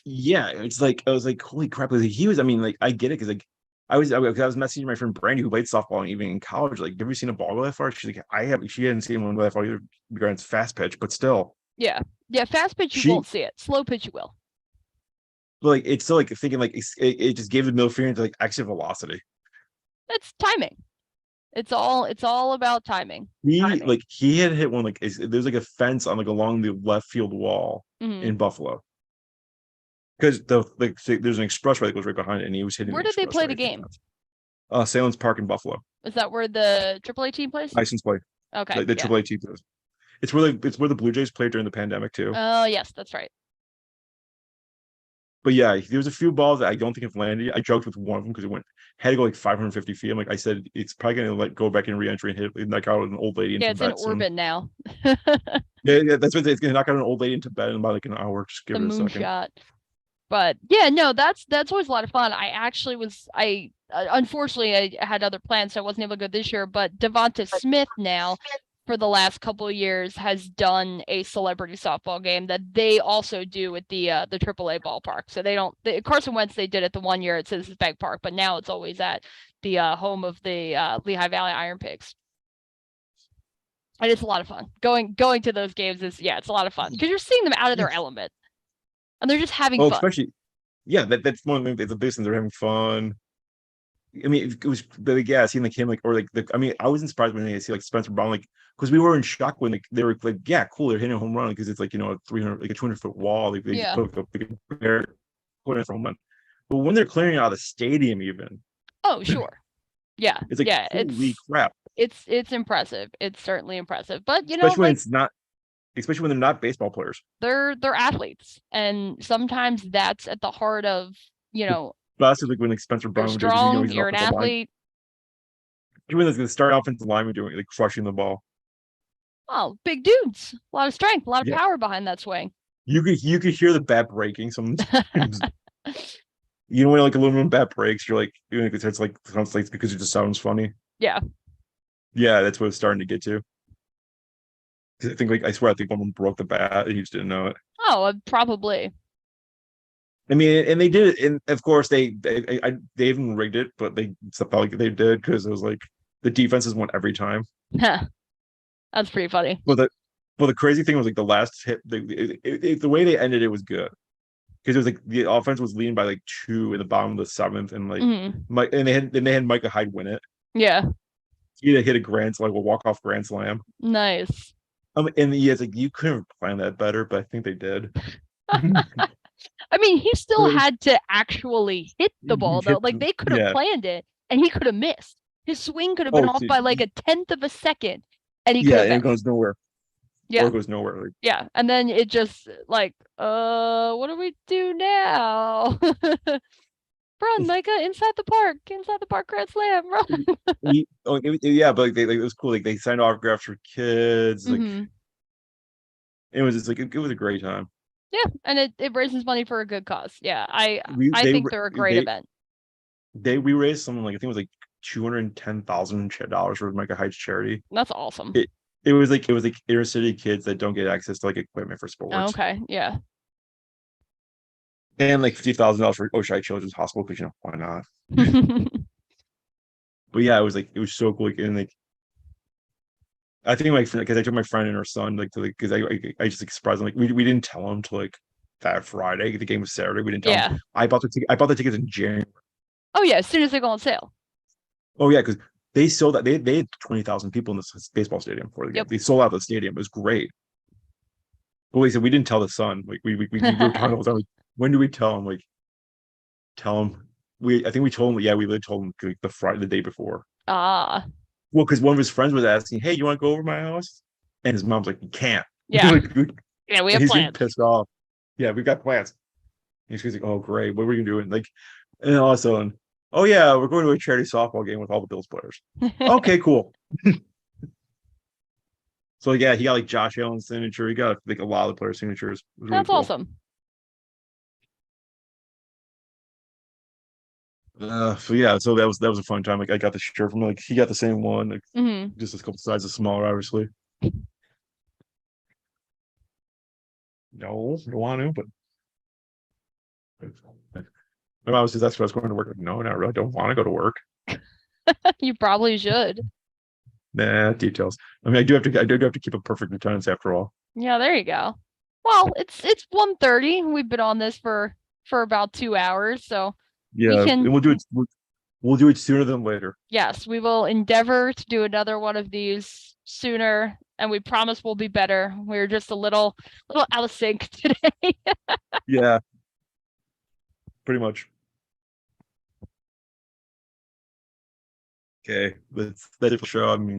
Speaker 1: yeah, it's like I was like, holy crap! Like, he was. I mean, like I get it because like I was messaging my friend Brandy who played softball and even in college. Like, have you seen a ball go that far? She's like, I have. She hadn't seen one go that far either. Regarding its fast pitch, but still,
Speaker 2: Yeah. Yeah, fast pitch you
Speaker 1: she
Speaker 2: won't see it. Slow pitch you will.
Speaker 1: like it's still like thinking like it just gave the middle finger into like exit velocity.
Speaker 2: It's timing. It's all about timing.
Speaker 1: He had hit one like there's like a fence on like along the left field wall
Speaker 2: Mhm.
Speaker 1: in Buffalo because there's an expressway that goes right behind it, and he was hitting
Speaker 2: Where
Speaker 1: the
Speaker 2: did they play
Speaker 1: expressway.
Speaker 2: the
Speaker 1: I think
Speaker 2: game?
Speaker 1: Salem's Park in Buffalo,
Speaker 2: Is that where the AAA team plays?
Speaker 1: license play,
Speaker 2: Okay,
Speaker 1: like the
Speaker 2: yeah.
Speaker 1: AAA team does. It's where the Blue Jays played during the pandemic too.
Speaker 2: Oh, yes, that's right.
Speaker 1: But yeah, there was a few balls that I don't think have landed. I joked with one of them because it went had to go like 550 feet. I'm like, I said it's probably gonna like go back in re-entry and hit knock out an old lady in
Speaker 2: Yeah, it's in
Speaker 1: Tibet soon.
Speaker 2: orbit now.
Speaker 1: Yeah, that's what it's gonna knock out an old lady in Tibet in about like an hour. Just give
Speaker 2: The
Speaker 1: it a second.
Speaker 2: moonshot. But yeah, no, that's always a lot of fun. I actually was I unfortunately I had other plans, so I wasn't able to go this year. But Devonta Smith now, for the last couple of years, has done a celebrity softball game that they also do at the AAA ballpark. So they don't Carson Wentz they did it the one year at Citizens Bank Park, but now it's always at the home of the Lehigh Valley Iron Pigs. And it's a lot of fun. Going to those games is it's a lot of fun because you're seeing them out of their element and they're just having
Speaker 1: Oh,
Speaker 2: fun.
Speaker 1: especially yeah, that's one of the biggest things. They're having fun. I mean, it was but yeah, seeing like him like or like the. I mean, I wasn't surprised when they see like Spencer Brown like because we were in shock when like they were like yeah, cool, they're hitting a home run because it's like a 300 like a 200-foot wall. Like they just
Speaker 2: Yeah.
Speaker 1: put like, put in a home run. But when they're clearing out of the stadium, even
Speaker 2: Oh, sure. Yeah.
Speaker 1: it's like
Speaker 2: Yeah.
Speaker 1: holy crap.
Speaker 2: It's impressive. It's certainly impressive. But
Speaker 1: Especially when
Speaker 2: like
Speaker 1: it's not, especially when they're not baseball players.
Speaker 2: they're athletes. And sometimes that's at the heart of,
Speaker 1: But like when like Spencer
Speaker 2: you're
Speaker 1: Brown would do because
Speaker 2: strong,
Speaker 1: he's an
Speaker 2: you're an
Speaker 1: offensive line.
Speaker 2: athlete.
Speaker 1: Doing this, the start offensive lineman doing like crushing the ball.
Speaker 2: Oh, big dudes. A lot of strength, a lot of
Speaker 1: Yeah,
Speaker 2: power behind that swing.
Speaker 1: you could hear the bat breaking sometimes. You know when like aluminum bat breaks, you're like it's like sounds like because it just sounds funny.
Speaker 2: Yeah.
Speaker 1: Yeah, that's what it's starting to get to. 'Cause I think like I swear I think one of them broke the bat and he just didn't know it.
Speaker 2: Oh, probably.
Speaker 1: I mean, and they did it, and of course they even rigged it, but they felt like they did because it was like the defenses won every time.
Speaker 2: That's pretty funny.
Speaker 1: But the crazy thing was like the last hit, the way they ended it was good because it was like the offense was leading by like 2 in the bottom of the 7th, and like Mike and they had Micah Hyde win it.
Speaker 2: Yeah.
Speaker 1: He hit a grand slam, like a walk off grand slam.
Speaker 2: Nice.
Speaker 1: And yeah, it's like you couldn't plan that better, but I think they did.
Speaker 2: I mean, he still had to actually hit the ball though. Like they could have planned it and he could have missed. His swing could have been off by like a 1/10 of a second, and he could have.
Speaker 1: And it goes nowhere.
Speaker 2: Yeah,
Speaker 1: or it goes nowhere. Like,
Speaker 2: yeah, and then it just like, what do we do now? Run, Micah, inside the park, grand slam, run.
Speaker 1: Yeah, but like, it was cool. Like they signed autographs for kids. Like it was just like it was a great time.
Speaker 2: Yeah, and it raises money for a good cause. Yeah, I think they're a great event.
Speaker 1: We raised something like I think it was like $210,000 for Micah Hyde's charity.
Speaker 2: That's awesome.
Speaker 1: It was like inner city kids that don't get access to like equipment for sports.
Speaker 2: Oh, okay, yeah.
Speaker 1: And like $50,000 for Oshai Children's Hospital because why not? But yeah, it was so cool. Like, and like I think like because I took my friend and her son like to like because I just expressed like we didn't tell them to like that Friday. The game was Saturday. We didn't tell them. I bought the tickets in January.
Speaker 2: Oh yeah, as soon as they go on sale.
Speaker 1: Oh yeah, because they sold that they had 20,000 people in this baseball stadium for the game. They sold out the stadium. It was great. But we said we didn't tell the son. Like we were talking about like when do we tell him? Like tell him I think we told him, yeah, we literally told him like the day before.
Speaker 2: Ah,
Speaker 1: Well, because one of his friends was asking, "Hey, you want to go over my house?" And his mom's like, "You can't."
Speaker 2: yeah,
Speaker 1: Like,
Speaker 2: yeah. We
Speaker 1: and
Speaker 2: have
Speaker 1: he's getting
Speaker 2: plans.
Speaker 1: pissed off. Yeah, we've got plans. And he's like, "Oh, great. What were you doing?" Like, and then all of a sudden, "Oh yeah, we're going to a charity softball game with all the Bills players." Okay, cool. So yeah, he got like Josh Allen's signature. He got like a lot of player signatures. It was really
Speaker 2: That's
Speaker 1: cool.
Speaker 2: awesome.
Speaker 1: So yeah, so that was a fun time. Like I got the shirt from him. Like he got the same one, like,
Speaker 2: Hmm.
Speaker 1: just a couple sizes smaller, obviously. No, don't want to, but my mom says that's what I was going to work. Like, no, not really. I don't want to go to work.
Speaker 2: You probably should.
Speaker 1: Nah, details. I mean, I do have to keep a perfect attendance after all.
Speaker 2: Yeah, there you go. Well, it's 1:30. We've been on this for about 2 hours, so we
Speaker 1: Yeah, and
Speaker 2: can.
Speaker 1: we'll do it. We'll do it sooner than later.
Speaker 2: Yes, we will endeavor to do another one of these sooner, and we promise we'll be better. We're just a little out of sync today.
Speaker 1: Yeah, pretty much. Okay, that's it for the show. I mean,